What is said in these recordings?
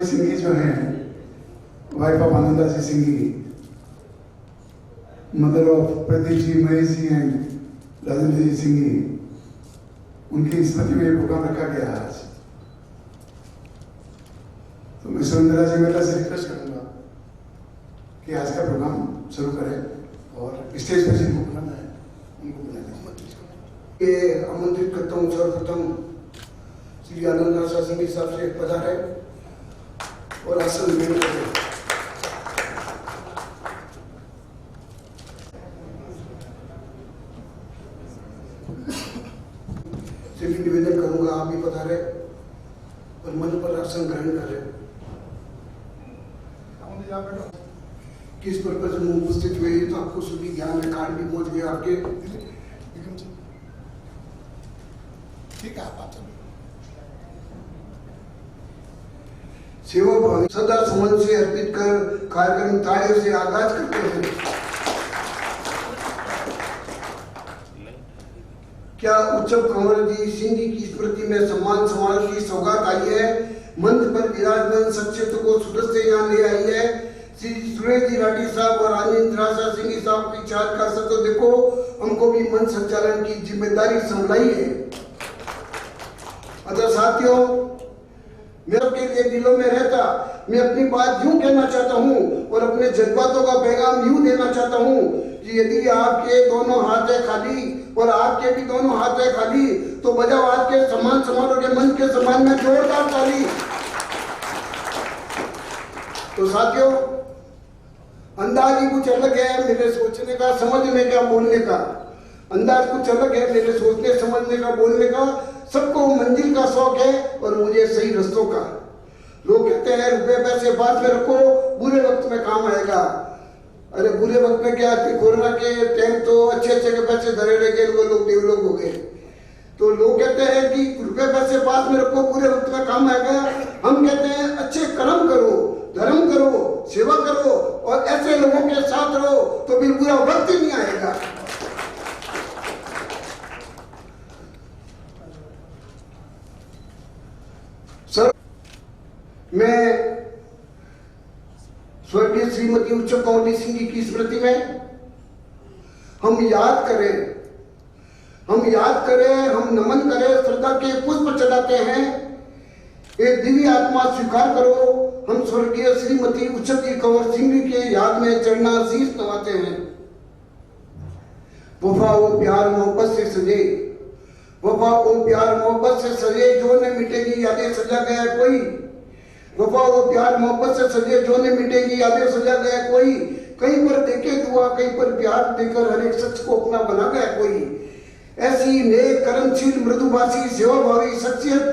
सिंगी जो है wife of Ananda ji Singhi, mother of Pradeep ji, Mahesh ji and Rajendra ji Singhi, उनकी स्मृति में प्रोग्राम रखा गया है आज। तो मैं सुरेंद्र जी मेला से रिक्वेस्ट करूंगा कि आज का प्रोग्राम शुरू करें और स्टेज पर जिनको बुलाना है उनको बुला दें। ये आमंत्रित करता हूँ सर्वप्रथम श्री आनंदा सिंगी साहब से पधारे और आसन ग्रहण करें। सभी निवेदन करूंगा आप भी पधारे और मन पर आसन ग्रहण करें। किस पर्पज में उपस्थित हुए तो आपको सभी ज्ञान में कार्ड भी पहुंच गया आपके। ठीक है, आप सेवा भाव सदा समन से अर्पित कर कार्यक्रम तालियों से आगाज करते हैं। क्या उच्चव कंवर जी सिंधी की स्मृति में सम्मान समारोह की सौगात आई है। मंच पर विराजमान शख्सियत को सूरत से यहाँ ले आई है। श्री सुरेश जी राठी साहब और आनंद सिंगी साहब की चार का सतो देखो, हमको भी मंच संचालन की जिम्मेदारी संभाली है। अतः साथियों, मेरे के लिए दिलों में रहता, मैं अपनी बात यूं कहना चाहता हूं और अपने जज्बातों का पैगाम यूं देना चाहता हूं कि यदि आपके दोनों हाथ है खाली और आपके भी दोनों हाथ है खाली तो बजाओ आज के सम्मान समारोह के मंच के सम्मान में जोरदार ताली। तो साथियों, अंदाज ही कुछ अलग है मेरे सोचने का, समझने का, बोलने का। अंदाज कुछ अलग है मेरे सोचने समझने का, बोलने का। सबको मंजिल का शौक है और मुझे सही रस्तों का। लोग कहते हैं रुपए पैसे पास में रखो, बुरे वक्त में काम आएगा। अरे बुरे वक्त में क्या, कोरोना के टाइम तो अच्छे के पैसे धरे रह गए, वो लोग डेवलप हो गए। तो लोग कहते हैं कि रुपए पैसे पास में रखो, बुरे वक्त में काम आएगा। हम कहते हैं अच्छे कर्म करो, धर्म करो, सेवा करो और ऐसे लोगों के साथ रहो तो भी बुरा वक्त ही नहीं आएगा। सर, मैं स्वर्गीय श्रीमती उच्चव कंवर सिंगी की स्मृति में हम याद करें, हम नमन करें, श्रद्धा के पुष्प चढ़ाते हैं। एक दिव्य आत्मा स्वीकार करो, हम स्वर्गीय श्रीमती उच्चव कंवर सिंगी के याद में चढ़ना शीश नवाते हैं। वफा वो प्यार मोहब्बत से सजे, वफा वो प्यार मोहब्बत से सजे जो न मिटेगी यादें सजा गया कोई। वफा वो प्यार मोहब्बत से सजे जो न मिटेगी यादें सजा गया कोई। कहीं पर देखे दुआ, कहीं पर प्यार देकर हर एक शख्स को अपना बना गया कोई। ऐसी नेक कर्मशील मृदुभाषी सेवाभावी शख्सियत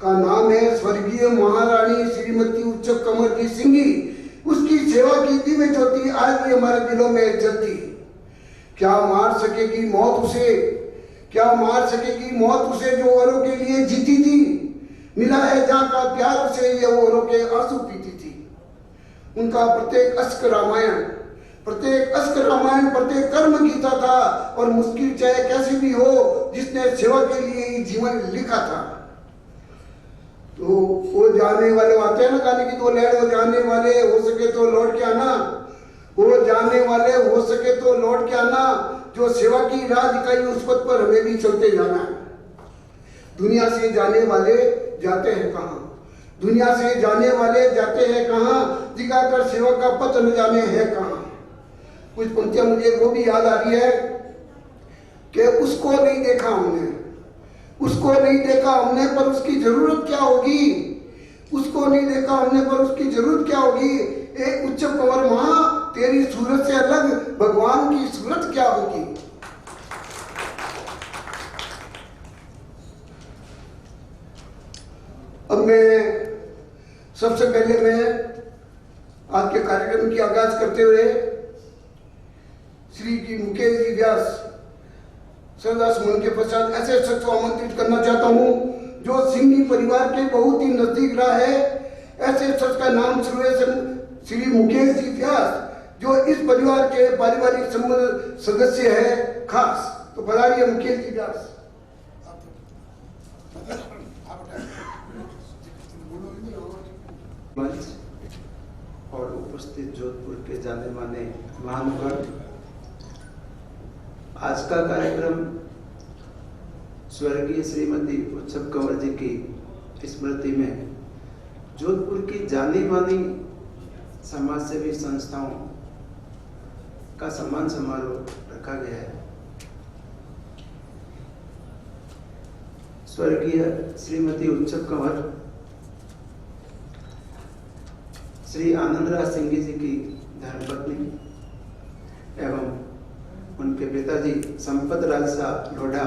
का नाम है स्वर्गीय महारानी श्रीमती उच्चव कंवर जी सिंगी। उसकी सेवा की दिव्य ज्योति आज भी हमारे दिलों में जलती। क्या मार सकेगी मौत उसे, क्या मार सकेगी मौत उसे जो औरों के लिए जीती थी। मिला है जहाँ का प्यार उसे, ये औरों के आंसू पीती थी। उनका प्रत्येक अश्क रामायण, प्रत्येक कर्म गीता था और मुश्किल चाहे कैसी भी हो, जिसने सेवा के लिए ही जीवन लिखा था। तो वो जाने वाले आते हैं ना गाने की दो लहर, वो जाने वाले हो सके तो लौट के आना, वो जाने वाले हो सके तो लौट के आना। जो सेवा की राह दिखाई उस पथ पर हमें भी चलते जाना है। दुनिया से जाने वाले जाते हैं कहाँ, दुनिया से जाने वाले जाते हैं कहाँ, दिखाकर सेवा का पथ न जाने है कहाँ। कुछ पंक्तियां मुझे वो भी याद आ रही है कि उसको नहीं देखा हमने, उसको नहीं देखा हमने पर उसकी जरूरत क्या होगी। उसको नहीं देखा हमने पर उसकी जरूरत क्या होगी। एक उच्चव कंवर मां, तेरी सूरत से अलग भगवान की सूरत क्या होगी। अब मैं सबसे पहले मैं आज के कार्यक्रम की आगाज करते हुए श्री जी मुकेश जी व्यास श्रद्धा सुमन के पश्चात ऐसे शख्स को आमंत्रित करना चाहता हूं जो सिंगी परिवार के बहुत ही नजदीक रहा है। ऐसे शख्स का नाम श्री मुकेश जी व्यास, जो इस परिवार के पारिवारिक सदस्य है खास। तो पधारिए मुकेश जी व्यास। मंच और उपस्थित जोधपुर के जाने माने महानुभाव, आज का कार्यक्रम स्वर्गीय श्रीमती उत्सव कंवर जी की स्मृति में जोधपुर की जानी मानी समाज सेवी संस्थाओं का सम्मान समारोह रखा गया है। स्वर्गीय श्रीमती उत्सव कंवर श्री आनंदराज सिंह जी की धर्मपत्नी एवं उनके पिताजी संपत राज शाह लोढ़ा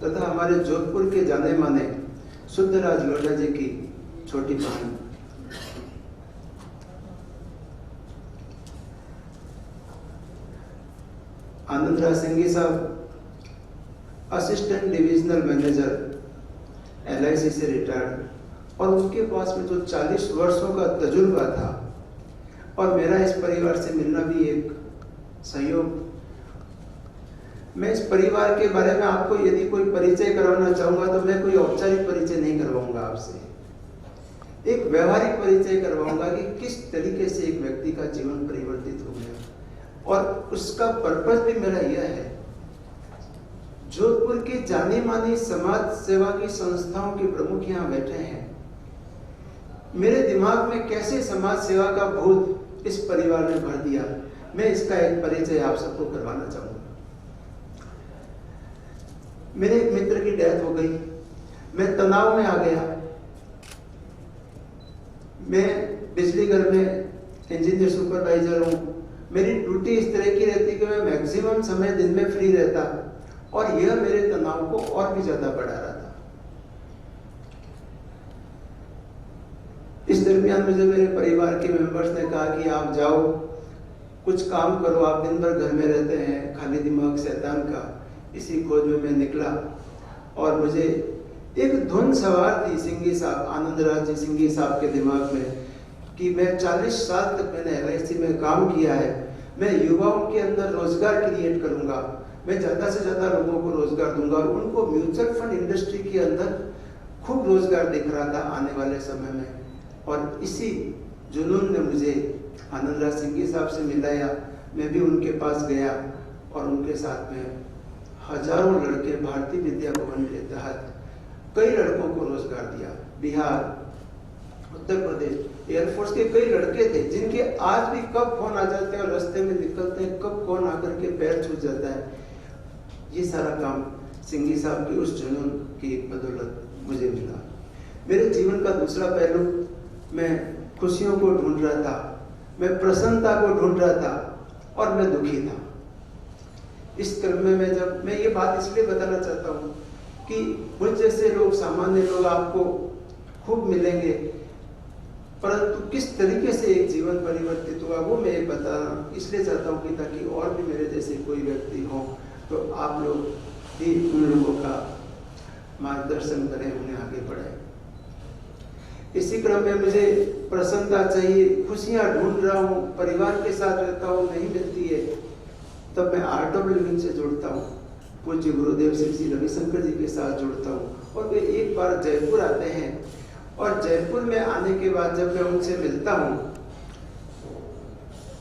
तथा हमारे जोधपुर के जाने माने शुद्धराज लोढ़ा जी की छोटी बहन। आनंदराज सिंह साहब असिस्टेंट डिविजनल मैनेजर LIC से रिटायर्ड, और उनके पास में जो 40 वर्षों का तजुर्बा था और मेरा इस परिवार से मिलना भी एक संयोग। मैं इस परिवार के बारे में आपको यदि कोई परिचय करवाना चाहूंगा तो मैं कोई औपचारिक परिचय नहीं करवाऊंगा आपसे, एक व्यवहारिक परिचय करवाऊंगा कि किस तरीके से एक व्यक्ति का जीवन परिवर्तित हो गया। और उसका पर्पस भी मेरा यह है, जोधपुर की जानी मानी समाज सेवा की संस्थाओं के प्रमुख यहाँ बैठे हैं, मेरे दिमाग में कैसे समाज सेवा का भूत इस परिवार ने भर दिया, मैं इसका एक परिचय आप सबको करवाना चाहूंगा। मेरे एक मित्र की डेथ हो गई, मैं तनाव में आ गया। मैं बिजली घर में इंजीनियर सुपरवाइजर हूं, मेरी ड्यूटी इस तरह की रहती कि मैं मैक्सिमम समय दिन में फ्री रहता और यह मेरे तनाव को और भी ज्यादा बढ़ा रहा था। इस दरमियान मुझे मेरे परिवार के मेंबर्स ने कहा कि आप जाओ कुछ काम करो, आप दिन भर घर में रहते हैं, खाली दिमाग शैतान का। इसी खोज में मैं निकला और मुझे एक धुन सवार थी सिंघी साहब, आनंदराज जी सिंघी साहब के दिमाग में कि मैं 40 साल तक मैंने LIC में काम किया है, मैं युवाओं के अंदर रोजगार क्रिएट करूंगा, मैं ज्यादा से ज्यादा लोगों को रोजगार दूंगा। और उनको म्यूचुअल फंड इंडस्ट्री के अंदर खूब रोजगार दिख रहा था आने वाले समय में। और इसी जुनून ने मुझे आनंदराज सिंघी साहब से मिलाया। मैं भी उनके पास गया और उनके साथ में हजारों लड़के भारतीय विद्या भवन के तहत कई लड़कों को रोजगार दिया। बिहार, उत्तर प्रदेश, एयरफोर्स के कई लड़के थे जिनके आज भी कब फोन आ जाते हैं और रास्ते में निकलते हैं, कब कौन आकर के पैर छू जाता है। ये सारा काम सिंघी साहब की उस जुनून की बदौलत मुझे मिला। मेरे जीवन का दूसरा पहलू, मैं खुशियों को ढूंढ रहा था, मैं प्रसन्नता को ढूंढ रहा था और मैं दुखी था। इस क्रम में मैं ये बात इसलिए बताना चाहता हूँ कि मुझ जैसे लोग, सामान्य लोग आपको खूब मिलेंगे, परंतु किस तरीके से एक जीवन परिवर्तित हुआ वो मैं बताना इसलिए चाहता हूँ कि ताकि और भी मेरे जैसे कोई व्यक्ति हो तो आप लोग भी उन लोगों का मार्गदर्शन करें, उन्हें आगे बढ़ाएं। इसी क्रम में मुझे प्रसन्नता चाहिए, खुशियां ढूंढ रहा हूँ, परिवार के साथ रहता हूँ, नहीं मिलती है, तब मैं आर्ट ऑफ लिविंग से जुड़ता हूँ, पूज्य गुरुदेव श्री रविशंकर जी के साथ जुड़ता हूँ। और वे एक बार जयपुर आते हैं और जयपुर में आने के बाद जब मैं उनसे मिलता हूँ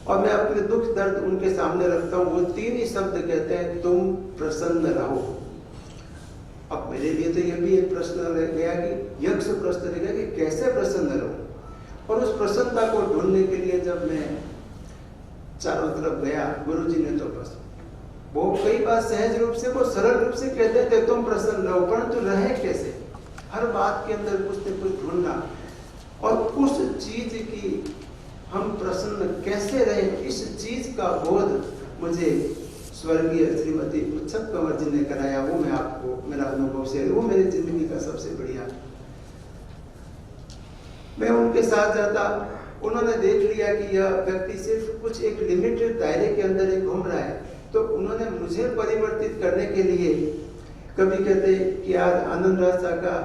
और मैं अपने दुख दर्द उनके सामने रखता हूँ, वो 3 ही शब्द कहते हैं, तुम प्रसन्न रहो। अब मेरे लिए तो यह भी एक प्रश्न रह गया कि यक्ष प्रश्न रह गया कि कैसे प्रसन्न रहो। और उस प्रसन्नता को ढूंढने के लिए जब मैं चारों तरफ गया, गुरुजी ने तो बस वो कई बार सहज रूप से, वो सरल रूप से कहते थे तुम प्रसन्न रहो, परंतु रहे कैसे? हर बात के अंदर कुछ न कुछ ढूंढना और उस चीज की हम प्रसन्न कैसे रहे, इस चीज का बोध मुझे स्वर्गीय श्रीमती उत्सव कंवर जी ने कराया। वो मैं आपको मेरा अनुभव से, वो मेरी जिंदगी का सबसे बढ़िया। मैं उनके साथ जाता, उन्होंने देख लिया कि यह व्यक्ति सिर्फ कुछ एक लिमिटेड दायरे के अंदर ही घूम रहा है, तो उन्होंने मुझे परिवर्तित करने के लिए कभी कहते कि आज आनंदराज शाह का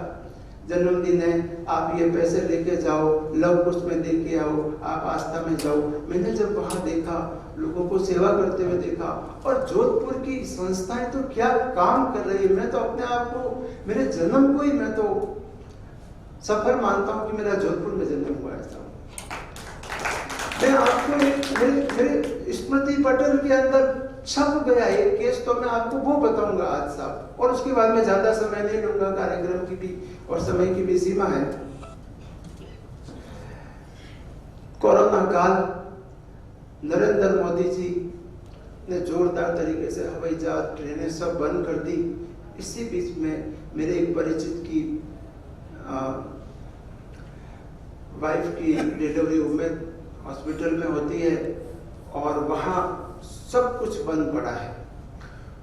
जन्मदिन है, आप ये पैसे लेके जाओ, लव कुश में दे के आओ, आप आस्था में जाओ। मैंने जब वहां देखा, लोगों को सेवा करते हुए देखा, और जोधपुर की संस्थाएं तो क्या काम कर रही है। मैं तो अपने आप को, मेरे जन्म को ही मैं तो सफल मानता हूं कि मेरा जोधपुर में जन्म हुआ। ऐसा मैं आपको मेरे स्मृति पटल के अंदर छप गया एक केस, तो मैं आपको वो बताऊंगा आज साहब, और उसके बाद में ज्यादा समय नहीं लूंगा, कार्यक्रम की भी और समय की भी सीमा है। कोरोना काल, नरेंद्र मोदी जी ने जोरदार तरीके से हवाई जहाज, ट्रेनें सब बंद कर दी। इसी बीच में मेरे एक परिचित की वाइफ की डिलीवरी उम्मेद हॉस्पिटल में होती है और वहाँ सब कुछ बंद पड़ा है।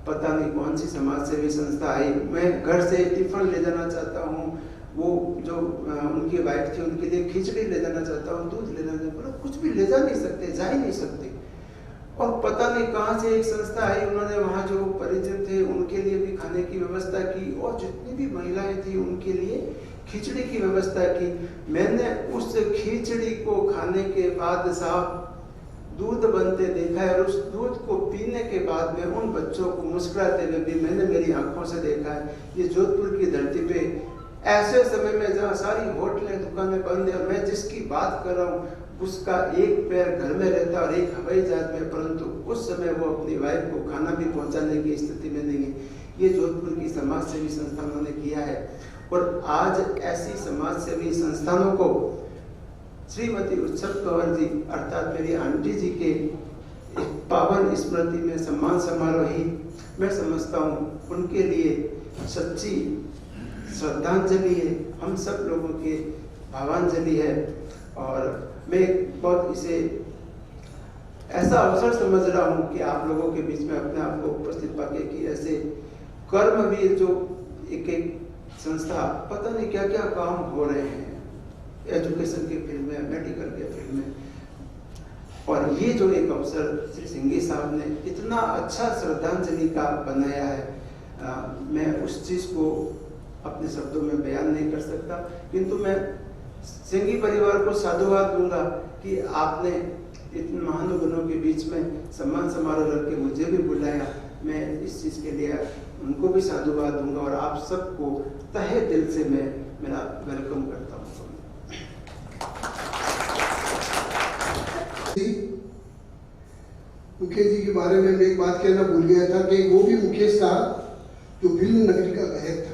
पता नहीं कौन सी समाज सेवी संस्था आई, मैं घर से टिफिन ले जाना चाहता हूँ, वो जो उनकी वाइफ थी उनके लिए खिचड़ी ले जाना चाहता हूँ, दूध ले जाना चाहता हूँ, कुछ भी ले जा नहीं सकते, जा ही नहीं सकते। और पता नहीं कहाँ से एक संस्था आई, उन्होंने वहाँ जो परिजन थे उनके लिए भी खाने की व्यवस्था की और जितनी भी महिलाएं थी उनके लिए खिचड़ी की व्यवस्था की। मैंने उस खिचड़ी को खाने के बाद साहब दूध बनते देखा है, और उस दूध को पीने के बाद में उन बच्चों को मुस्कुराते हुए भी मैंने मेरी आंखों से देखा है। ये जोधपुर की धरती पे ऐसे समय में जहाँ सारी होटलें दुकानें बंद है, और मैं जिसकी बात कर रहा हूँ उसका एक पैर घर में रहता और एक हवाई जहाज में, परंतु उस समय वो अपनी वाइफ को खाना भी पहुंचाने की स्थिति में नहीं है। ये जोधपुर की समाज सेवी संस्थानों ने किया है। और आज ऐसी समाज सेवी संस्थानों को श्रीमती उत्सव कंवर जी अर्थात मेरी आंटी जी के पावन स्मृति में सम्मान समारोह ही मैं समझता हूँ उनके लिए सच्ची श्रद्धांजलि है, हम सब लोगों की भावांजलि है। और मैं बहुत इसे ऐसा अवसर समझ रहा हूँ कि आप लोगों के बीच में अपने आप को उपस्थित पाके कि ऐसे कर्मवीर जो एक एक संस्था पता नहीं क्या क्या काम हो रहे हैं एजुकेशन के फील्ड में, मेडिकल के फील्ड में, और ये जो एक अवसर श्री सिंघी साहब ने इतना अच्छा श्रद्धांजलि का बनाया है, मैं उस चीज को अपने शब्दों में बयान नहीं कर सकता, किंतु मैं सिंघी परिवार को साधुवाद दूंगा कि आपने इतने महानुभावों के बीच में सम्मान समारोह रख के मुझे भी बुलाया। मैं इस चीज के लिए उनको भी साधुवाद दूंगा और आप सबको तहे दिल से मैं मेरा वेलकम करता हूँ। मुकेश जी के बारे में मैं एक बात कहना भूल गया था कि वो भी मुकेश था जो फिल्म नगरी का गायक था।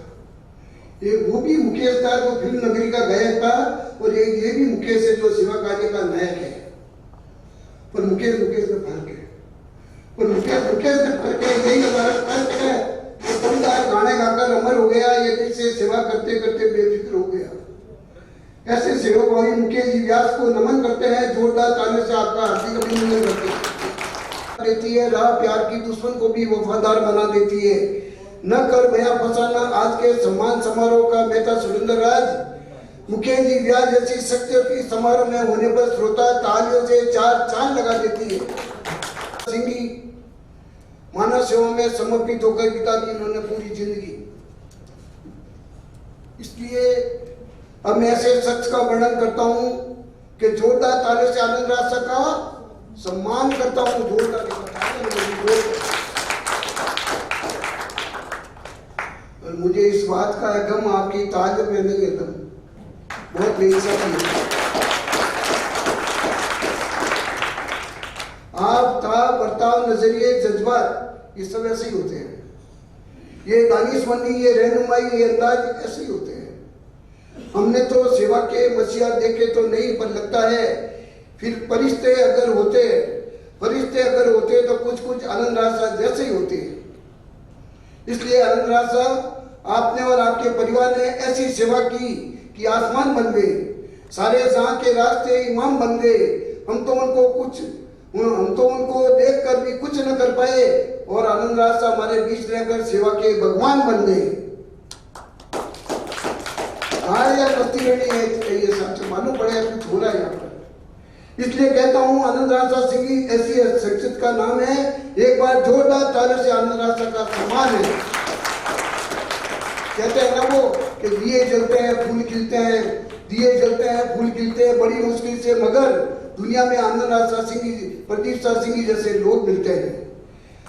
वो भी मुकेश था जो फिल्म नगरी का गायक था, और ये भी मुकेश है जो सेवा कार्य का नायक है। पर मुकेश में फर्क है, और मुकेश में फर्क है, यही हमारा फर्क है। वो बंदा गाने गाकर अमर हो गया, ये दिल से सेवा करते करते बेफिक्र हो गया। ऐसे सेवक भाई मुकेश जी व्यास को नमन करते हैं, जोरदार ताने से आपका हार्दिक अभिनंदन करते हैं। देती है राह प्यार की, दुश्मन को भी वफादार बना देती है। न कर भया फसाना आज के सम्मान समारोह का मेहता सुरेंद्र राज। मुकेश जी व्यास जैसी शक्ति समारोह में होने पर श्रोता तालियों से चार चांद लगा देती है। सिंघी मानव सेवा में समर्पित होकर बिता दी इन्होंने पूरी जिंदगी। इसलिए अब मैं ऐसे शख्स का वर्णन करता हूँ कि जोरदार तालियों से आनंद राज का सम्मान करता हूँ। जोरदार और मुझे इस बात का गम आपकी तालीम में नहीं है, गम बहुत बेइज्जती है। आप था बर्ताव, नजरिए, जज्बात ये सब ऐसे ही होते हैं। ये दानिशमंदी, ये रहनुमाई, ये अंदाज ऐसे ही होते हैं। हमने तो सेवा के मसीहा देखे तो नहीं, पर लगता है फिर फरिश्ते अगर होते तो कुछ आनंद राज साहब जैसे ही होते हैं। इसलिए आनंद राज साहब आपने और आपके परिवार ने ऐसी सेवा की कि आसमान बन गए, सारे जहां के रास्ते इमाम बन गए। हम तो उनको देखकर भी कुछ न कर पाए, और आनंद राज साहब हमारे बीच रहकर सेवा के भगवान बन गए। ये साथ मालूम पड़ेगा कुछ हो रहा है यहाँ पर। इसलिए कहता हूँ आनंद राज साहब सिंघी ऐसी शख्सियत का नाम है। एक बार जोरदार तालियों से आनंद राज साहब का सम्मान है। कहते हैं ना वो कि दिए जलते हैं फूल खिलते हैं, दिए जलते हैं फूल खिलते हैं बड़ी मुश्किल से, मगर दुनिया में आनंद राज साहब सिंघी, प्रदीप साहब सिंघी जैसे लोग मिलते हैं।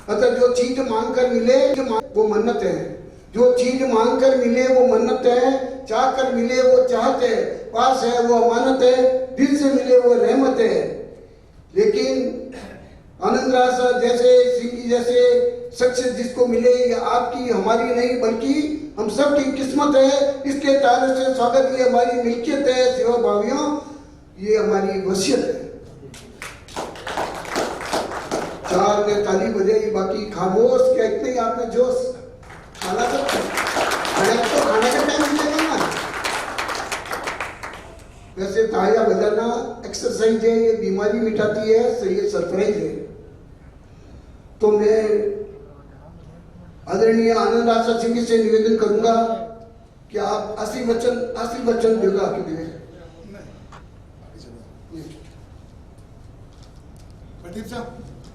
अतः जो चीज मांग कर मिले वो मन्नत है, जो चीज मांग कर मिले वो मन्नत है, चाह कर मिले वो चाहत है, पास है वो अमानत है, दिल से मिले वो रहमत है। लेकिन आनंद राय साहब जैसे, सिंह जी जैसे सक्सेस जिसको मिले, ये आपकी हमारी नहीं बल्कि हम सब की किस्मत है। इसके ताल्लुक से स्वागत, ये हमारी मिल्कियत है सेवा भावियों, ये हमारी वसीयत है। 4 में ताली बजेगी, बाकी खामोश, क्या इतने ही आप में जोश, खाना तो खाने का टाइम मिलेगा ना। वैसे तालियां बजाना एक्सरसाइज है, ये बीमारी मिटाती है, सही है, सरप्राइज है। तो मैं आदरणीय आनंद आशा सिंह से निवेदन करूंगा कि आप आशीर्वचन देगा के लिए। प्रदीप साहब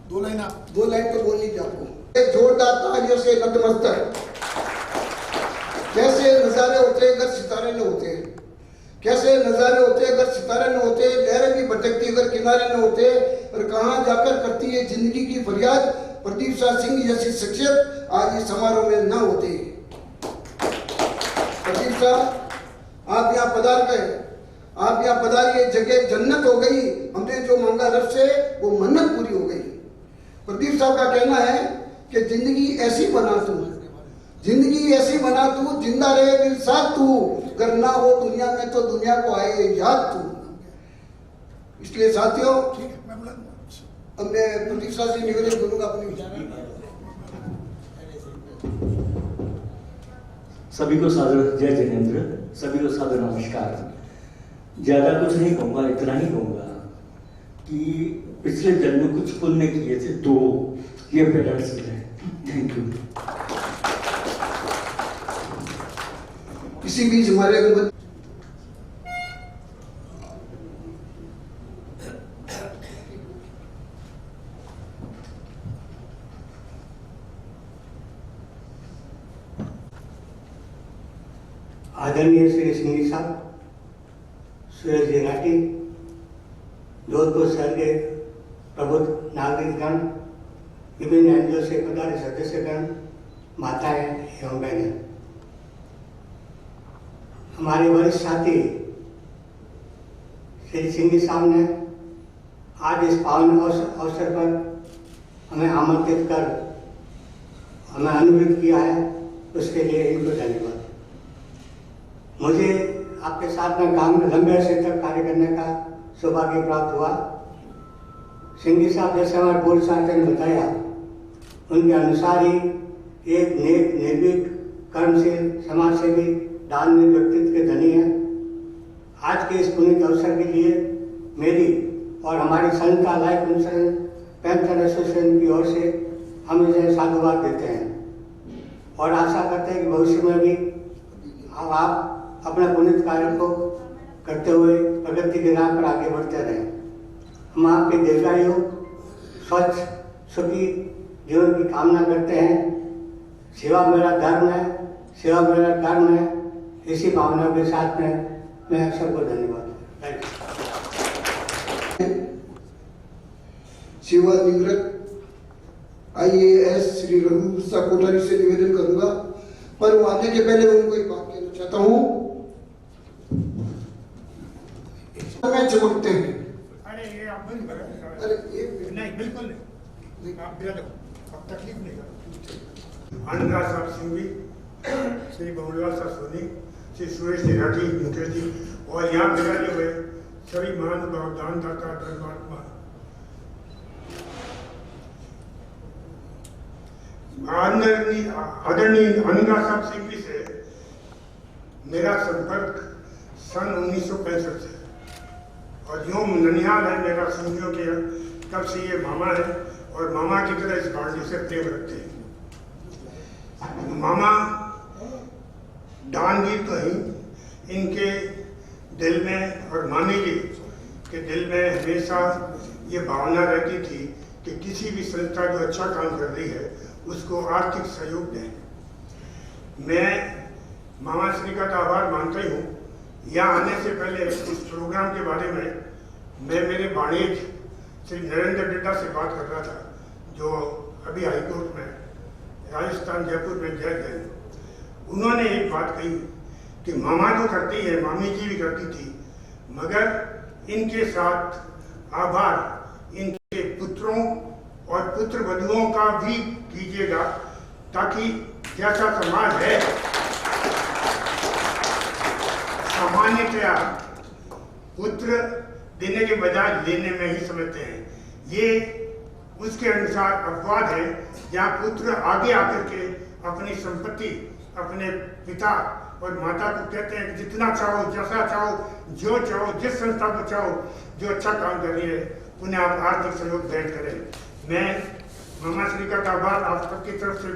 2 लाइन आप। 2 लाइन तो बोलनी थी आपको। एक जोरदार तालियों से नतमस्तक। कैसे नजारे होते अगर सितारे न होते, कैसे नजारे होते अगर सितारे न होते, लहरें भी भटकती अगर किनारे न होते, और कहाँ जाकर करती है जिंदगी की फरियाद, प्रदीप शाह सिंह जैसी शख्सियत आज इस समारोह में न होते। प्रदीप शाह आप यहाँ पधार गए, आप यहाँ पधारिए, जगह जन्नत हो गई, हमने जो मांगा रब से वो मन्नत पूरी हो गई। प्रदीप साहब का कहना है कि जिंदगी ऐसी बना तू, जिंदगी ऐसी बना तू, जिंदा रहे दिल साथ तू, अगर ना हो दुनिया में तो दुनिया को आए याद तू। इसलिए साथियों, अब मैं प्रदीप साहब से निवेदन करूंगा अपनी सभी को सादर जय जिनेंद्र, सभी को सादर नमस्कार। ज्यादा कुछ नहीं कहूँगा, इतना ही कहूँगा कि पिछले जन्म में कुछ पुण्य किए थे, 2 ये बेटर सीन है। Thank you. इसी बीच हमारे आदरणीय श्री सिंह साहब, सुरेश जी राठी, जोधपुर शहर के प्रबुद्ध नागरिकगण, विभिन्न एनजीओ से पधारे सदस्यगण, माताएं एवं बहनें, हमारे वरिष्ठ साथी श्री सिंह साहब ने आज इस पावन अवसर पर हमें आमंत्रित कर हमें अनुमोदित किया है, उसके लिए इनको धन्यवाद। मुझे आपके साथ में काम में लंबे अरसे तक कार्य करने का सौभाग्य प्राप्त हुआ। सिंह साहब जैसे हमारे पूर्व साथियों ने बताया, उनके अनुसार ही एक नेक, निर्भीक, कर्मशील, समाजसेवी, दानवीर व्यक्तित्व के धनी है। आज के इस पुण्य अवसर के लिए मेरी और हमारी संस्था लाइफ इंश्योरेंस पेंशन एसोसिएशन की ओर से हम इसे साधुवाद देते हैं और आशा करते हैं कि भविष्य में भी आप अपने पुण्य कार्य को करते हुए प्रगति के राह पर आगे बढ़ते रहें। हम आपके दीर्घायु, स्वच्छ, सुखी जीवन की कामना करते हैं। सेवा मेरा धर्म है, सेवा मेरा कर्म है। इसी भावना के साथ में मैं सबको धन्यवाद। सेवानिवृत्त IAS श्री रघु सा कोठारी से निवेदन करूंगा, पर वो आने के पहले उनको एक बात कहना चाहता हूँ। में चमकते हैं। अरे ये आप बंद करें। अरे ये नहीं, बिल्कुल नहीं, आप बिरा दो, अब तकलीफ नहीं करो। आनंद साहब सिंह जी, श्री बहुलाल साहब सोनी, श्री सुरेश जी राठी, मुकेश जी, और यहाँ बिराजे हुए सभी महानुभाव, दानदाता, धर्मात्मा, आदरणीय आनंद साहब सिंह जी से मेरा संपर्क सन 1965 से, और यूँ ननिहाल है मेरा सिंधियों के, तब से ये मामा है और मामा की तरह इस बावली से प्रेम रखते हैं। मामा दानवीर तो ही, इनके दिल में और मामी जी के दिल में हमेशा ये भावना रहती थी कि किसी भी संस्था जो अच्छा काम कर रही है उसको आर्थिक सहयोग दें। मैं मामा श्री का आभार मानता ही हूँ। यहाँ आने से पहले इस प्रोग्राम के बारे में मैं मेरे भाणेज श्री नरेंद्र डिड्डा से बात कर रहा था, जो अभी हाईकोर्ट में राजस्थान जयपुर में जज है। उन्होंने एक बात कही कि मामा तो करती है, मामी जी भी करती थी, मगर इनके साथ आभार इनके पुत्रों और पुत्र वधुओं का भी कीजिएगा, ताकि जैसा समाज है सामान्यतया पुत्र देने के बजाय लेने में ही समझते हैं। ये उसके अनुसार अपवाद है जहाँ पुत्र आगे आकर के अपनी संपत्ति अपने पिता और माता को कहते हैं कि जितना चाहो, जैसा चाहो, जो चाहो, जिस संस्था को चाहो, जो अच्छा काम कर रही है उन्हें आप आर्थिक सहयोग भेंट करें। मैं मामा श्री का आभार आप सबकी तरफ से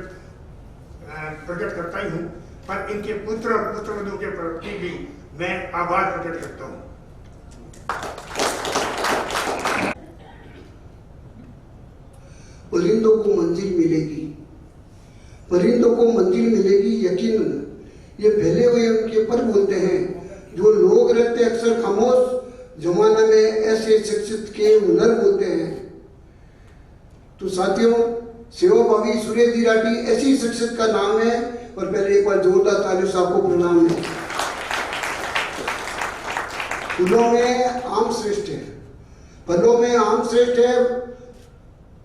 प्रकट करता ही हूँ, पर इनके पुत्र और पुत्रवधू के प्रति भी मैं आभार प्रकट करता हूँ। परिंदों को मंजिल मिलेगी, परिंदों को मंजिल मिलेगी यकीनन, ये फैले हुए उनके पर बोलते हैं। जो लोग रहते अक्सर खामोश, जमाना में ऐसे शिक्षित के हुनर बोलते हैं। तो साथियों, सेवाभावी सुरेश जी राठी ऐसी शिक्षित का नाम है। और पहले एक बार जोरदार तालियों से आपको प्रणाम है। फूलों में आम श्रेष्ठ है, फलों में आम श्रेष्ठ है,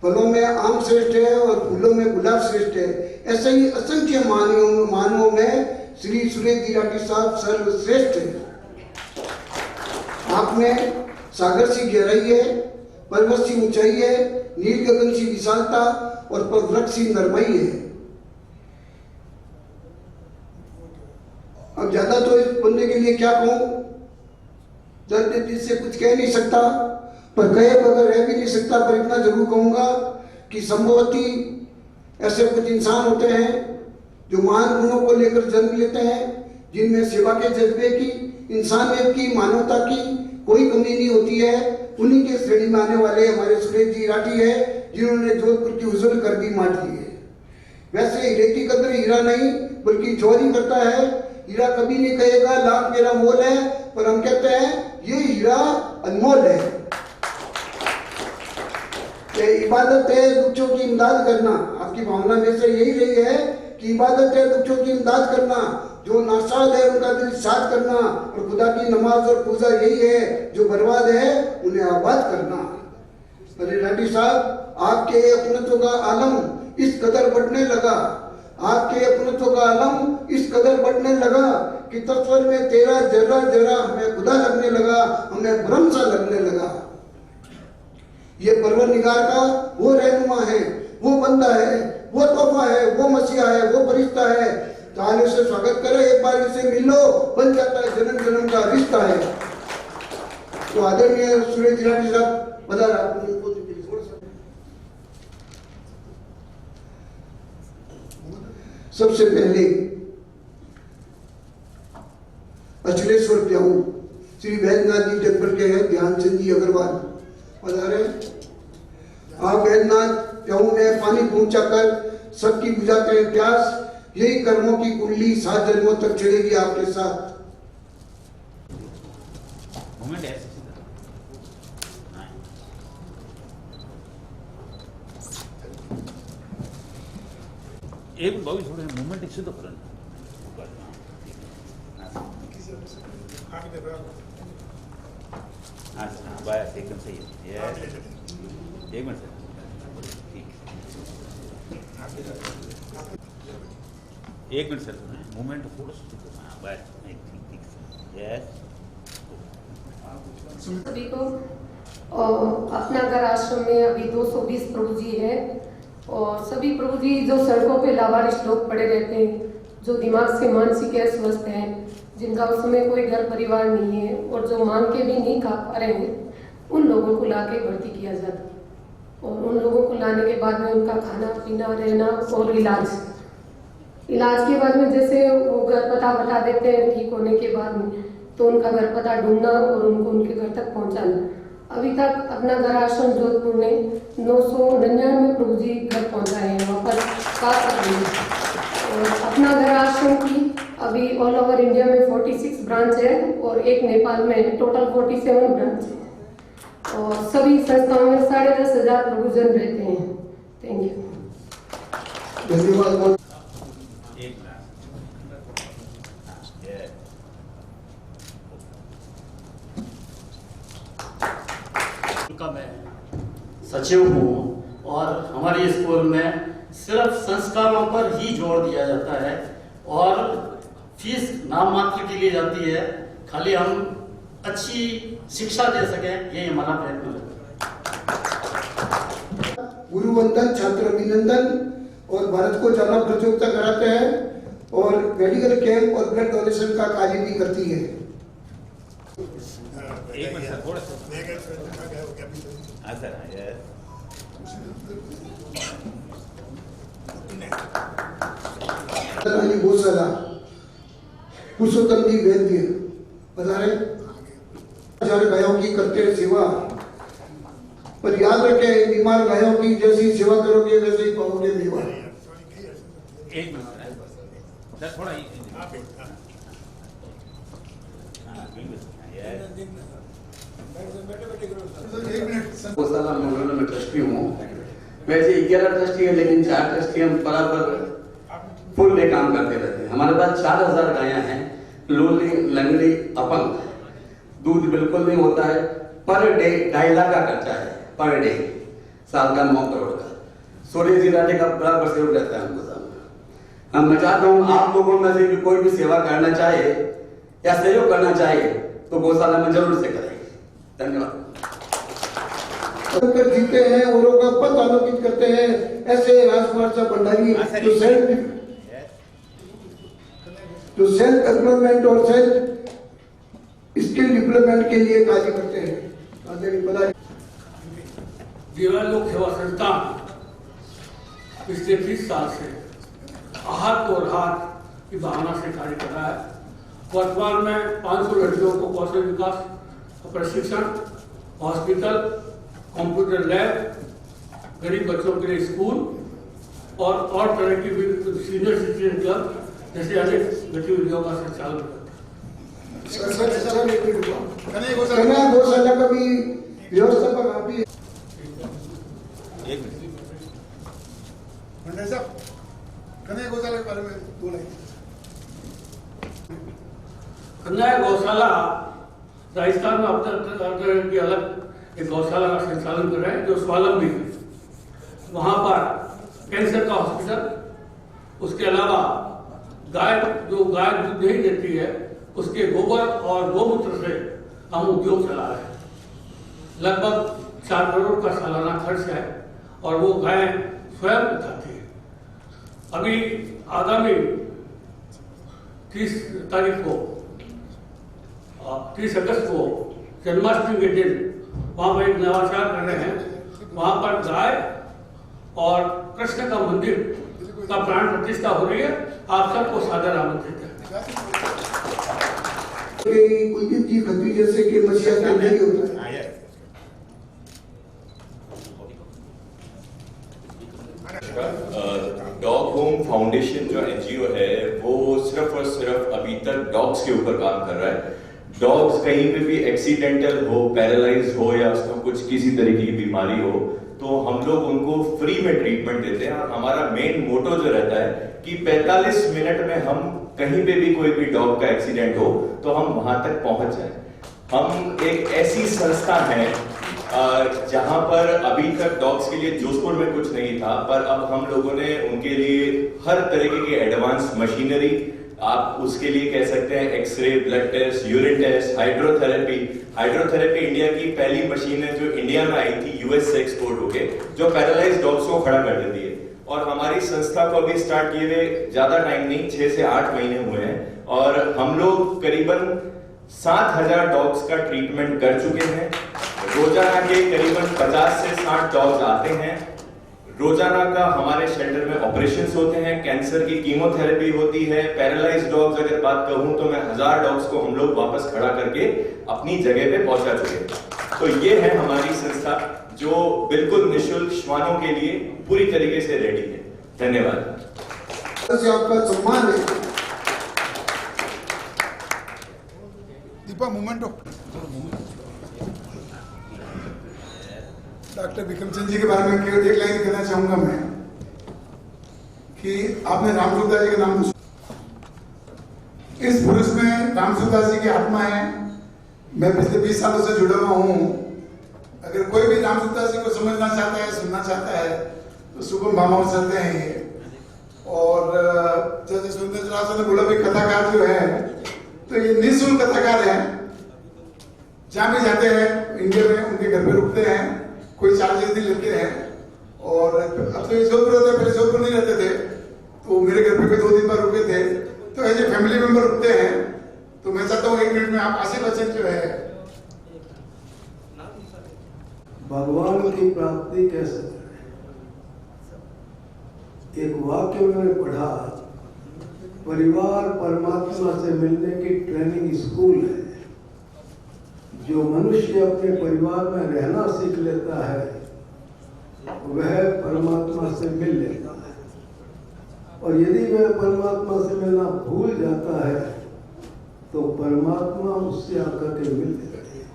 फलों में आम श्रेष्ठ है और फूलों में गुलाब श्रेष्ठ है। ऐसे ही असंख्य मानवों में श्री सुरेश जी राठी साहब सर्वश्रेष्ठ है। आप में सागर सी गहराई है, पर्वत सी ऊंचाई है, नील गगन सी विशालता और वृक्ष सी नरमाई है। अब ज्यादा तो इस बनने के लिए क्या कहूं, दर्द से कुछ कह नहीं सकता, पर कहे बगैर रह भी नहीं सकता। पर इतना जरूर कहूंगा कि संभवतः ऐसे कुछ इंसान होते हैं जो महान गुणों को लेकर जन्म लेते हैं, जिनमें सेवा के जज्बे की, इंसानियत की, मानवता की कोई कमी नहीं होती है। उन्हीं के श्रेणी में आने वाले हमारे सुरेश जी राठी है, जिन्होंने जोधपुर की उज्जवल कर दी माटी है। वैसे हीरे की कदर हीरा नहीं बल्कि चोरी करता है। हीरा कभी नहीं कहेगा लाख मेरा मोल है, पर हम कहते हैं ये हीरा अनमोल है। इबादत है दुखों की इमदाद करना, आपकी भावना में से यही रही है कि इबादत है दुखों की इमदाद करना। जो नाशाद है उनका दिल शाद करना, और खुदा की नमाज और पूजा यही है जो बर्बाद है उन्हें आबाद करना। अरे राठी साहब, आपके अपनत्व का आलम इस कदर बढ़ने लगा, आपके अपनत्व का आलम इस कदर बढ़ने लगा कि तस्वर में तेरा जरा जरा हमें खुदा लगने लगा, हमें ब्रह्म सा लगने लगा। ये परवरनिगार का वो रहनुमा है, वो बंदा है, वो तोहफा है, वो मसीहा है, वो फरिश्ता है। तालियों से स्वागत करें, एक बार इसे मिल लो, बन जाता है जन्म जन्म का रिश्ता है। तो आदरणीय सुरेश जी राठी साहब पधार, सबसे पहले अचलेश्वर प्याऊ श्री वैद्यनाथ जी टेम्पल के हैं ध्यानचंद जी अग्रवाल पधारे। आप वैद्यनाथ प्याऊ में पानी पहुंचाकर सबकी बुझाते हैं प्यास। यही कर्मों की कुंडली 7 जन्मों तक चलेगी आपके साथ। एक बावीस थोडे मुवमेंट इच्छित करेन अच्छा बस एकदम सही है। एक मिनट सर, एक मिनट सर, मूवमेंट थोड़ा सा बस ठीक यस। सभी को अपना घर आश्रम में अभी 220 प्रभु जी है, और सभी प्रभु जी जो सड़कों पे लावारिश लोग पड़े रहते हैं, जो दिमाग से मानसिक अस्वस्थ हैं, जिनका उसमें कोई घर परिवार नहीं है और जो मांग के भी नहीं खा पा रहे हैं, उन लोगों को लाके भर्ती किया जाता है। और उन लोगों को लाने के बाद में उनका खाना पीना रहना और इलाज के बाद में जैसे वो घर पता बता देते हैं ठीक होने के बाद में, तो उनका घर पता ढूंढना और उनको उनके घर तक पहुंचाना। अभी तक अपना घर आश्रम जोधपुर ने 999 प्रभु जी घर पहुंचाए हैं, वहाँ पर बात कर रही है। और अपना घर आश्रम की अभी ऑल ओवर इंडिया में 46 ब्रांच है और एक नेपाल में, टोटल 47 ब्रांच है। और सभी संस्थाओं में 10,500 प्रभुजन रहते हैं। थैंक यू, धन्यवाद। का मैं सचिव हूँ और हमारे स्कूल में सिर्फ संस्कारों पर ही जोर दिया जाता है और फीस नाम मात्र की ली जाती है, खाली हम अच्छी शिक्षा दे सकें, यही हमारा प्रयत्न है। गुरु वंदन, छात्र अभिनंदन और भारत को ज्यादा प्रतियोगिता कराते हैं और मेडिकल कैंप और ब्लड डोनेशन का कार्य भी करती है। एक मिनट सर, थोड़ा सा हाँ सर, हाँ यार गौशाला पुरुषोत्तम जी वैद्य बता रहे हजार गायों की करते हैं सेवा, पर याद रखें बीमार गायों की जैसी सेवा करोगे वैसे ही पाओगे बीमार। एक मिनट सर, थोड़ा गौशाला मंगलोर में ट्रस्टी हूँ। वैसे 11 ट्रस्टी है लेकिन 4 ट्रस्टी हम बराबर फुल डे काम करते रहते हैं। हमारे पास 4000 गायें हैं, लोली, लंगड़ी, अपंग, दूध बिल्कुल नहीं होता है। पर डे 2.5 लाख का खर्चा है, पर डे, साल का 9 करोड़ का। सूर्य जी राजे का बराबर सहयोग रहता है हमको सामने। मैं चाहता हूँ आप लोगों में से भी कोई भी सेवा करना चाहे या सहयोग करना चाहे तो गौशाला में जरूर से करें। धन्यवाद। जीते हैं, औरों का पद आलोकित करते हैं, ऐसे राजकुमार साहब भंडारी जो सेल्फ डेवलपमेंट और सेल्फ स्किल डेवलपमेंट के लिए कार्य करते हैं। दीवार लोक सेवा संस्थान पिछले 30 साल से आहत और राहत की भावना से कार्य कर रहा है। वर्तमान में 500 लड़कियों को कौशल विकास प्रशिक्षण, हॉस्पिटल, कंप्यूटर लैब, गरीब बच्चों के लिए स्कूल और तरह की सीनियर सिटीजन क्लब जैसे अनेक गतिविधियों का संचालन कन्या गौशाला का भी व्यवस्थापक आप ही कन्या गौशाला के बारे में बोलें। कन्या गौशाला राजस्थान में अब तक की अलग एक गौशाला का संचालन कर रहे हैं जो स्वावलंबी है। वहाँ पर कैंसर का हॉस्पिटल, उसके अलावा गाय जो गाय दूध नहीं देती है उसके गोबर और गोमूत्र से हम उद्योग चला रहे हैं। लगभग 4 करोड़ का सालाना खर्च है और वो गाय स्वयं उठाती है। अभी आगामी 30 तारीख को 30 अगस्त को जन्माष्टमी के दिन वहाँ पर एक नवाचार कर रहे हैं। वहाँ पर गाय और कृष्ण का मंदिर का प्राण प्रतिष्ठा हो रही है। आप सबको सादर आमंत्रित है। कुलदीप जी खत्री जैसे कि मसीहा का नहीं होता है। डॉग होम फाउंडेशन जो एनजीओ है वो सिर्फ और सिर्फ अभी तक डॉग्स के ऊपर काम कर रहा है। डॉग्स कहीं पे भी एक्सीडेंटल हो, पैरालाइज हो या उसको कुछ किसी तरीके की बीमारी हो तो हम लोग उनको फ्री में ट्रीटमेंट देते हैं। और हमारा मेन मोटो जो रहता है कि 45 मिनट में हम कहीं पे भी कोई भी डॉग का एक्सीडेंट हो तो हम वहां तक पहुंच जाए। हम एक ऐसी संस्था है जहां पर अभी तक डॉग्स के लिए जोधपुर में कुछ नहीं था, पर अब हम लोगों ने उनके लिए हर तरीके की एडवांस मशीनरी, आप उसके लिए कह सकते हैं x-ray, blood test, urine test, hydrotherapy. Hydrotherapy India की पहली मशीन है जो इंडिया में आई थी यूएस से एक्सपोर्ट होके, जो पैरालाइज डॉग्स को खड़ा कर देती है। और हमारी संस्था को अभी स्टार्ट किए हुए ज्यादा टाइम नहीं, 6 से 8 महीने हुए हैं और हम लोग करीबन 7000 डॉग्स का ट्रीटमेंट कर चुके हैं। रोजाना के करीबन 50 से 60 डॉग्स आते हैं। रोजाना का हमारे शेल्टर में ऑपरेशंस होते हैं, कैंसर की कीमोथेरेपी होती है। पैरालाइज डॉग्स अगर बात कहूं तो मैं 1000 डॉग्स को हम लोग वापस खड़ा करके अपनी जगह पे पहुंचा चुके हैं। तो ये है हमारी संस्था जो बिल्कुल निःशुल्क श्वानों के लिए पूरी तरीके से रेडी है। धन्यवाद। आपका सम्मान है। दीपा मोमेंटो डॉक्टर विक्रमचंद जी के बारे में केवल एक लाइन कहना चाहूंगा मैं कि आपने रामसूरदास जी का नाम इस पुरुष में रामसूरदास जी की आत्मा है। मैं पिछले 20 सालों से जुड़ा हुआ हूँ अगर कोई भी रामसुखदास जी को समझना चाहता है, सुनना चाहता है, तो शुभम भामाओं चलते हैं ये। और जैसे सुरेंद्र चौराहा ने बोला भाई कथाकार जो है, तो ये निःशुल्क कथाकार हैं। जहाँ भी जाते हैं इंडिया में उनके घर पे रुकते हैं, कोई चार्जेस नहीं लेते हैं। और अब तो ये जोधपुर रहते हैं, पहले जोधपुर नहीं रहते थे, तो मेरे घर पे भी 2 दिन बाद रुके थे। तो एज ए फैमिली मेंबर रुकते हैं। तो मैं चाहता हूँ 1 मिनट में आप आसिफ बच्चन जो है, भगवान की प्राप्ति कैसे करें। एक वाक्य मैंने पढ़ा, परिवार परमात्मा से मिलने की ट्रेनिंग स्कूल है। जो मनुष्य अपने परिवार में रहना सीख लेता है वह परमात्मा से मिल लेता है, और यदि वह परमात्मा से मिलना भूल जाता है तो परमात्मा उससे आकर के मिल लेते हैं।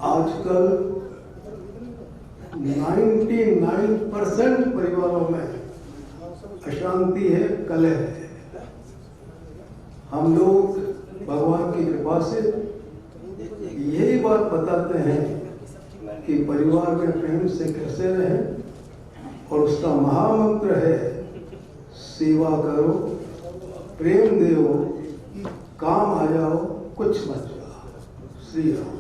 आजकल 99% परिवारों में अशांति है, कलह है। हम लोग भगवान की कृपा से यही बात बताते हैं कि परिवार में प्रेम से कैसे रहें, और उसका महामंत्र है सेवा करो, प्रेम दो, काम आ जाओ, कुछ मत जाओ। श्री राम।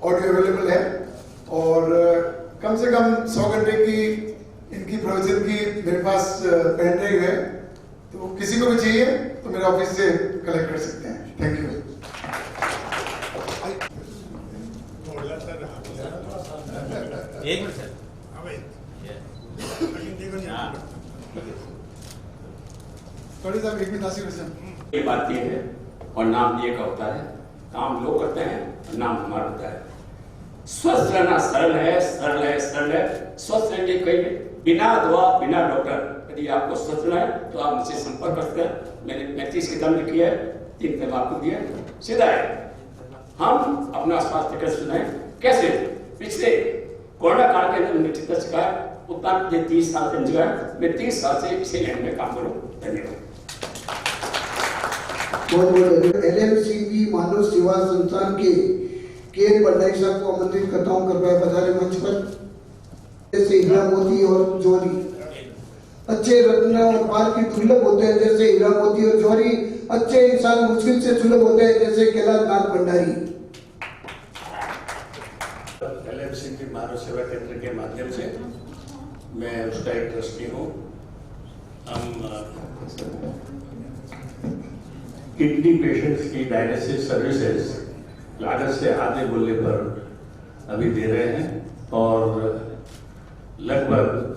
ऑडियो अवेलेबल है, और कम से कम 100 घंटे की इनकी प्रवचन की मेरे पास पेन ड्राइव है। तो किसी को भी चाहिए तो मेरे ऑफिस से कलेक्ट कर सकते हैं। Thank you. एक मिनट सर। थोड़ी सा एक मिनट आसिफ बच्चन। ये बात ये है, और नाम ये का होता है, काम लोग करते हैं और नाम हमारा होता है। स्वस्थ रहना सरल है, सरल है, सरल है। स्वस्थ रहने के लिए बिना दवा, बिना डॉक्टर, यदि आपको स्वस्थ रहना है तो आप मुझसे संपर्क कर सकते हैं। मैंने 35 किताब लिखी है, 3 किताब आपको दिए, सीधा है। हम अपना स्वास्थ्य कैसे सुनाएं, कैसे पिछले कोरोना काल के अंदर मैंने जितना सीखा है उतना मुझे 30 साल से सीखा है। मैं 30 साल से इसी लाइन में काम करूँ। धन्यवाद। बहुत LMCB मानव सेवा संस्थान के केएन भंडारी साहब को आमंत्रित करता हूँ, कृपया पधारे मंच पर। जैसे हीरा मोती और जौहरी, अच्छे रत्न और पाल की दुर्लभ होते हैं जैसे हीरा मोती और जौहरी, अच्छे इंसान मुश्किल से सुलभ होते हैं जैसे कैलाशनाथ भंडारी। LMCB मानव सेवा केंद्र के माध्यम से मैं उसका एक ट्रस्टी हूँ। हम किडनी पेशेंट्स की डायलिसिस सर्विसेज लागत से आधे मूल्य पर अभी दे रहे हैं, और लगभग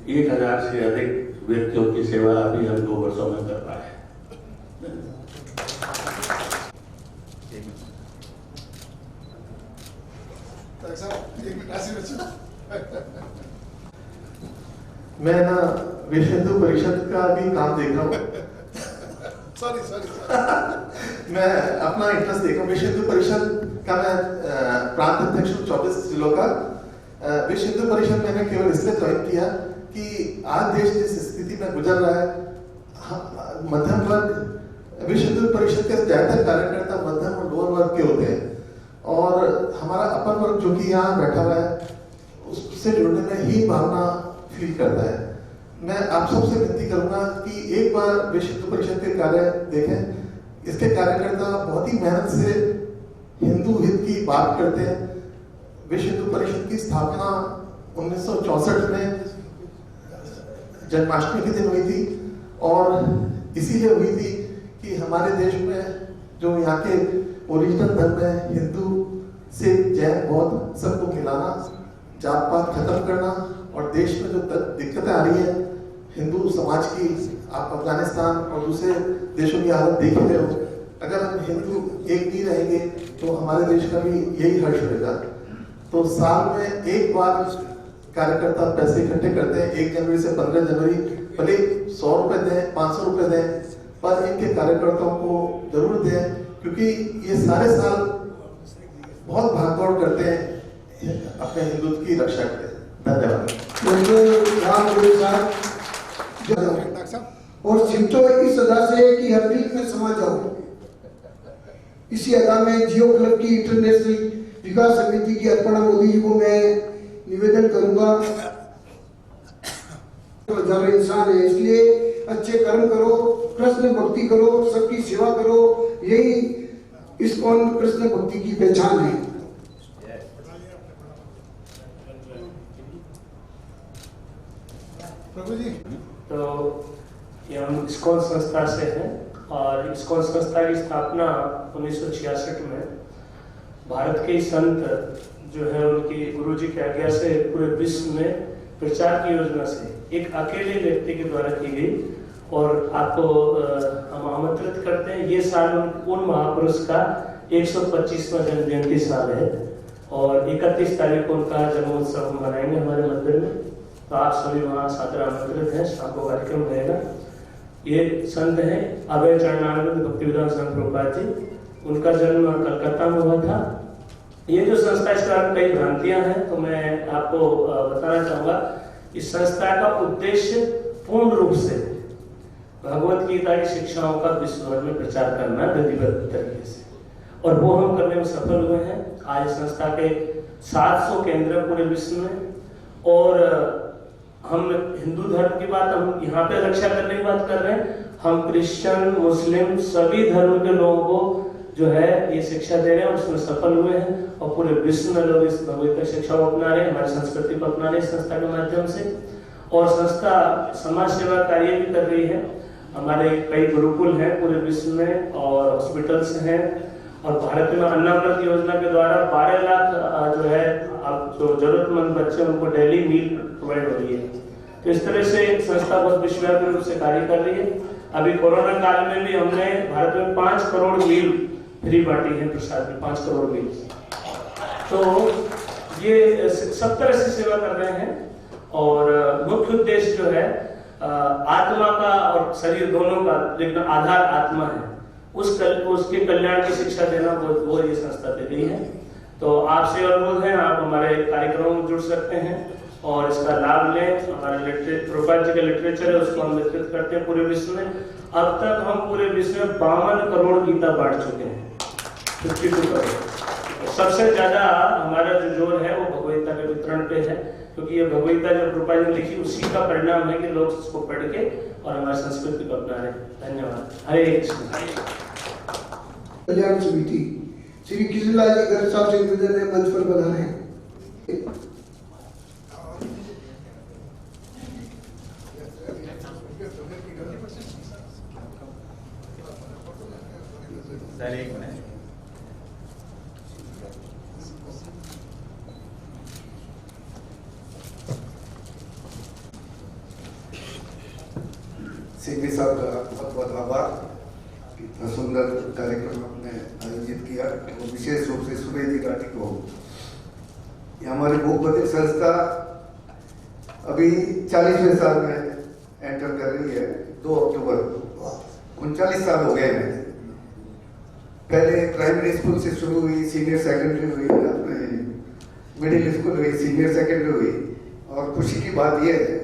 1000 से अधिक व्यक्तियों की सेवा अभी हम 2 वर्षों में कर पाए हैं। मैं ना विश्व हिंदू परिषद का भी काम देख रहा हूँ। सॉरी मैं अपना इंटरेस्ट देख रहा हूँ। विश्व हिंदू परिषद का मैं प्रांत अध्यक्ष हूँ 24 जिलों का। विश्व हिंदू परिषद मैंने केवल इसलिए ज्वाइन किया कि आज देश जिस स्थिति में गुजर रहा है, मध्यम वर्ग, विश्व हिंदू परिषद के ज्यादातर कार्यकर्ता मध्यम और लोअर वर्ग के होते हैं, और हमारा अपर वर्ग जो कि यहाँ बैठा हुआ है उससे जुड़ने में ही भावना फील करता है। मैं आप सबसे विनती करूंगा कि एक बार विश्व हिंदू परिषद के कार्य देखें। इसके कार्यकर्ता बहुत ही मेहनत से हिंदू हित की बात करते हैं। विश्व हिंदू परिषद की स्थापना 1964 में जन्माष्टमी के दिन हुई थी, और इसीलिए हुई थी कि हमारे देश में जो यहाँ के ओरिजिनल धर्म है, हिंदू से जैन बौद्ध सबको मिलाना, जात पात खत्म करना, और देश में जो दिक्कतें आ रही है हिंदू समाज की, आप अफगानिस्तान और दूसरे देशों की हालत देख ही रहे हो। अगर हम हिंदू एक नहीं रहेंगे तो हमारे देश का भी यही हर्ष होगा। तो साल में एक बार कार्यकर्ता पैसे इकट्ठे करते हैं, 1 जनवरी से 15 जनवरी, भले 100 रुपए दें, 500 रुपए दें, पर इनके कार्यकर्ताओं को जरूर दें, क्योंकि ये सारे साल बहुत भागदौड़ करते हैं अपने हिंदुत्व की रक्षा के लिए। धन्यवाद। और सिमटो इस सदा से कि हर दिल में समा जाओ। इसी अदा में जियो क्लब की इंटरनेशनल विकास समिति की अर्पणा मोदी जी को मैं निवेदन करूंगा। हजारों इंसान है, इसलिए अच्छे कर्म करो, कृष्ण भक्ति करो, सबकी सेवा करो, यही इस्कॉन कृष्ण भक्ति की पहचान है। प्रभु जी, तो ये हम इस्कॉन संस्था से हैं और इस्कॉन संस्था की स्थापना 1966 में भारत के संत जो है उनकी गुरुजी की आज्ञा से पूरे विश्व में प्रचार की योजना से एक अकेले व्यक्ति के द्वारा की गई। और आपको हम आमंत्रित करते हैं, ये साल उन महापुरुष का 125वां जन्म जयंती साल है और 31 तारीख को उनका जन्मोत्सव हम मनाएंगे हमारे मंदिर में। तो आप सभी वहाँ सादर आमंत्रित हैं, शाम को कार्यक्रम रहेगा। ये संत हैं अभय चरणानंद भक्तिवेदांत स्वामी प्रभुपाद जी, उनका जन्म कलकत्ता में हुआ था। ये जो संस्था, इसके बारे में कई भ्रांतियां हैं, तो मैं आपको बताना चाहूंगा इस संस्था का उद्देश्य पूर्ण रूप से भगवत गीता की शिक्षाओं का विश्व भर में प्रचार करना विधिवत तरीके से, और वो हम करने में सफल हुए हैं। आज संस्था के 700 केंद्र पूरे विश्व में, और हम हिंदू धर्म की बात हम यहाँ पे रक्षा करने की बात कर रहे हैं, हम क्रिश्चियन मुस्लिम सभी धर्म के लोगों को जो है ये शिक्षा दे रहे हैं और उसमें सफल हुए हैं। और पूरे विश्व में लोग इस भगवत शिक्षा को अपना रहे हैं, हमारी संस्कृति को अपना रहे हैं संस्था के माध्यम से। और संस्था समाज सेवा कार्य भी कर रही है। हमारे कई गुरुकुल हैं पूरे विश्व में और हॉस्पिटल्स हैं, और भारत में अन्नामृत योजना के द्वारा 12 लाख जो है अब जो जरूरतमंद बच्चे उनको डेली मील प्रोवाइड हो रही है। तो इस तरह से संस्था बहुत विश्वव्यापी रूप से कार्य कर रही है। अभी कोरोना काल में भी हमने भारत में 5 करोड़ मील फ्री बांटी है, प्रसाद में 5 करोड़ मील। तो ये सब तरह से सेवा कर रहे हैं, और मुख्य उद्देश्य जो है आत्मा का और शरीर दोनों का, लेकिन आधार आत्मा है, उसके कल्याण की शिक्षा देना वो ये संस्था दे रही है। तो आपसे अनुरोध है, आप हमारे कार्यक्रमों में जुड़ सकते हैं और इसका लाभ लें। हमारे प्रभुपाद जी का लिटरेचर है, उसको हम वितरित करते हैं पूरे विश्व में। अब तक हम पूरे विश्व में 52 करोड़ गीता बांट चुके हैं, 52 करोड़। सबसे ज्यादा हमारा जो जोर है वो भगवदगीता के वितरण पे है, क्योंकि ये भगवदगीता जो प्रभुपाद ने लिखी उसी का परिणाम है कि लोग उसको पढ़ के और हमारी संस्कृति को अपना रहे हैं। धन्यवाद। हरे कृष्ण। कल्याण समिति श्री कृष्णलाल जी गर्ग साहब से निवेदन है, मंच पर पधारे हैं। सर एक मिनट। सिंघवी साहब का बहुत बहुत आभार, इतना सुंदर कार्यक्रम आपने आयोजित किया, और विशेष रूप से सुबेदी घाटी को। ये हमारी भूपति संस्था अभी 40वें साल में एंटर कर रही है। 2 अक्टूबर 39 साल हो गए हैं। पहले प्राइमरी स्कूल से शुरू हुई, सीनियर सेकेंडरी हुई, अपने मिडिल स्कूल हुई, सीनियर सेकेंडरी हुई। और खुशी की बात यह है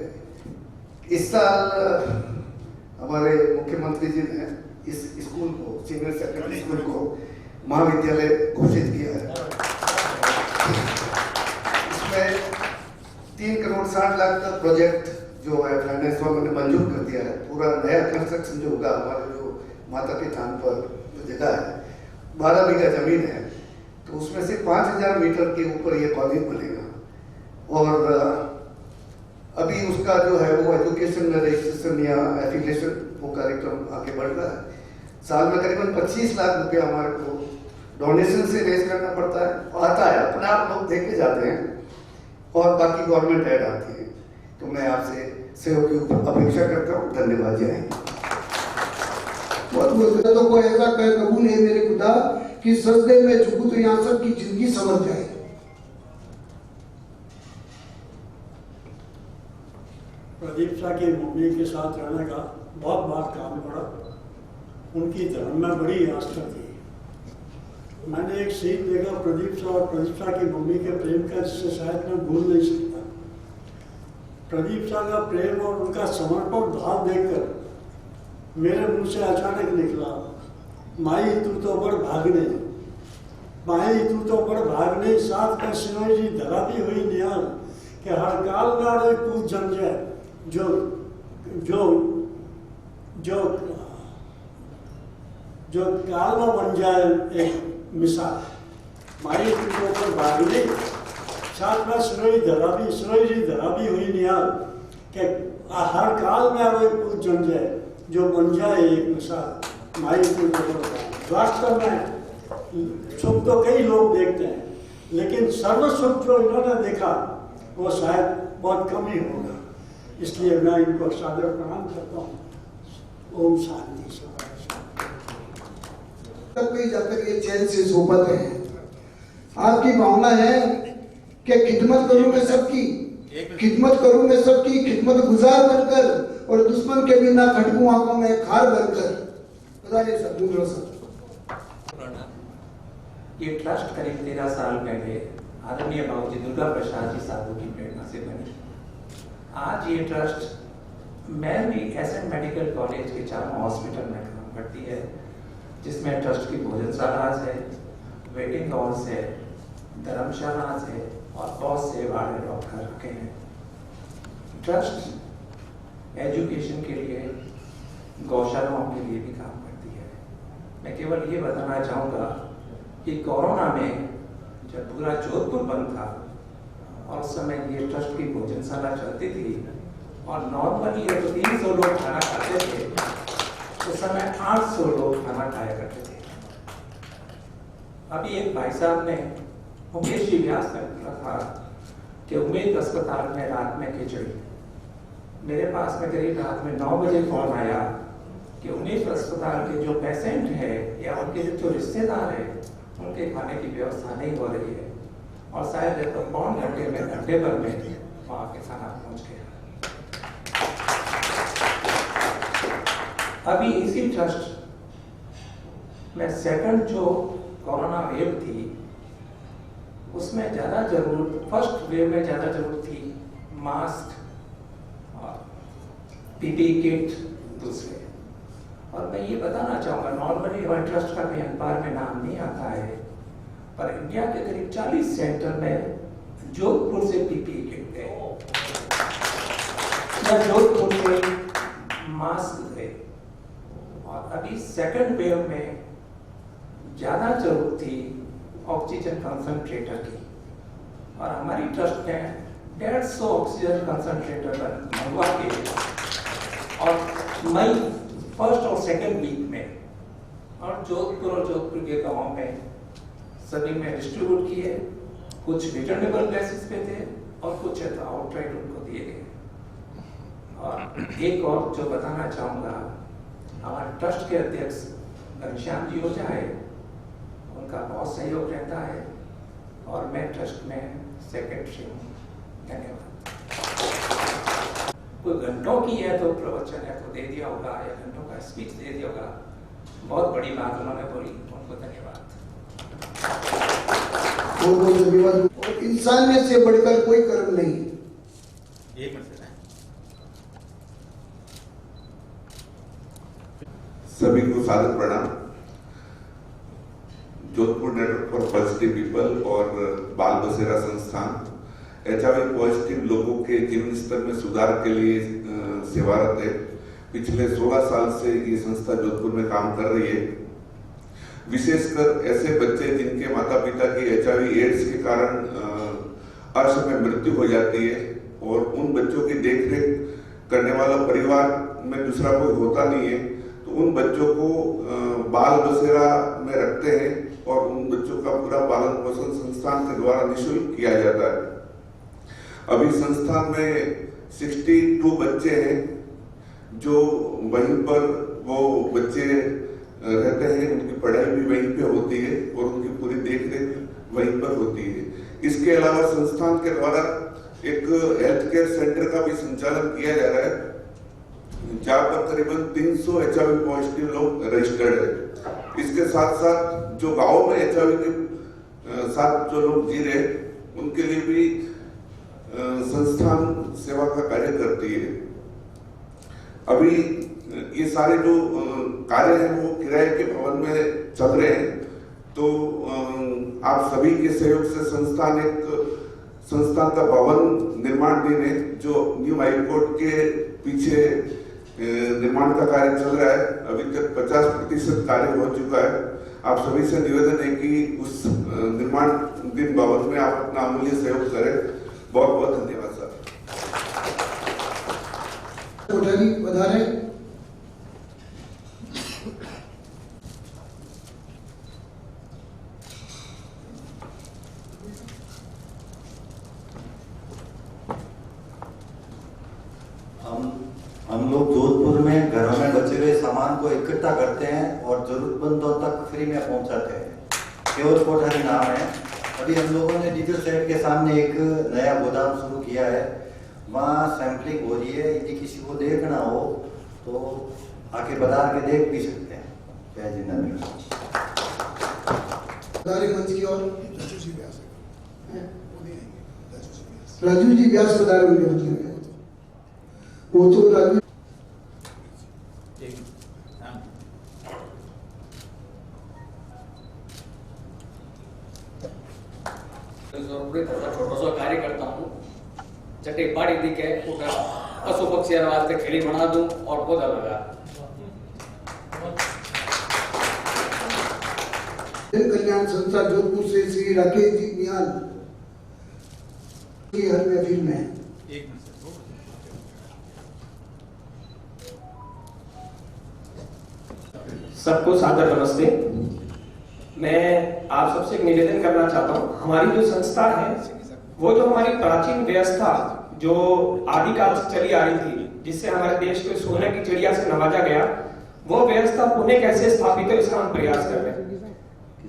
इस साल हमारे मुख्यमंत्री जी ने इस स्कूल को, सीनियर सेकेंडरी स्कूल को महाविद्यालय घोषित किया है। इसमें 3 करोड़ 60 लाख का प्रोजेक्ट जो है फाइनेंस वालों ने मंजूर कर दिया है। पूरा नया कंस्ट्रक्शन जो होगा, हमारे जो माता के नाम पर जो जगह है 12 बीघा जमीन है, तो उसमें से 5000 मीटर के ऊपर ये कॉलेज बनेगा। और अभी उसका जो है वो एजुकेशन रजिस्ट्रेशन या एफिलिएशन वो कार्यक्रम आगे बढ़ रहा है। साल में करीबन 25 लाख रुपया हमारे को डोनेशन से रेज करना पड़ता है, आता है, अपने आप लोग दे के जाते हैं, और बाकी गवर्नमेंट ऐड आती है। तो मैं आपसे सहयोग की अपेक्षा करता हूँ। धन्यवाद। जय हिंद। बहुत बहुत को ऐसा कह कबूल है मेरे खुदा कि सजदे में झुकूं तो यहाँ सबकी जिंदगी संवर जाए। प्रदीप शाह की मम्मी के साथ रहने का बहुत बार काम पड़ा। उनकी धर्म में बड़ी आस्था थी। मैंने एक सीन देखा प्रदीप शाह और प्रदीप शाह की मम्मी के प्रेम का, जिससे शायद मैं भूल नहीं सकता। प्रदीप शाह का प्रेम और उनका समर्पण भाव देखकर मेरे मुंह से अचानक निकला, माई तू तो बड़ भागने, माई तू तो बड़ भागने, साथ का सिरोई जी धरा भी हुई निहाल, कि हर काल गाड़े कूद जम जाए, जो जो जो जो काल में बन जाए एक मिसाल। माई तू तो बड़ भागने, साथ में सिरोई जी धरा भी हुई निहाल, कि हर काल में आवे कूद जम जाए, जो बन जाए एक मिसाल। माई तू तो बड़ भागने। वास्तव में सुख तो कई लोग देखते हैं, लेकिन सर्व सुख जो इन्होंने देखा वो शायद बहुत कम ही होगा। इसलिए मैं इनको सादर प्रणाम करता हूँ। ओम शांति तब कहीं जाकर ये चैन से सो पाते हैं। आपकी भावना है कि खिदमत करूँ मैं सबकी, खिदमत करूँ मैं सबकी, खिदमत गुजार बनकर और दुश्मन के बिना खटकूं आंखों में खार बनकर। बताइए सब दूसरों से। ये ट्रस्ट करीब 13 साल पहले आदरणीय बाबूजी दुर्गा प्रसाद जी साहब की प्रेरणा से बनी। आज ये ट्रस्ट मैरी एसएन मेडिकल कॉलेज के चारों हॉस्पिटल में काम करती है, जिसमें ट्रस्ट की भोजनशाला है, वेटिंग हॉल्स है, धर्मशाला है और बहुत से वार्ड डॉक्टर रखे हैं। ट्रस्ट एजुकेशन के लिए, गौशालाओं के लिए भी काम करती है। मैं केवल ये बताना चाहूँगा कि कोरोना में जब पूरा जोधपुर बंद था और उस समय ये ट्रस्ट की भोजनशाला चलती थी और नॉर्मली तो 300 लोग खाना खाते थे, उस समय 800 लोग खाना खाया करते थे। अभी एक भाई साहब ने उमेश जी व्यास ने बोला था कि उम्मीद अस्पताल में रात में खिचड़ी। मेरे पास में करीब रात में 9 बजे फोन आया कि उम्मीद अस्पताल के जो पेशेंट है या उनके जो रिश्तेदार है उनके खाने की व्यवस्था नहीं हो रही है, और शायद तो पौन घंटे भर में वहाँ के खाना पहुँच गया। अभी इसी ट्रस्ट में सेकंड जो कोरोना वेव थी उसमें ज़्यादा जरूरत, फर्स्ट वेव में ज़्यादा जरूरत थी मास्क और पीपीई किट दूसरे। और मैं ये बताना चाहूँगा, नॉर्मली हमारे ट्रस्ट का भी अखबार में नाम नहीं आता है, पर इंडिया के करीब 40 सेंटर में जोधपुर से पीपीई किट गए या जोधपुर से मास्क गए। और अभी सेकंड वेव में ज़्यादा जरूरत थी ऑक्सीजन कंसंट्रेटर की, और हमारी ट्रस्ट ने 150 ऑक्सीजन कंसंट्रेटर मंगवा के और मई फर्स्ट और सेकंड वीक में और जोधपुर के गाँव में सभी में डिस्ट्रीब्यूट किए। कुछ रिटर्नेबल बेसिस पे थे और कुछ आउटराइट उनको दिए गए। और एक और जो बताना चाहूँगा, हमारे ट्रस्ट के अध्यक्ष घनश्याम जी ओझा है, उनका बहुत सहयोग रहता है और मैं ट्रस्ट में सेक्रेटरी हूँ। धन्यवाद। कोई घंटों की है तो प्रवचन है तो दे दिया होगा, या घंटों का स्पीच दे दिया होगा। बहुत बड़ी बात उन्होंने बोली, उनको धन्यवाद। और इंसानियत से बढ़कर कोई कर्म नहीं। एक मिनट सभी को सादर प्रणाम। Jodhpur network for positive people और बाल बसेरा संस्थान HIV पॉजिटिव लोगों के जीवन स्तर में सुधार के लिए सेवारत है। पिछले 16 साल से ये संस्था जोधपुर में काम कर रही है। विशेषकर ऐसे बच्चे जिनके माता पिता की HIV एड्स के कारण असमय मृत्यु हो जाती है और उन बच्चों की देखरेख करने वाला परिवार में दूसरा कोई होता नहीं है, तो उन बच्चों को बाल बसेरा में रखते हैं और उन बच्चों का पूरा पालन पोषण संस्थान के द्वारा निःशुल्क किया जाता है। अभी संस्थान में 62 बच्चे हैं जो वहीं पर वो बच्चे रहते हैं, उनकी पढ़ाई भी वहीं पे होती है और उनकी पूरी देखरेख वहीं पर होती है। इसके अलावा संस्थान के द्वारा एक हेल्थ केयर सेंटर का भी संचालन किया जा रहा है, जहाँ पर करीबन 300 HIV पॉजिटिव लोग रजिस्टर्ड है। इसके साथ साथ जो गाँव में HIV के साथ जो लोग जी रहे उनके लिए भी संस्थान सेवा का कार्य करती है। अभी ये सारे जो कार्य हैं वो किराए के भवन में चल रहे हैं। तो आप सभी के सहयोग से संस्थान का भवन निर्माण दिन है जो न्यू हाई कोर्ट के पीछे निर्माण का कार्य चल रहा है। अभी तक 50% कार्य हो चुका है। आप सभी से निवेदन है कि उस निर्माण दिन भवन में आप अपना अमूल्य सहयोग करें। बहुत बहुत धन्यवाद सर। कोठारी पधारे। हम लोग जोधपुर में घरों में बचे हुए सामान को इकट्ठा करते हैं और जरूरतमंदों तक फ्री में पहुंचाते हैं। केवल कोठारी नाम है। अभी हम लोगों ने डीजल सेट के सामने एक नया गोदाम शुरू किया है, वहाँ सैंपलिंग हो रही है। यदि किसी को देखना हो तो आके बता के देख भी सकते हैं। जय जिनेंद्र। मंच की ओर राजू जी व्यास पधारे हुए। वो तो राजू छोटो सो कार्य करता हूँ। चटे बाड़ी दिखे पशु पक्षी वास्ते खेड़ी बना दूं और पौधा लगा। जन कल्याण संस्था जोधपुर से श्री राकेश जी निहाल की हर महफिल में सबको सादर नमस्ते। मैं आप सबसे एक निवेदन करना चाहता हूँ। हमारी जो संस्था है वो जो हमारी प्राचीन व्यवस्था जो आदिकाल से चली आ रही थी, जिससे हमारे देश को सोने की चिड़िया से नवाजा गया, वो व्यवस्था पुनः कैसे स्थापित है इसका हम प्रयास कर रहे हैं।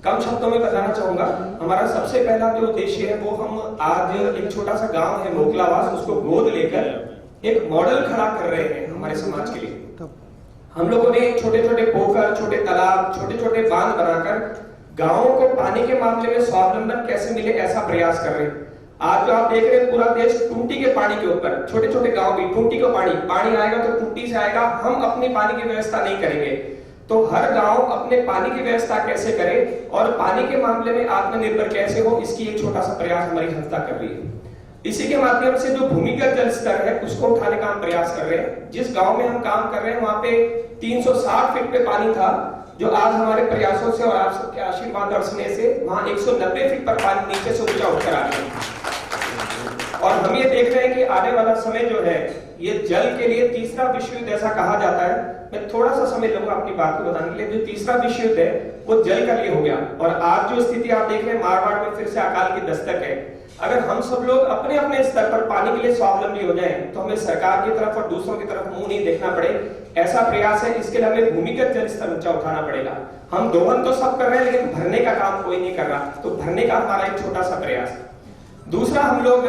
कम शब्दों में बताना चाहूंगा, हमारा सबसे पहला जो उद्देश्य है वो हम आज एक छोटा सा गांव है मोकलावास, उसको गोद लेकर एक मॉडल खड़ा कर रहे हैं हमारे समाज के लिए। हम लोगों ने छोटे छोटे पोखर, छोटे तालाब, छोटे छोटे बांध बनाकर गांवों को पानी के मामले में स्वावलंबन कैसे मिले ऐसा प्रयास कर रहे हैं। आज जो आप देख रहे हैं पूरा देश टूटी के पानी के ऊपर, छोटे छोटे गांव भी टूटी को पानी आएगा तो टूटी से आएगा। हम अपनी पानी की व्यवस्था नहीं करेंगे तो हर गांव अपने पानी की व्यवस्था कैसे करे और पानी के मामले में आत्मनिर्भर कैसे हो, इसकी एक छोटा सा प्रयास हमारी संस्था कर रही है। इसी के माध्यम से जो भूमिगत जल स्तर है उसको उठाने का हम प्रयास कर रहे हैं। जिस गांव में हम काम कर रहे हैं वहां पे 360 फीट पे पानी था, जो आज हमारे प्रयासों से और आप सबके आशीर्वाद दर्शने से वहां 190 फीट पर पानी नीचे से ऊंचा उठकर आ रहा है। और हम ये देख रहे हैं कि आने वाला समय जो है ये जल के लिए तीसरा विश्व युद्ध ऐसा कहा जाता है। मैं थोड़ा सा समय लूंगा अपनी बात को बताने के लिए। जो तीसरा विश्व युद्ध है वो जल का लिए हो गया और आज जो स्थिति आप देख रहे हैं मारवाड़ में फिर से अकाल की दस्तक है। अगर हम सब लोग अपने अपने स्तर पर पानी के लिए स्वावलंबी हो जाएं तो हमें सरकार की तरफ और दूसरों की तरफ मुंह नहीं देखना पड़े, ऐसा प्रयास है। इसके लिए हमें भूमिगत जल स्तर ऊंचा उठाना पड़ेगा। हम दोहन तो सब कर रहे हैं लेकिन भरने का काम कोई नहीं कर रहा, तो भरने का हमारा एक छोटा सा प्रयास है। दूसरा, हम लोग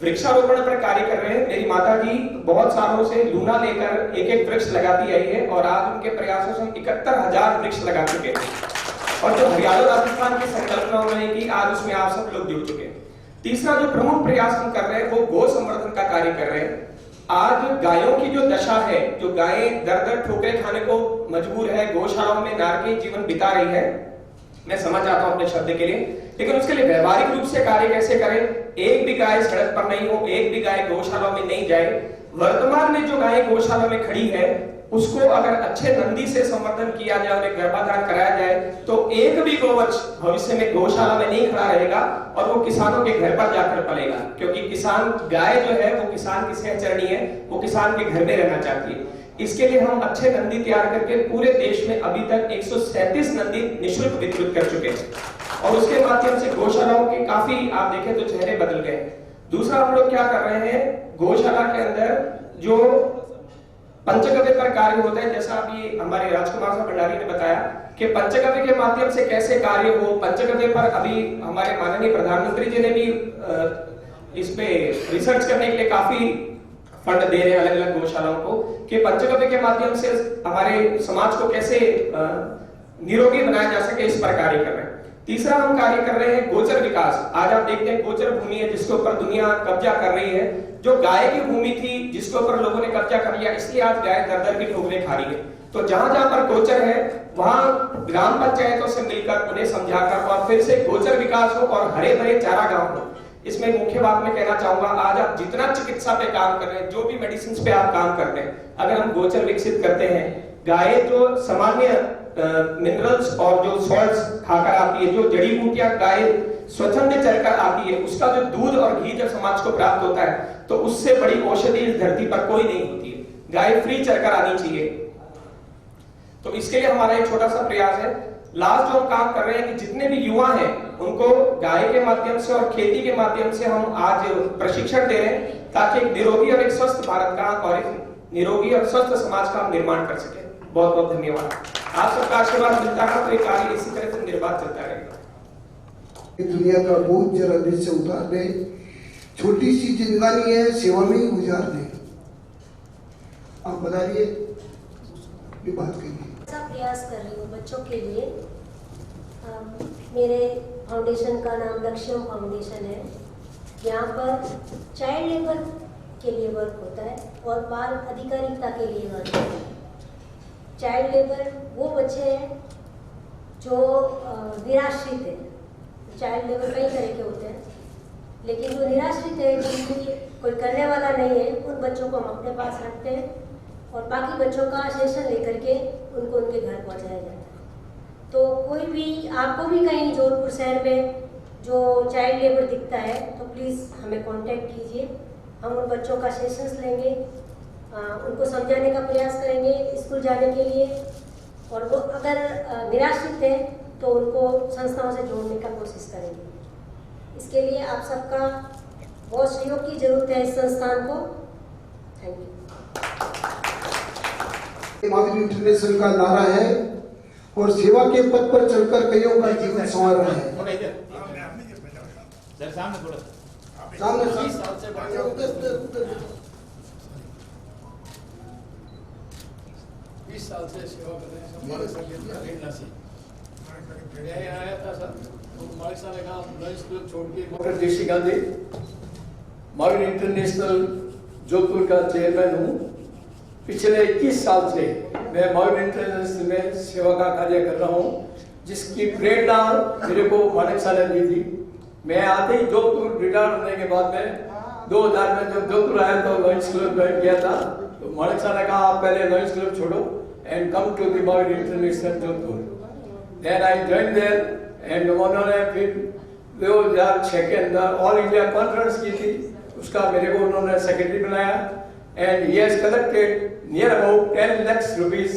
वृक्षारोपण पर कार्य कर रहे हैं। मेरी माता जी बहुत सालों से लूना लेकर एक एक वृक्ष लगाती आई है और आज उनके प्रयासों से 71,000 वृक्ष लगा चुके हैं और जो हरियाणा राजस्थान की संकल्पना उन्होंने की आज उसमें आप सब लोग जुड़ चुके हैं। तीसरा जो प्रमुख प्रयास हम कर रहे हैं वो गौ संवर्धन का कार्य कर रहे हैं। आज गायों की जो दशा है, जो गायें दर दर ठोकरें खाने को मजबूर है, गौशालाओं में नारकीय जीवन बिता रही है, मैं समझ आता हूं अपने शब्द के लिए, लेकिन उसके लिए व्यवहारिक रूप से कार्य कैसे करें। एक भी गाय सड़क पर नहीं हो, एक भी गाय गौशाला में नहीं जाए। वर्तमान में जो गाय गौशाला में खड़ी है उसको अगर अच्छे नंदी से संवर्धन किया जाए, उन्हें गर्भाधान कराया जाए तो एक भी गौवंश भविष्य में गौशाला में नहीं खड़ा रहेगा और वो किसानों के घर पर जाकर पलेगा, क्योंकि किसान गाय जो है वो किसान की सहचरणी है, वो किसान के घर में रहना चाहती है। इसके लिए हम अच्छे नंदी तैयार करके पूरे देश में अभी तक 137 नंदी निःशुल्क वितरित कर चुके हैं और उसके माध्यम से गौशालाओं के काफी आप देखें तो चेहरे बदल गए। दूसरा, हम लोग क्या कर रहे हैं, गौशाला के अंदर जो पंचगव्य पर कार्य होता है, जैसा अभी हमारे राजकुमार साहब भंडारी ने बताया कि पंचगव्य के माध्यम से कैसे कार्य हो। पंचगव्य पर अभी हमारे माननीय प्रधानमंत्री जी ने भी इस पे रिसर्च करने के लिए काफी फंड दे रहे हैं अलग अलग गौशालाओं को कि पंचगव्य के माध्यम से हमारे समाज को कैसे निरोगी बनाया जा सके, इस पर कार्य कर रहे हैं। तीसरा, हम कार्य कर रहे हैं गोचर विकास। आज आप देखते हैं गोचर भूमि है जिसके ऊपर दुनिया कब्जा कर रही है। जो गाय की भूमि थी जिसके ऊपर लोगों ने कब्जा कर लिया, इसलिए आज गाय दर दर की ठोकरें खा रही है। तो जहां जहां पर गोचर है वहां ग्राम पंचायतों से मिलकर उन्हें समझाकर और फिर से गोचर विकास हो और हरे भरे चारा गांव हो। इसमें मुख्य बात मैं कहना चाहूंगा, आज आप जितना चिकित्सा पे काम कर रहे हैं, जो भी मेडिसिन पे आप काम करते हैं, अगर हम गोचर विकसित करते हैं, गाय जो सामान्य मिनरल्स और जो सॉल्ट्स खाकर आती है, जो जड़ी बूटियां गाय स्वच्छंद चरकर आती है, उसका जो दूध और घी जब समाज को प्राप्त होता है तो उससे बड़ी औषधि इस धरती पर कोई नहीं होती है। गाय फ्री चरकर आनी चाहिए। तो इसके लिए हमारा एक छोटा सा प्रयास है। लास्ट जो हम काम कर रहे हैं कि जितने भी युवा हैं उनको गाय के माध्यम से और खेती के माध्यम से हम आज प्रशिक्षण दे रहे हैं, ताकि एक निरोगी और एक स्वस्थ भारत का और एक निरोगी और स्वस्थ समाज का हम निर्माण कर सके। बहुत बहुत धन्यवाद। आप सबका आशीर्वाद मिलता है तो ये कार्य इसी तरह से निर्बाध चलता रहेगा। दुनिया का बहुत जरा दिल से उतार दे, छोटी सी जिंदगानी है, सेवा में ही गुजार दे। आप बताइए, ये बात कहिए। ऐसा प्रयास कर रही हूँ बच्चों के लिए। मेरे फाउंडेशन का नाम लक्ष्यम फाउंडेशन है। यहाँ पर चाइल्ड लेबर के लिए वर्क होता है और बाल अधिकारिता के लिए वर्क होता है। चाइल्ड लेबर वो बच्चे हैं जो निराश्रित है। चाइल्ड लेबर कई तरह के होते हैं, लेकिन जो निराश्रित है, जिनकी कोई करने वाला नहीं है, उन बच्चों को हम अपने पास रखते हैं और बाकी बच्चों का सेशन लेकर के उनको उनके घर पहुंचाया जाता है। तो कोई भी, आपको भी कहीं जोधपुर शहर में जो चाइल्ड लेबर दिखता है तो प्लीज़ हमें कांटेक्ट कीजिए। हम उन बच्चों का सेशंस लेंगे, उनको समझाने का प्रयास करेंगे स्कूल जाने के लिए, और वो अगर निराश्रित है तो उनको संस्थाओं से जोड़ने का कोशिश करेंगे। इसके लिए आप सबका बहुत सहयोग की जरूरत है इस संस्थान को। Thank you. माधुरी इंटरनेशनल का नारा है और सेवा के पथ पर चलकर कईयों का जीवन संवार रहा है। सामने 20 साल से सेवा कर रहे हैं। हमारे आया था सर, तो हमारे साथ ने कहा लंच क्लब छोड़ के डॉक्टर देशी गांधी माविन इंटरनेशनल जोधपुर का चेयरमैन हूँ। पिछले 21 साल से मैं माविन इंटरनेशनल में सेवा का कार्य कर रहा हूँ, जिसकी प्रेरणा मेरे को माणिक साहब ने दी थी। मैं आते ही जोधपुर रिटायर होने के बाद में 2000 में जब जोधपुर आया तो लॉयंस क्लब ज्वाइन किया था। तो माणिक साहब ने कहा आप पहले लॉयंस क्लब छोड़ो and come to the Mavin international Jodhpur. Then I join there and उन्होंने फिर 2006 के अंदर ऑल इंडिया कॉन्फ्रेंस की थी, उसका मेरे को उन्होंने सेक्रेटरी बनाया and he has collected near about 10 lakhs rupees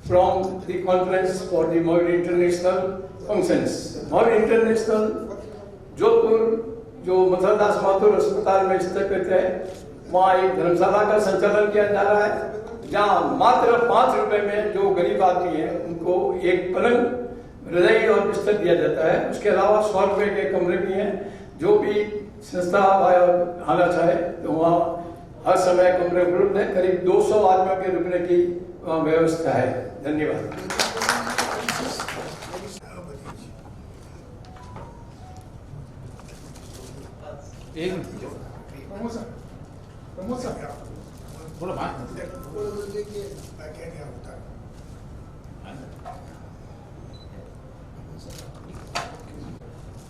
from the conference for the Mahavir International functions. Mahavir International Jodhpur जो मथुरदास माथुर अस्पताल में स्थित है, वहाँ एक धर्मशाला का संचालन किया जा रहा है, जहाँ मात्र 5 रुपए में जो गरीब आदमी है उनको एक पलंग, रजाई और बिस्तर दिया जाता है। उसके अलावा 100 रुपए के कमरे भी हैं। जो भी संस्था आना चाहे तो वहाँ हर समय कमरे उपलब्ध है। करीब 200 आदमियों के रुकने की वहाँ व्यवस्था है। धन्यवाद।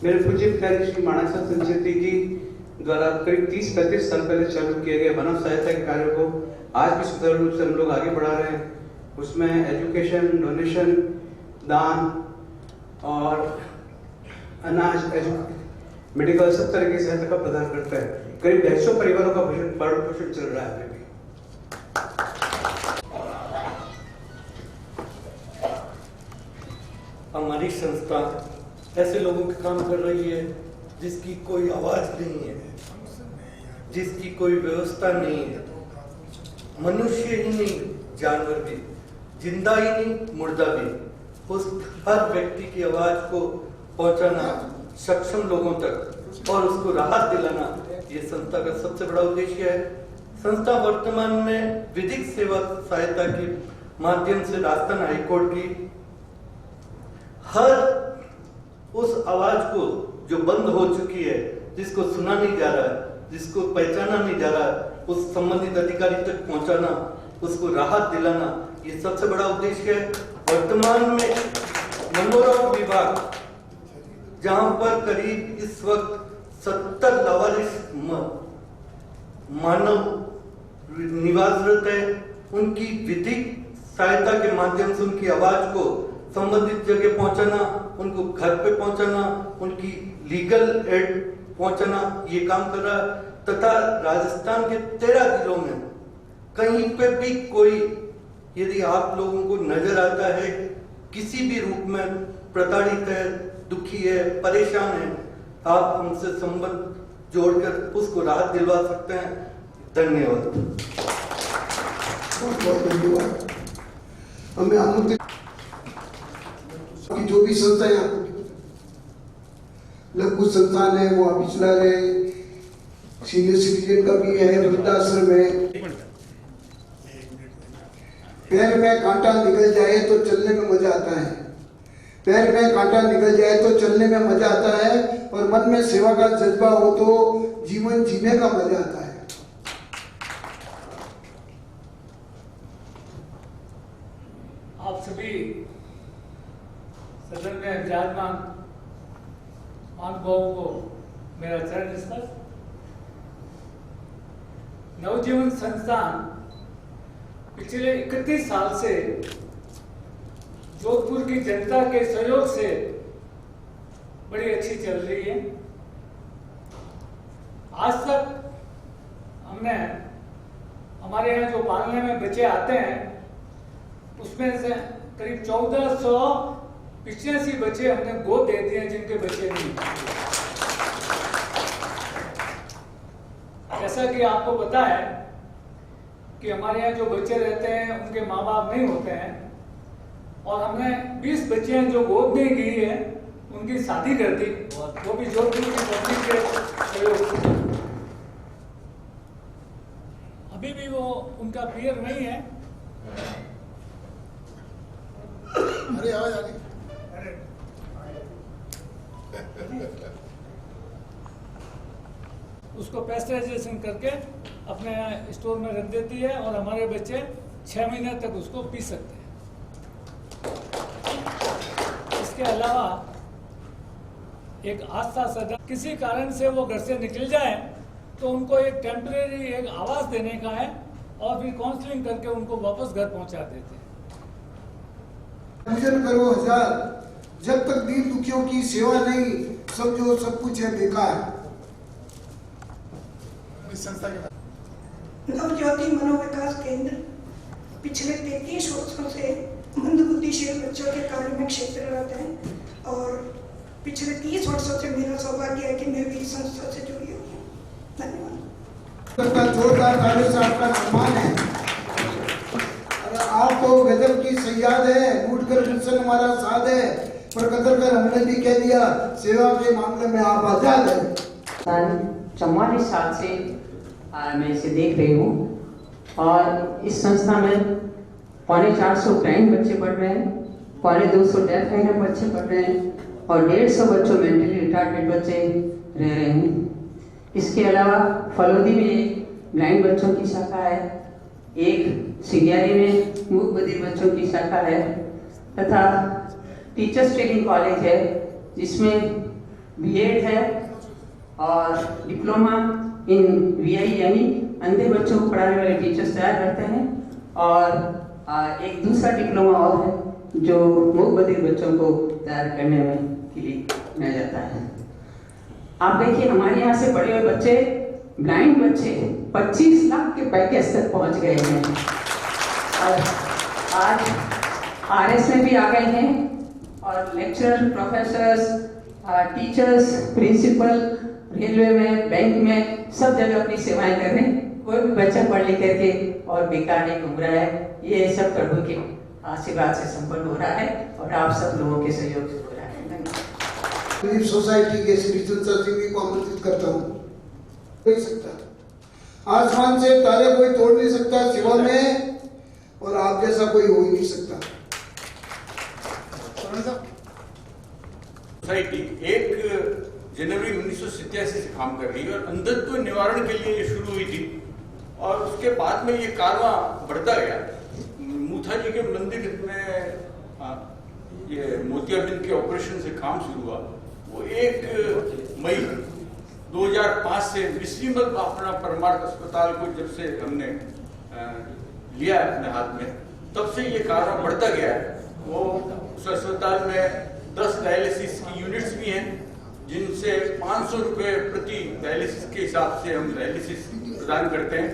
मेरे पूज्य पिताजी श्री माणक साहब संचेती जी द्वारा करीब 30-35 साल पहले चालू किए गए मानव सहायता के कार्य को आज भी सुचारू रूप से हम लोग आगे बढ़ा रहे हैं। उसमें एजुकेशन, डोनेशन, दान और अनाज, मेडिकल सब तरह की सहायता का प्रदान करता है। करीब 150 परिवारों का भरण पोषण चल रहा है अभी भी। हमारी संस्था ऐसे लोगों के काम कर रही है जिसकी कोई आवाज नहीं है, जिसकी कोई व्यवस्था नहीं है। मनुष्य ही नहीं, जानवर भी, जिंदा ही नहीं, मुर्दा भी, उस हर व्यक्ति की आवाज को पहुंचाना सक्षम लोगों तक और उसको राहत दिलाना, ये संस्था का सबसे बड़ा उद्देश्य है। संस्था वर्तमान में विधिक सेवा सहायता के माध्यम से राजस्थान हाईकोर्ट की हर उस आवाज को जो बंद हो चुकी है, जिसको सुना नहीं जा रहा है, जिसको पहचाना नहीं जा रहा, उस संबंधित अधिकारी तक पहुंचाना, उसको राहत दिलाना, ये सबसे बड़ा उद्देश्य है। वर्तमान में मनोरम विभाग, जहां पर करीब इस वक्त 70 लावारिस मानव निवासरत है, उनकी विधिक सहायता के माध्यम से उनकी आवाज को संबंधित जगह पहुंचाना, उनको घर पे पहुंचाना, उनकी लीगल एड पहुंचाना, ये काम कर रहा है। तथा राजस्थान के 13 जिलों में कहीं पे भी कोई, यदि आप लोगों को नजर आता है किसी भी रूप में प्रताड़ित है, दुखी है, परेशान है, आप हमसे संबंध जोड़कर उसको राहत दिलवा सकते हैं। धन्यवाद। बहुत बहुत धन्यवाद। हमें आमंत्रित की जो भी संस्थाएं आपको लघु संस्थान है वो अभी चला रहे, सीनियर सिटीजन का भी है, वृद्धाश्रम है। पैर में कांटा निकल जाए तो चलने में मजा आता है, पैर में कांटा निकल जाए तो चलने में मजा आता है, और मन में सेवा का जज्बा हो तो जीवन जीने का मजा आता है। आप सभी सदन में विराजमान महानुभावों को मेरा चरण नमस्कार। नवजीवन संस्थान पिछले 31 साल से जोधपुर की जनता के सहयोग से बड़ी अच्छी चल रही है। आज तक हमने हमारे यहाँ जो पालने में बच्चे आते हैं उसमें से करीब 1485 बच्चे हमने गोद दे दिए जिनके बच्चे नहीं। जैसा कि आपको पता है कि हमारे यहाँ जो बच्चे रहते हैं उनके माँ बाप नहीं होते हैं, और हमने 20 बच्चे हैं जो गोद नहीं गई है उनकी शादी कर दी, वो भी जोधपुर की पब्लिक के सहयोग से। अभी भी वो उनका पीयर नहीं है। अरे आवाज आ गई। उसको पेस्चराइजेशन करके अपने स्टोर में रख देती है और हमारे बच्चे 6 महीने तक उसको पी सकते हैं। इसके अलावा एक आस्था सदन, किसी कारण से वो घर से निकल जाए तो उनको एक टेम्परेरी एक आवास देने का है, और फिर काउंसलिंग करके उनको वापस घर पहुंचा देते हैं। पूजन करो हजार, जब तक दीन दुखियों की सेवा नहीं, समझो सब कुछ है बेकार। नवज्योति मनोविकास केंद्र पिछले 33 वर्षों से मंदबुद्धिशील बच्चों के कार्य में क्षेत्ररत है, और पिछले 30 वर्षों से मेरा सौभाग्य है कि मैं भी इस संस्था से जुड़ी हुई हूँ। धन्यवाद। जोरदार ताली से आपका सम्मान है। आपको गजब की सयाद है, लूटकर गुलशन हमारा साथ है, पर कदर कर हमने भी कह दिया, सेवा के मामले में आप आजाद है। 44 साल से मैं इसे देख रही हूँ, और इस संस्था में 450 ब्लाइंड बच्चे पढ़ रहे हैं, 250 डेफ हैंडर बच्चे पढ़ रहे हैं, और 150 बच्चों मेंटली रिटार्डेड बच्चे रह रहे हैं। इसके अलावा फलोदी में एक ब्लाइंड बच्चों की शाखा है, एक सिग्यारी में मूक बधिर बच्चों की शाखा है, तथा टीचर्स ट्रेनिंग कॉलेज है जिसमें बीएड है और डिप्लोमा इन वीआई यानी अंधे बच्चों को पढ़ाने वाले टीचर्स तैयार करते हैं, और एक दूसरा डिप्लोमा और है जो मूक बधिर बच्चों को तैयार करने में के लिए बनाया जाता है। आप देखिए हमारे यहाँ से पढ़े हुए बच्चे, ब्लाइंड बच्चे 25 लाख के पैकेज तक पहुँच गए हैं, और आज आरएस में भी आ गए हैं, और lecturer, professors, teachers, principal, railway में, बैंक में, सब जगह अपनी सेवाएं कर रहे हैं। कोई भी बच्चा पढ़ लिख करके और बेकार नहीं घूम रहा है। ये सब प्रभु के आशीर्वाद से संपन्न हो रहा है, और आप सब लोगों के सहयोग से हो रहा है। धन्यवाद। सोसाइटी के श्री चंद्र सिंह को आमंत्रित करता हूँ। नहीं सकता, आसमान से तारे कोई तोड़ नहीं सकता सेवा में, और आप जैसा कोई हो ही नहीं सकता। सोसाइटी एक जनवरी 1987 से काम कर रही है और अंधत्व निवारण के लिए ये शुरू हुई थी और उसके बाद में ये कारवां बढ़ता गया। मूथा जी के मंदिर में ये मोतियाबिंद के ऑपरेशन से काम शुरू हुआ। वो 1 मई 2005 से विश्रीमत अपना परमार्थ अस्पताल को जब से हमने लिया है अपने हाथ में, तब से ये कारवां बढ़ता गया है। वो उस अस्पताल में 10 डायलिसिस की यूनिट्स भी हैं, जिनसे 500 रुपये प्रति डायलिसिस के हिसाब से हम डायलिसिस प्रदान करते हैं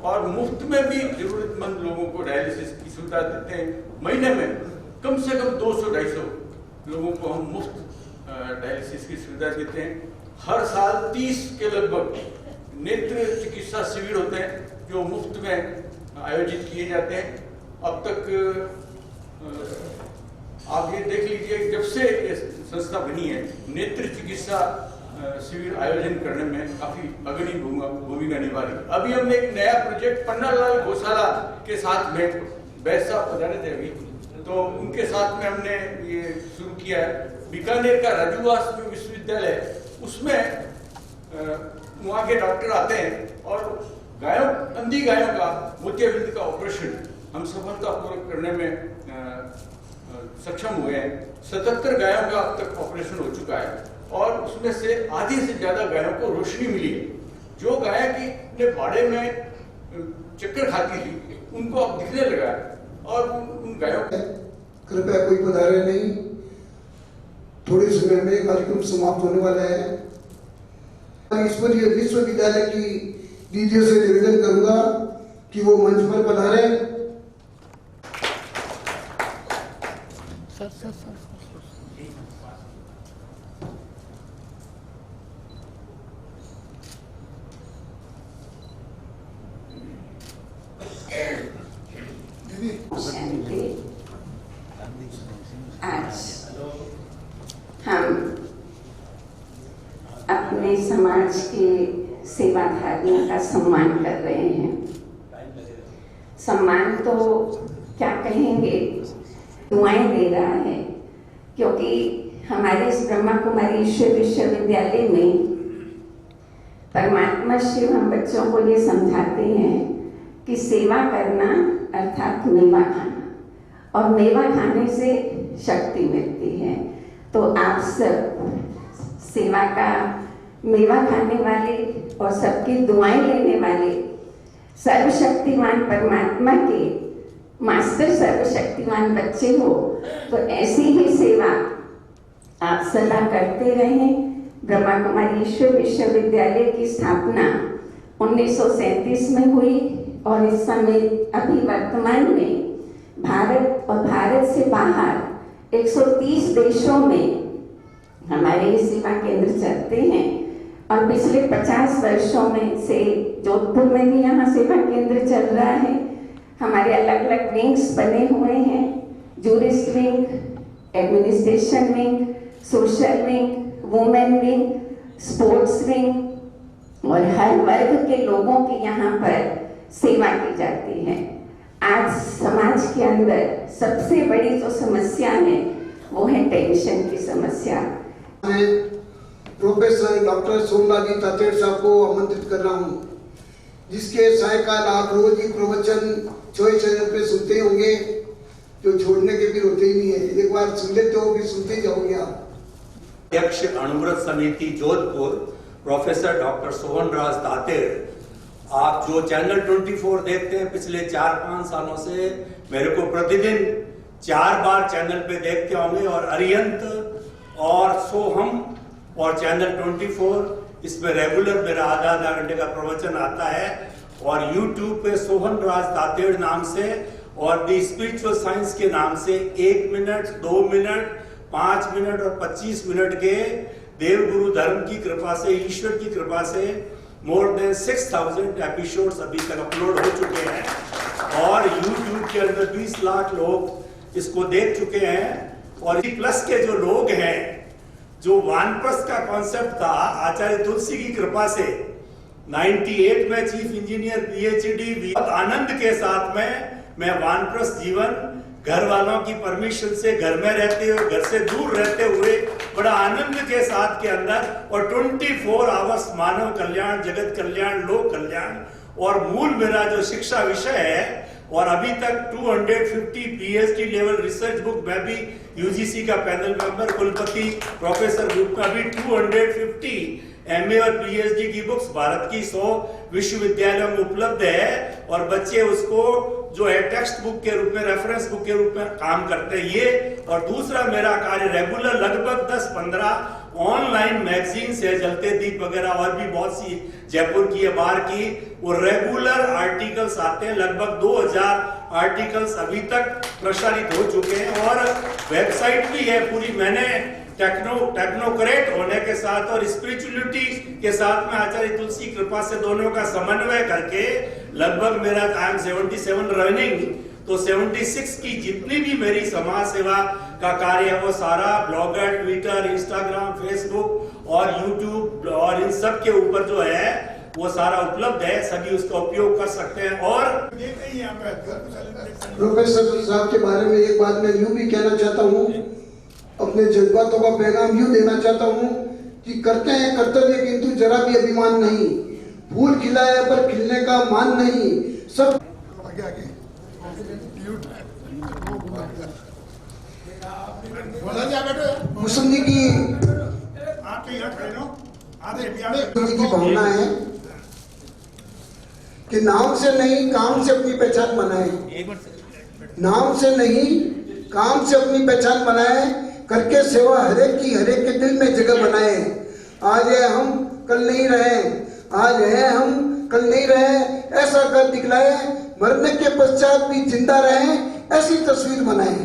और मुफ्त में भी जरूरतमंद लोगों को डायलिसिस की सुविधा देते हैं। महीने में कम से कम 200-250 लोगों को हम मुफ्त डायलिसिस की सुविधा देते हैं। हर साल 30 के लगभग नेत्र चिकित्सा शिविर होते हैं जो मुफ्त में आयोजित किए जाते हैं। अब तक आप ये देख लीजिए, जब से ये संस्था बनी है नेत्र चिकित्सा शिविर आयोजन करने में काफी अग्रणी भूमिका निभा रही। अभी हमने एक नया प्रोजेक्ट पन्नालाल गौशाला के साथ में, बैस साहब पधारे थे अभी, तो उनके साथ में हमने ये शुरू किया है। बीकानेर का राजूवास विश्वविद्यालय, उसमें वहाँ के डॉक्टर आते हैं और अंधी गायों का मोतियाबिंद का ऑपरेशन हम सफलतापूर्वक करने में सक्षम हुए हैं। 77 गायों का अब तक ऑपरेशन हो चुका है और उसमें से आधी से ज्यादा गायों को रोशनी मिली है। जो गाय की अपने बाड़े में चक्कर खाती थी उनको अब दिखने लगा है और उन गायों कृपया कोई पधारे नहीं, थोड़े समय में कार्यक्रम समाप्त होने वाला है। ईश्वरीय विश्वविद्यालय की दीदियों से निवेदन करूंगा कि वो मंच पर पधारे। आज हम अपने समाज के सेवाधारियों का सम्मान कर रहे हैं। सम्मान तो क्या कहेंगे, दुआएं दे रहा है, क्योंकि हमारे इस ब्रह्मा कुमारी ईश्वर विश्वविद्यालय में परमात्मा शिव हम बच्चों को ये समझाते हैं कि सेवा करना अर्थात मेवा खाना, और मेवा खाने से शक्ति मिलती है। तो आप सब सेवा का मेवा खाने वाले और सबकी दुआएं लेने वाले सर्वशक्तिमान परमात्मा के मास्टर सर्वशक्तिमान बच्चे हो, तो ऐसी ही सेवा आप सदा करते रहें। ब्रह्मा कुमारी ईश्वर विश्वविद्यालय की स्थापना 1937 में हुई और इस समय अभी वर्तमान में भारत और भारत से बाहर 130 देशों में हमारे ये सेवा केंद्र चलते हैं और पिछले 50 वर्षों में से जोधपुर में भी यहाँ सेवा केंद्र चल रहा है। हमारे अलग अलग विंग्स बने हुए हैं, jurist wing, administration wing, social wing, women wing, sports wing, और हर वर्ग के लोगों की यहाँ पर सेवा की जाती है। आज समाज के अंदर सबसे बड़ी जो समस्या है वो है टेंशन की समस्या। मैं प्रोफेसर डॉक्टर सोमनाथ तातेड़ साहब को आमंत्रित कर रहा हूँ, जिसके सायकाल आप रोज ही प्रवचन 24 चैनल पे सुनते होंगे, जो छोड़ने के भी होते ही नहीं है। एक बार सुन लेते हो, भी सुनते जाओगे आप। अध्यक्ष अणुव्रत समिति जोधपुर प्रोफेसर डॉक्टर सोहन राज तातेड़, आप जो चैनल 24 देखते हैं पिछले 4-5 सालों से, मेरे को प्रतिदिन 4 बार चैनल पे देखते होंगे, और अरियंत और सोहम और चैनल 24, इसमें रेगुलर मेरा आधा घंटे का प्रवचन आता है। और YouTube पे सोहन राज तातेड़ नाम से और दी स्पिरिचुअल साइंस के नाम से 1 मिनट, 2 मिनट, 5 मिनट और 25 मिनट के देवगुरु धर्म की कृपा से, ईश्वर की कृपा से मोर देन 6000 एपिसोड्स अभी तक अपलोड हो चुके हैं और YouTube के अंदर 20 लाख लोग इसको देख चुके हैं। और प्लस के जो लोग हैं, जो वानप्रस्थ का कॉन्सेप्ट था, आचार्य तुलसी की कृपा से 98 में चीफ इंजीनियर PhD आनंद के साथ में मैं वानप्रस्थ जीवन घर वालों की परमिशन से घर में रहते हुए, घर से दूर रहते हुए बड़ा आनंद के साथ के अंदर और 24 आवर्स मानव कल्याण, जगत कल्याण, लोक कल्याण और मूल मेरा जो शिक्षा विषय है। और अभी तक 250 पीएचडी लेवल रिसर्च बुक, मैं भी यूजीसी का पैनल मेंबर, कुलपति प्रोफेसर ग्रुप का भी 250 एमए और पीएचडी की बुक्स भारत की 100 विश्वविद्यालयों में उपलब्ध है और बच्चे उसको जो है टेक्स्ट बुक के रूप में, रेफरेंस बुक के रूप में काम करते हैं ये। और दूसरा मेरा कार्य रेगुलर लगभग 10-15 ऑनलाइन मैगजीन्स है, जलते दीप वगैरह और भी बहुत सी जयपुर की या बाहर की, वो रेगुलर आर्टिकल्स आते हैं। लगभग 2000 आर्टिकल्स अभी तक प्रसारित हो चुके हैं और वेबसाइट भी है पूरी। मैंने टेक्नोक्रेट होने के साथ और स्पिरिचुअलिटी के साथ में आचार्य तुलसी कृपा से दोनों का समन्वय करके लगभग मेरा आई एम 77 रनिंग, तो 76 की जितनी भी मेरी समाज सेवा का कार्य है वो सारा ब्लॉगर, ट्विटर, इंस्टाग्राम, फेसबुक और यूट्यूब और इन सब के ऊपर जो है वो सारा उपलब्ध है, सभी उसका उपयोग कर सकते हैं। और प्रोफेसर साहब के बारे में एक बात मैं यूं भी कहना चाहता हूं, अपने जज्बातों का पैगाम यूं देना चाहता हूं कि करते हैं कर्तव्य किंतु जरा भी अभिमान नहीं, फूल खिलाया पर खिलने का मान नहीं, सब मुसंदी की भावना है कि नाम से नहीं काम से अपनी पहचान बनाए, नाम से नहीं काम से अपनी पहचान बनाए, करके सेवा हरेक के दिल में जगह बनाए। आज है हम कल नहीं रहे, आज है हम कल नहीं रहे, ऐसा कर दिखलाए, मरने के पश्चात भी जिंदा रहे, ऐसी तस्वीर बनाए।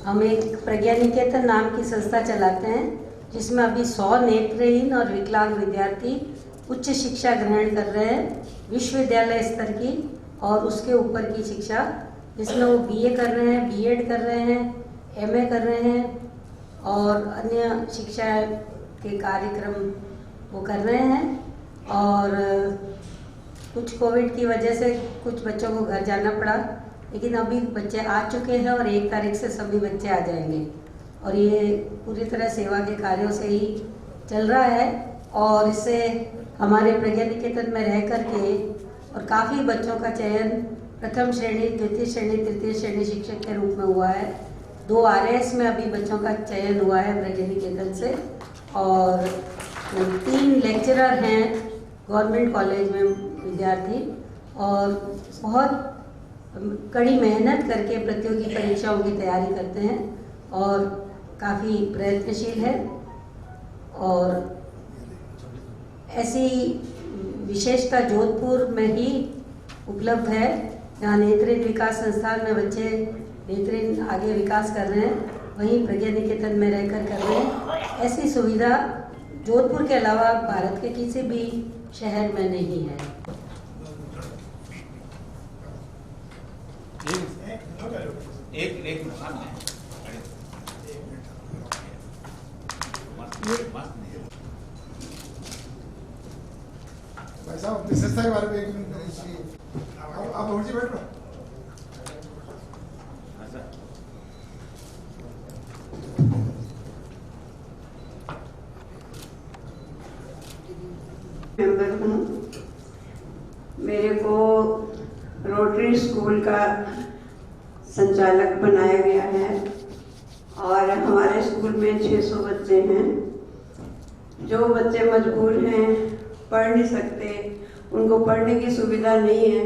हम एक प्रज्ञा निकेतन नाम की संस्था चलाते हैं जिसमें अभी 100 नेत्रहीन और विकलांग विद्यार्थी उच्च शिक्षा ग्रहण कर रहे हैं, विश्वविद्यालय स्तर की और उसके ऊपर की शिक्षा, जिसमें वो बीए कर रहे हैं, बीएड कर रहे हैं, एमए कर रहे हैं और अन्य शिक्षा के कार्यक्रम वो कर रहे हैं। और कुछ कोविड की वजह से कुछ बच्चों को घर जाना पड़ा, लेकिन अभी बच्चे आ चुके हैं और 1 तारीख से सभी बच्चे आ जाएंगे और ये पूरी तरह सेवा के कार्यों से ही चल रहा है। और इससे हमारे प्रज्ञा निकेतन में रह करके और काफ़ी बच्चों का चयन प्रथम श्रेणी, द्वितीय श्रेणी, तृतीय श्रेणी शिक्षक के रूप में हुआ है। 2 आरएस में अभी बच्चों का चयन हुआ है प्रज्ञा निकेतन से और 3 लेक्चरर हैं गवर्नमेंट कॉलेज में विद्यार्थी और बहुत कड़ी मेहनत करके प्रतियोगी परीक्षाओं की तैयारी करते हैं और काफ़ी प्रयत्नशील है। और ऐसी विशेषता जोधपुर में ही उपलब्ध है जहाँ नेत्रहीन विकास संस्थान में बच्चे नेत्रहीन आगे विकास कर रहे हैं, वहीं प्रज्ञा निकेतन में रहकर कर रहे हैं। ऐसी सुविधा जोधपुर के अलावा भारत के किसी भी शहर में नहीं है। एक भाई साहब अपनी संस्था के बारे में एक मिनट आप उठ जी बैठो। मेंबर हूँ, मेरे को रोटरी स्कूल का संचालक बनाया गया है और हमारे स्कूल में 600 बच्चे हैं। जो बच्चे मजबूर हैं, पढ़ नहीं सकते, उनको पढ़ने की सुविधा नहीं है,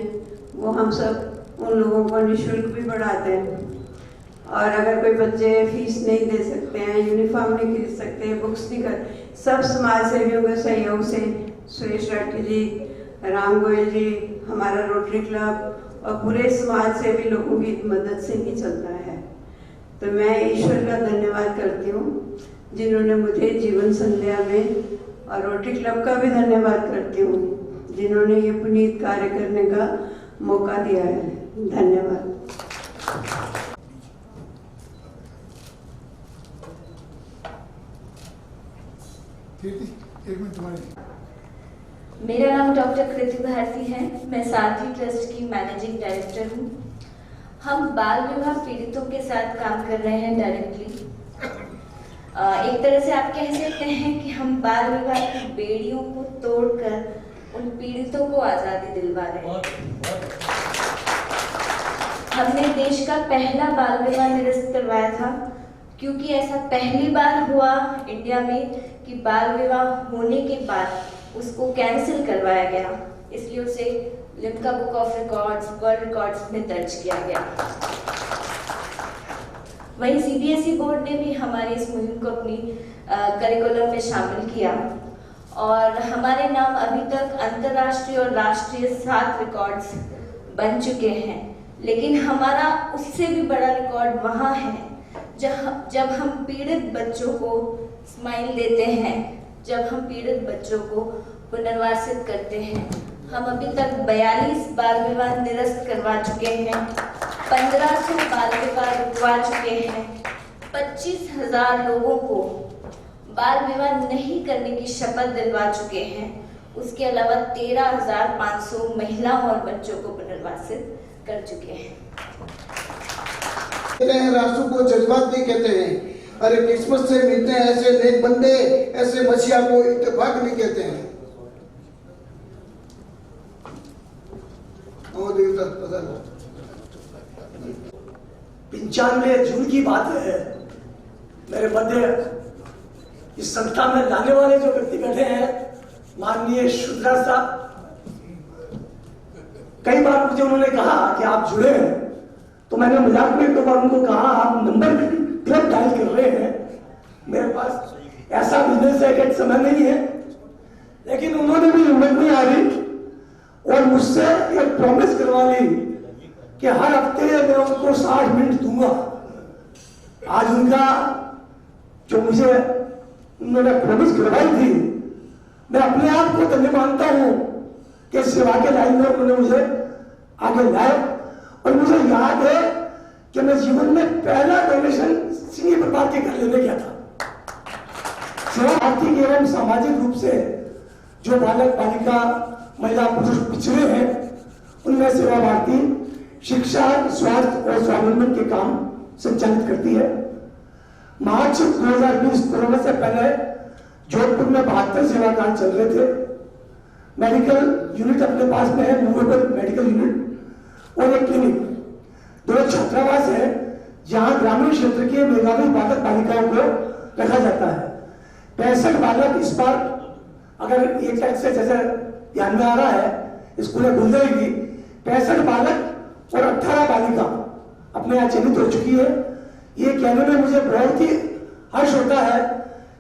वो हम सब उन लोगों को निःशुल्क भी पढ़ाते हैं। और अगर कोई बच्चे फीस नहीं दे सकते हैं, यूनिफॉर्म नहीं खरीद सकते, बुक्स नहीं कर, सब समाज सेवियों के सहयोग से सुरेश राठी जी, राम गोयल जी, हमारा रोटरी क्लब और पूरे समाज सेवी लोगों की मदद से ही चलता है। तो मैं ईश्वर का धन्यवाद करती हूँ जिन्होंने मुझे जीवन संध्या में, और रोटरी क्लब का भी धन्यवाद करती हूँ जिन्होंने ये पुनीत कार्य करने का मौका दिया है। धन्यवाद। कीर्ति, एक मिनट तुम्हारी। मेरा नाम डॉक्टर कृति भारती है। मैं सारथी ट्रस्ट की मैनेजिंग डायरेक्टर हूँ। हम बाल विवाह पीड़ितों के साथ काम कर रहे हैं डायरेक्टली। एक तरह से आप कह सकते हैं कि हम बाल विवाह की बेड़ियों को तोड़कर उन पीड़ितों को आज़ादी दिलवा रहे हैं। हमने देश का पहला बाल विवाह निरस्त करवाया था, क्योंकि ऐसा पहली बार हुआ इंडिया में कि बाल विवाह होने के बाद उसको कैंसिल करवाया गया, इसलिए उसे Limca book of records, world records में दर्ज किया गया। वहीं सीबीएसई बोर्ड ने भी हमारी इस मुहिम को अपनी करिकुलम में शामिल किया और हमारे नाम अभी तक अंतर्राष्ट्रीय और राष्ट्रीय 7 रिकॉर्ड्स बन चुके हैं। लेकिन हमारा उससे भी बड़ा रिकॉर्ड वहाँ है जब हम पीड़ित बच्चों को स्माइल देते हैं, जब हम पीड़ित बच्चों को पुनर्वासित करते हैं। हम अभी तक 42 बाल विवाह निरस्त करवा चुके हैं, 1500 बाल विवाह रुकवा चुके हैं, 25,000 लोगों को बाल विवाह नहीं करने की शपथ दिलवा चुके हैं। उसके अलावा 13,500 महिलाओं और बच्चों को पुनर्वासित कर चुके हैं। राष्ट्र को जज्बात नहीं कहते हैं। अरे क्रिसमस से मिलते हैं ऐसे नेक बंदे, ऐसे मसीहा को इत्तेफाक नहीं कहते हैं। 95 जून की बात है। मेरे मध्य इस संस्था में लाने वाले जो व्यक्ति बैठे हैं, माननीय शुद्रा साहब, कई बार मुझे उन्होंने कहा कि आप जुड़े हैं, तो मैंने मजाक में तो बार उनको कहा आप नंबर क्लब डायल कर रहे हैं, मेरे पास ऐसा बिजनेस है कि समय नहीं है। लेकिन उन्होंने भी हिम्मत नहीं आ रही और मुझसे एक प्रॉमिस करवा ली कि हर हफ्ते मैं उनको 60 मिनट दूंगा। आज उनका जो मुझे उन्होंने प्रॉमिस करवाई थी, मैं अपने आप को धन्य मानता हूं कि सेवा के लाइन में उन्होंने मुझे आगे लाया। और मुझे याद है कि मैं जीवन में पहला डोनेशन सिंह प्रभात के घर लेने गया था। सेवा आर्थिक एवं सामाजिक रूप से जो बालक बालिका महिला पुरुष पिछड़े हैं, उनमें सेवा भारती शिक्षा, स्वास्थ्य और स्वावलंबन के काम संचालित करती है। मार्च 2020 कोरोना से पहले जोधपुर में 72 सेवा कांड चल रहे थे। मेडिकल यूनिट अपने पास में है, मूवेबल मेडिकल यूनिट और एक क्लिनिक, 2 छात्रावास है जहां ग्रामीण क्षेत्र के मेधावी बालक बालिकाओं को रखा जाता है। 65 बालक इस बार, अगर एक टैक्स से जैसे ध्यान में आ रहा है, स्कूलें खुल जाएगी, 65 बालक और 18 बालिका अपने यहाँ चयनित हो चुकी है। ये कहने में मुझे बहुत ही हर्ष होता है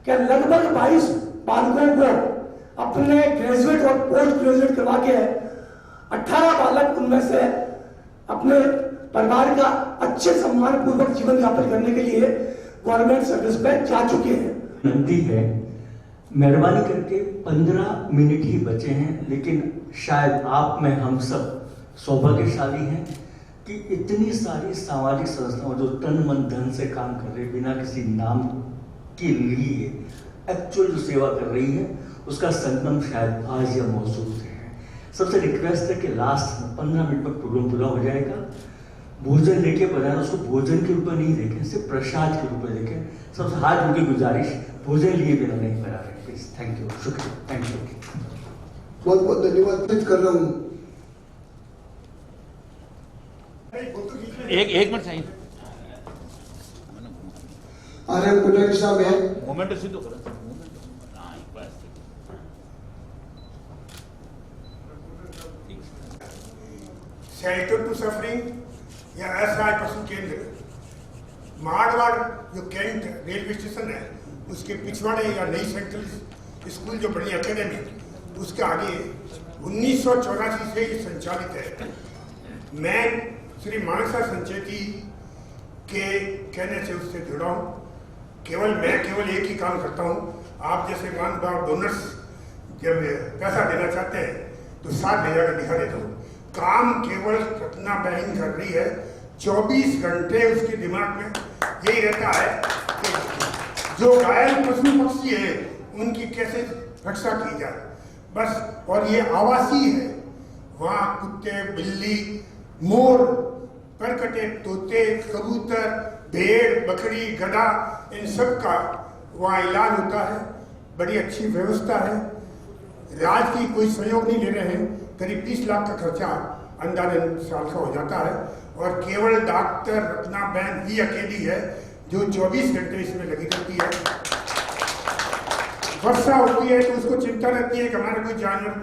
कि लगभग 22 बालकों को अपने ग्रेजुएट और पोस्ट ग्रेजुएट करवा के 18 बालक उनमें से अपने परिवार का अच्छे सम्मान पूर्वक जीवन यापन करने के लिए गवर्नमेंट सर्विस पे जा चुके हैं। विनती है, मेहरबानी करके 15 मिनट ही बचे हैं, लेकिन शायद आप में हम सब सौभाग्यशाली हैं कि इतनी सारी सामाजिक संस्थाओं जो तन मन धन से काम कर रहे, बिना किसी नाम के लिए एक्चुअल जो सेवा कर रही है, उसका संगम शायद आज या मौजूद है। सबसे रिक्वेस्ट है कि लास्ट 15 मिनट में प्रोग्राम पूरा हो जाएगा। भोजन लेके बजाय उसको भोजन के रूप में नहीं देखें, सिर्फ प्रसाद के रूप में देखें। सबसे हाथ जोड़ के गुजारिश, भोजन लिए बिना नहीं बना रहे प्लीज। थैंक यू, शुक्रिया, थैंक यू। बहुत बहुत धन्यवाद कर रहा हूँ। एक मिनट चाहिए। आर्यन पुजारी साहब है। मोमेंट सीधो करो। शेल्टर टू सफरिंग या असहाय पशु केंद्र, मारवाड़ जो कैंट रेलवे स्टेशन है उसके पिछवाड़े या नई सेंट्रल स्कूल जो बनी अकेडमी, उसके आगे 1984 से ये संचालित है। मैं श्री मानसा संचेती के कहने से उससे जुड़ा हूँ। मैं केवल एक ही काम करता हूँ, आप जैसे मानदार डोनर्स जब पैसा देना चाहते हैं तो साथ ले जाकर दिखा देता हूँ। काम केवल रत्ना बहन कर रही है, 24 घंटे उसके दिमाग में यही रहता है कि जो घायल पशु पक्षी है उनकी कैसे रक्षा की जाए। बस। और ये आवासीय है, वहाँ कुत्ते, बिल्ली, मोर, परकटे, तोते, कबूतर, भेड़, बकरी, गधा, इन सब का वहाँ इलाज होता है। बड़ी अच्छी व्यवस्था है। राज्य की कोई सहयोग नहीं ले रहे हैं। करीब 20 लाख का खर्चा अंदाजन साल का हो जाता है और केवल डॉक्टर रत्ना बहन ही अकेली है जो 24 घंटे इसमें लगी रहती है। वर्षा होती है तो उसको चिंता रहती है कि हमारा कोई जानवर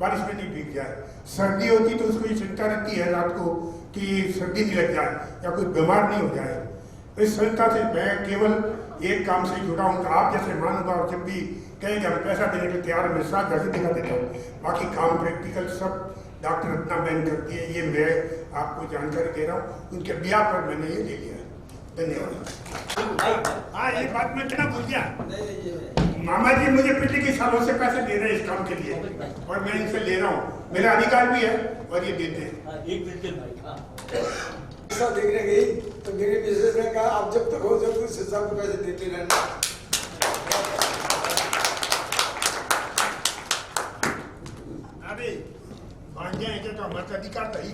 बारिश में नहीं भीग जाए। सर्दी होती तो उसको ये चिंता रहती है रात को कि सर्दी नहीं लग जाए या कोई बीमार नहीं हो जाए। इस संस्था से मैं केवल एक काम से जुड़ा हूँ। तो आप जैसे महानुभाव जब भी कहें कि हम पैसा देने के तैयार, मैं साथ घर से दिखा देता हूँ। बाकी काम प्रैक्टिकल सब डॉक्टर रत्ना बहन करती है। ये मैं आपको जानकारी दे रहा हूँ। उनके ब्याह पर मैंने ये ले लिया। धन्यवाद। हाँ, ये बात मैं क्या भूल गया। मामा जी मुझे पिछले कई सालों से पैसे दे रहे हैं इस काम के लिए और मैं इनसे ले रहा हूँ। मेरा अधिकार भी है और ये देते हैं। ऐसा देखने गई तो मेरे मिसेज ने कहा आप जब तक हो जब तक शिक्षा को पैसे देते रहना। अरे भांजे हैं तो हमारा अधिकार था ही।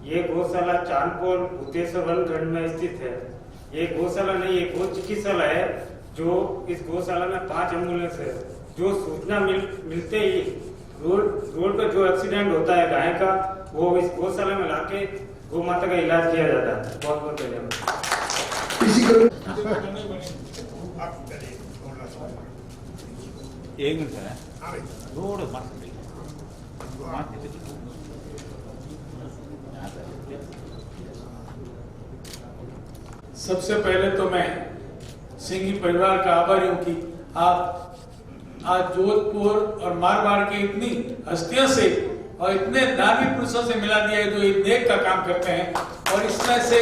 ये गौशाला चांदपुर भूतेश्वर वनखंड में स्थित है। ये गौशाला नहीं, ये गौ चिकित्सालय है। जो इस गौशाला में 5 एम्बुलेंस है। जो सूचना मिलते ही रोड पर जो एक्सीडेंट होता है गाय का, वो इस गौशाला में लाके गौ माता का इलाज किया जाता है। बहुत बहुत धन्यवाद। एक मिनट है, रोड मस्त सबसे पहले तो मैं सिंघी परिवार का आभारी हूँ कि आप आज जोधपुर और मारवाड़ के इतनी हस्तियों से और इतने दानी पुरुषों से मिला दिया है जो ये नेक का काम करते हैं। और इसमें से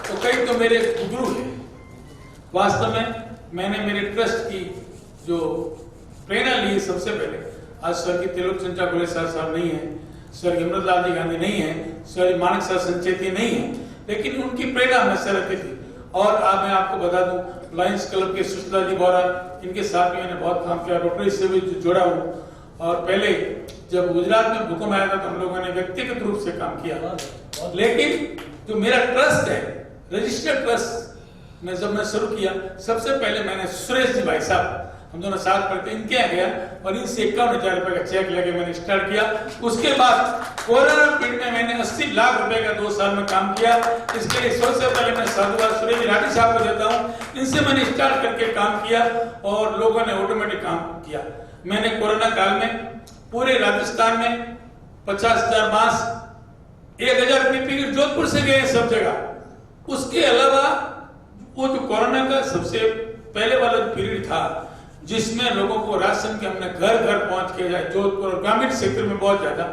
तो कई तो मेरे गुरु हैं। वास्तव में मैंने मेरे ट्रस्ट की जो प्रेरणा ली, सबसे पहले आज स्वर्गीय त्रिलोक चंद्र गोले साहब नहीं है, स्वर्गीय अमृतलाल जी गांधी नहीं है, स्वर्गीय माणक साहब संचेती नहीं है, लेकिन उनकी प्रेरणा हमेशा रहती थी। और आज मैं आपको बता दूं, लायंस क्लब के सुशीला जी बोरा, इनके साथ भी मैंने बहुत काम किया, रोटरी से भी जुड़ा हूँ। और पहले जब गुजरात में भूकंप आया था तो हम लोगों ने व्यक्तिगत रूप से काम किया, लेकिन जो मेरा ट्रस्ट है, रजिस्टर्ड ट्रस्ट में जब मैं शुरू किया, सबसे पहले मैंने सुरेश जी भाई साहब, हम दोनों साथ पढ़ते, इनके यहाँ गया और इनसे 51,000 रुपए का चेक लेके मैंने स्टार्ट किया। उसके बाद कोरोना पीरियड में मैंने 80 लाख रुपए का 2 साल में काम किया। इसके लिए सबसे पहले मैं साधुवाद सुरेश राठी साहब को देता हूँ। इनसे मैंने स्टार्ट करके काम किया और लोगों ने ऑटोमेटिक काम किया। मैंने कोरोना काल में पूरे राजस्थान में 50,000 बांस, 1,000 पीपी जोधपुर से गए सब जगह। उसके अलावा वो जो कोरोना का सबसे पहले वाला पीरियड था जिसमें लोगों को राशन के हमने घर घर पहुंच के जाए, जोधपुर और ग्रामीण क्षेत्र में बहुत ज्यादा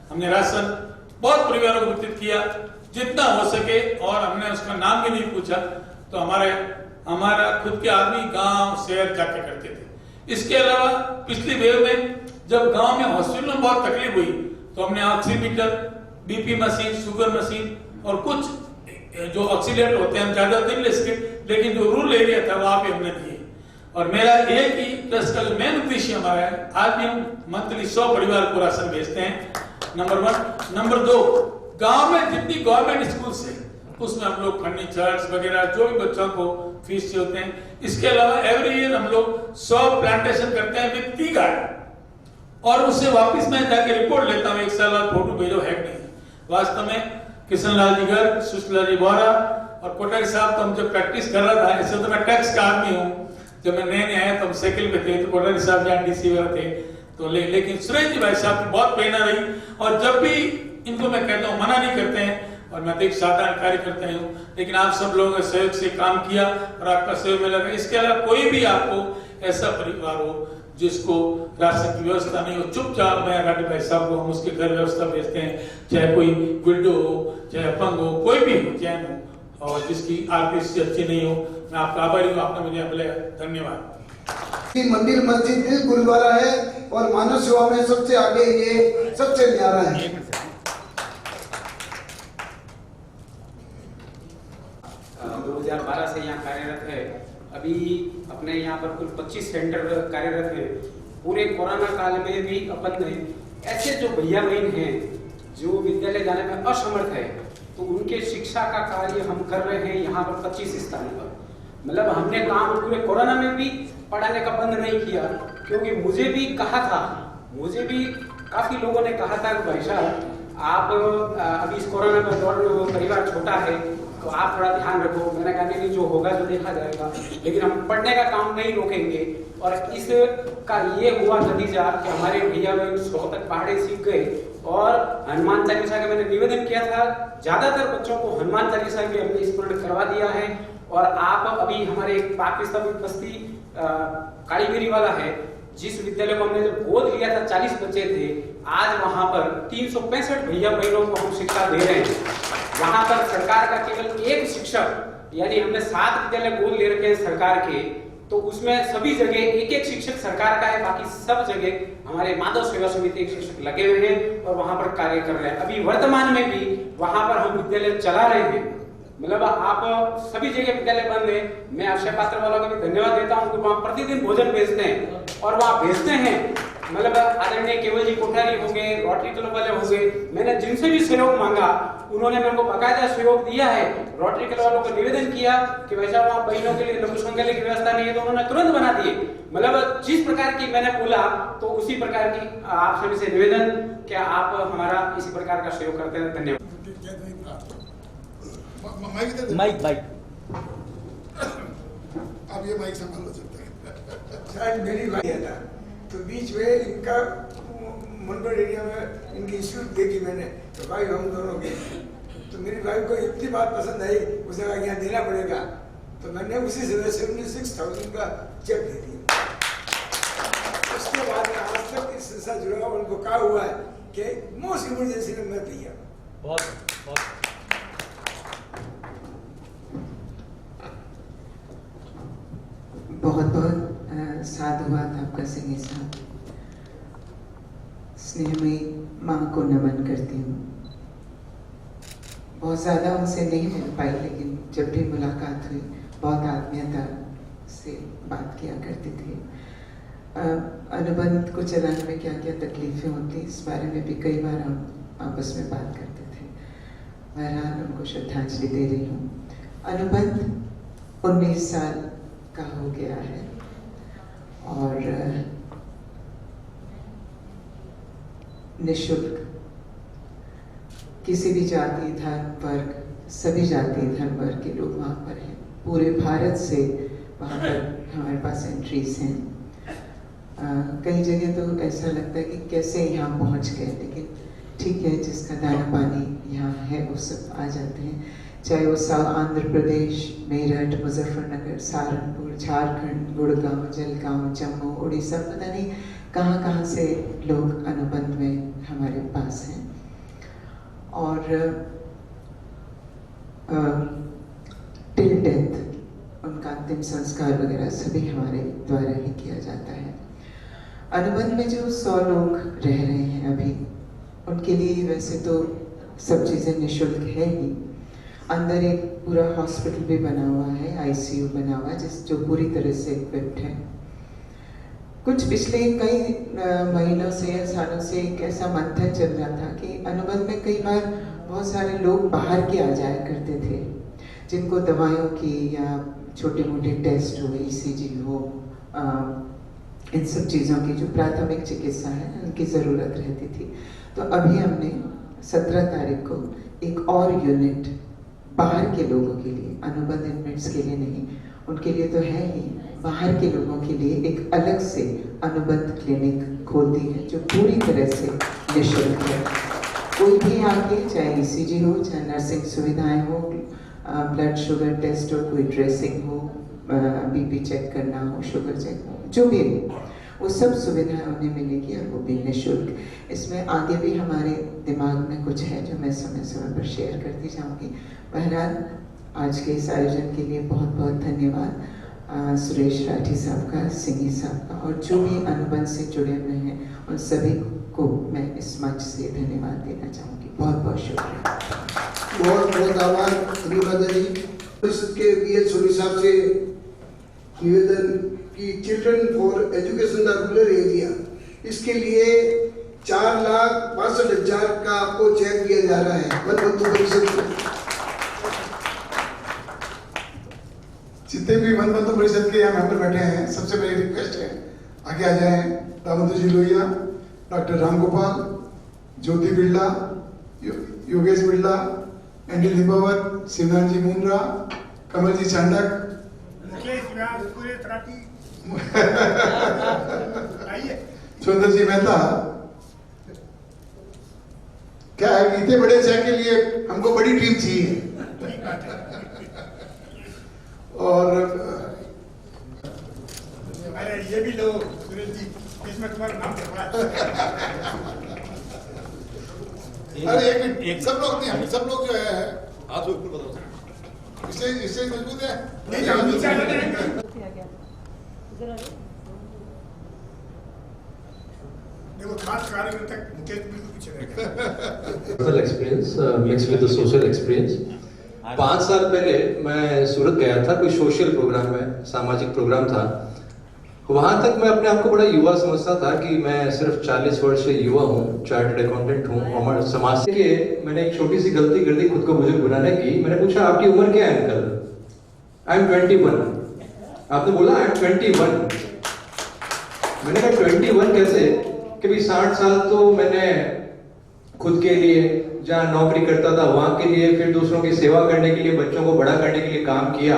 हमने राशन बहुत परिवारों को वितरित किया जितना हो सके। और हमने उसका नाम भी नहीं पूछा, तो हमारा खुद के आदमी गांव शहर जाके करते थे। इसके अलावा पिछली वेव में जब गांव में हॉस्पिटल में बहुत तकलीफ हुई तो हमने oximeter, BP machine, sugar machine और कुछ जो ऑक्सीडेंट होते हैं हम ज्यादा दिन ले सके, लेकिन जो रूरल एरिया था वहां पे हमने दिए। और मेरा एक ही ट्रस्ट का जो मेन उद्देश्य हमारा है, आज भी हम मंथली 100 परिवार को राशन भेजते हैं, नंबर 1। नंबर 2, गांव में जितनी गवर्नमेंट स्कूल है उसमें हम लोग फर्नीचर्स वगैरह जो भी बच्चों को फीस से होते हैं। इसके अलावा एवरी ईयर हम लोग 100 प्लांटेशन करते हैं विद टी गार्डन और उससे वापस मैं जाके रिपोर्ट लेता हूँ 1 साल बाद, फोटो भेजो है कि नहीं। वास्तव में किशनलाल जी गर्ग, सुशीला जी बोरा और कोटारी साहब, तो हम जब प्रैक्टिस कर रहा था, ऐसे तो मैं टैक्स का आदमी हूँ, जब मैं नए आया तो हम साइकिल पे थे, तो कोटारी साहब यहाँ डीसी वगैरह थे, तो लेकिन सुरेश जी भाई साहब की बहुत प्रेरणा रही। और जब भी इनको मैं कहता हूँ, मना नहीं करते हैं, और मैं तो एक साधारण कार्यकर्ता हूँ, लेकिन आप सब लोगों के सहयोग से काम किया और आपका सहयोग मिला। इसके अलावा कोई भी आपको ऐसा परिवार हो जिसको राशन की व्यवस्था नहीं हो, चुपचाप मैं राठी भाई साहब को हम उसके घर व्यवस्था भेजते हैं, चाहे कोई विडो हो, चाहे अपंग हो, कोई भी हो, जैन हो, और जिसकी आर्थिक स्थिति अच्छी नहीं हो। मैं आपका आभारी हूँ, आपने मुझे मिला। धन्यवाद। मंदिर मस्जिद दिल गुरुद्वारा है और मानव सेवा में सबसे आगे ये सबसे न्यारा है। 2012 से यहाँ कार्यरत है। अभी अपने यहाँ पर कुल 25 सेंटर कार्यरत है। पूरे कोरोना काल में भी अपन ने ऐसे जो भैया बहन हैं जो विद्यालय जाने में असमर्थ है, तो उनके शिक्षा का कार्य हम कर रहे हैं यहाँ पर 25 स्थानों पर। मतलब हमने काम पूरे कोरोना में भी पढ़ाने का बंद नहीं किया, क्योंकि मुझे भी कहा था, मुझे भी काफी लोगों ने कहा था कि भाई साहब आप अभी इस कोरोना में दौर परिवार छोटा है तो आप थोड़ा ध्यान रखो। मैंने कहा नहीं, जो होगा तो देखा जाएगा, लेकिन हम पढ़ने का काम नहीं रोकेंगे। और इसका ये हुआ नतीजा कि हमारे भैया लोग 100 तक पहाड़े सीख गए। और हनुमान चालीसा का मैंने निवेदन किया था, ज्यादातर बच्चों को हनुमान चालीसा भी हमने स्मरण करवा दिया है। और आप अभी हमारे पाकिस्तान बस्ती कालीमेरी वाला है, जिस विद्यालय को हमने जब गोद लिया था 40 बच्चे थे, आज वहां पर 365 भैया बहनों को हम शिक्षा दे रहे हैं। वहां पर सरकार का केवल एक शिक्षक, यानी हमने 7 विद्यालय गोद ले रखे हैं सरकार के, तो उसमें सभी जगह एक शिक्षक सरकार का है, बाकी सब जगह हमारे माधव सेवा समिति के शिक्षक लगे हुए हैं और वहां पर कार्य कर रहे हैं। अभी वर्तमान में भी वहां पर हम विद्यालय चला रहे हैं। मतलब आप सभी जगह विद्यालय बंद है। मैं अक्षय पात्र वालों को भी धन्यवाद देता हूँ, वहाँ प्रतिदिन भोजन भेजते हैं और वहाँ भेजते हैं। मतलब आदरणीय केवल जी कोठारी हो गए, रोटरी क्लब वाले हो गए, मैंने जिनसे भी सहयोग मांगा उन्होंने मेरे को बाकायदा सहयोग दिया है। रोटरी क्लब वालों को निवेदन किया कि वैसा वहाँ बहनों के लिए लघु शौचालय की व्यवस्था नहीं है, तो उन्होंने तुरंत बना दिए। मतलब जिस प्रकार की मैंने बोला तो उसी प्रकार की आप सभी से निवेदन कि आप हमारा इसी प्रकार का सहयोग करते हैं। धन्यवाद। माइक अब ये माइक संभाल सकते हैं। शायद मेरी भाई है ना, तो बीच में इनका मनगढ़ एरिया में इनकी इंस्टीट्यूट देखी मैंने, तो भाई हम दोनों गए, तो मेरी भाई को इतनी बात पसंद आई, उसने कहा यहाँ देना पड़ेगा, तो मैंने उसी समय 76,000 का चेक दे दिया। उसके बाद आज तक इस संस्था जुड़ा, उनको कहा हुआ है कि मोस्ट इमरजेंसी में मैं दिया। बहुत बहुत साधुवाद आपका सिंह साहब। स्नेहमयी माँ को नमन करती हूँ। बहुत ज़्यादा उनसे नहीं मिल पाई, लेकिन जब भी मुलाकात हुई बहुत आत्मीयता से बात किया करती थी। अनुबंध को चलाने में क्या क्या तकलीफें होती, इस बारे में भी कई बार हम आपस में बात करते थे। बहरहाल उनको श्रद्धांजलि दे रही हूँ। अनुबंध 19 साल का हो गया है और निःशुल्क किसी भी जाति धर्म वर्ग, सभी जाति धर्म वर्ग के लोग वहाँ पर हैं। पूरे भारत से वहाँ पर हमारे पास एंट्रीज हैं। कई जगह तो ऐसा लगता है कि कैसे यहाँ पहुँच गए, लेकिन ठीक है, जिसका दाना पानी यहाँ है वो सब आ जाते हैं। चाहे वो आंध्र प्रदेश, मेरठ, मुजफ्फरनगर, सहारनपुर, झारखंड, गुड़गांव, जलगांव, जम्मू, उड़ीसा, पता नहीं कहाँ कहाँ से लोग अनुबंध में हमारे पास हैं। और टिल डेथ उनका अंतिम संस्कार वगैरह सभी हमारे द्वारा ही किया जाता है। अनुबंध में जो 100 लोग रह रहे हैं अभी, उनके लिए वैसे तो सब चीज़ें निःशुल्क है ही। अंदर एक पूरा हॉस्पिटल भी बना हुआ है, आईसीयू बना हुआ है, जो पूरी तरह से इक्विप्ड है। कुछ पिछले कई महीनों से या सालों से एक ऐसा मंथन चल रहा था कि अनुबंध में कई बार बहुत सारे लोग बाहर के आ जाया करते थे, जिनको दवाइयों की या छोटे मोटे टेस्ट हो, ईसीजी हो, इन सब चीज़ों की जो प्राथमिक चिकित्सा है उनकी ज़रूरत रहती थी। तो अभी हमने 17 तारीख को एक और यूनिट बाहर के लोगों के लिए, अनुबंध इनमेट्स के लिए नहीं, उनके लिए तो है ही, बाहर के लोगों के लिए एक अलग से अनुबंध क्लिनिक खोल दी है जो पूरी तरह से निःशुल्क है। कोई भी आके, चाहे ईसीजी हो, चाहे नर्सिंग सुविधाएं हो, ब्लड शुगर टेस्ट हो, कोई ड्रेसिंग हो, बीपी चेक करना हो, शुगर चेक हो, जो भी हो, वो सब सुविधाएं उन्हें मिलेगी और वो भी निःशुल्क। इसमें आगे भी हमारे दिमाग में कुछ है जो मैं समय समय पर शेयर करती जाऊंगी। बहरहाल आज के इस आयोजन के लिए बहुत बहुत धन्यवाद। सुरेश राठी साहब का, सिंगी साहब का और जो भी अनुबंध से जुड़े हुए हैं उन सभी को मैं इस मंच से धन्यवाद देना चाहूँगी। बहुत बहुत शुक्रिया। बहुत बहुत आभार अनुराधा जी। परिषद के BL सोनी साहब से निवेदन कि children for education the rural area, इसके लिए 4,62,000 का आपको चेक दिया जा रहा है वन बंधु परिषद को। जितने भी वन बंधु परिषद के यहाँ मेंबर बैठे हैं, सबसे पहले रिक्वेस्ट है आगे आ जाएं। दामोदर जी लोहिया, डॉक्टर राम गोपाल, ज्योति बिरला, योगेश बिरला, एंडी लिंबावत, शिवनाथ जी मुंद्रा, कमल जी चांडक, सुंदर जी मेहता। क्या है, इतने बड़े चेक के लिए हमको बड़ी टीम चाहिए। और अरे ये भी लो सुरेश जी, इसमें तुम्हारा नाम छपा। अरे एक मिनट, सब लोग नहीं, हम सब लोग जो है हाथ ऊपर बताओ, इससे मजबूत है नहीं। देखो खास कार्यकर्ता मुकेश बिल्कुल पीछे रह गया। Personal experience mix with the social experience. 5 साल पहले मैं सूरत गया था, कोई सोशल प्रोग्राम में, सामाजिक प्रोग्राम था। वहां तक मैं अपने आप को बड़ा युवा समझता था कि मैं सिर्फ 40 वर्ष से युवा हूँ, चार्टर्ड अकाउंटेंट हूँ। हमारे समाज के मैंने एक छोटी सी गलती कर दी खुद को बुजुर्ग बनाने की। मैंने पूछा आपकी उम्र क्या है अंकल? I am 21। आपने बोला आई एम 21। मैंने कहा 21 कैसे? कि भाई 60 साल तो मैंने खुद के लिए जहाँ नौकरी करता था वहां के लिए, फिर दूसरों की सेवा करने के लिए, बच्चों को बड़ा करने के लिए काम किया।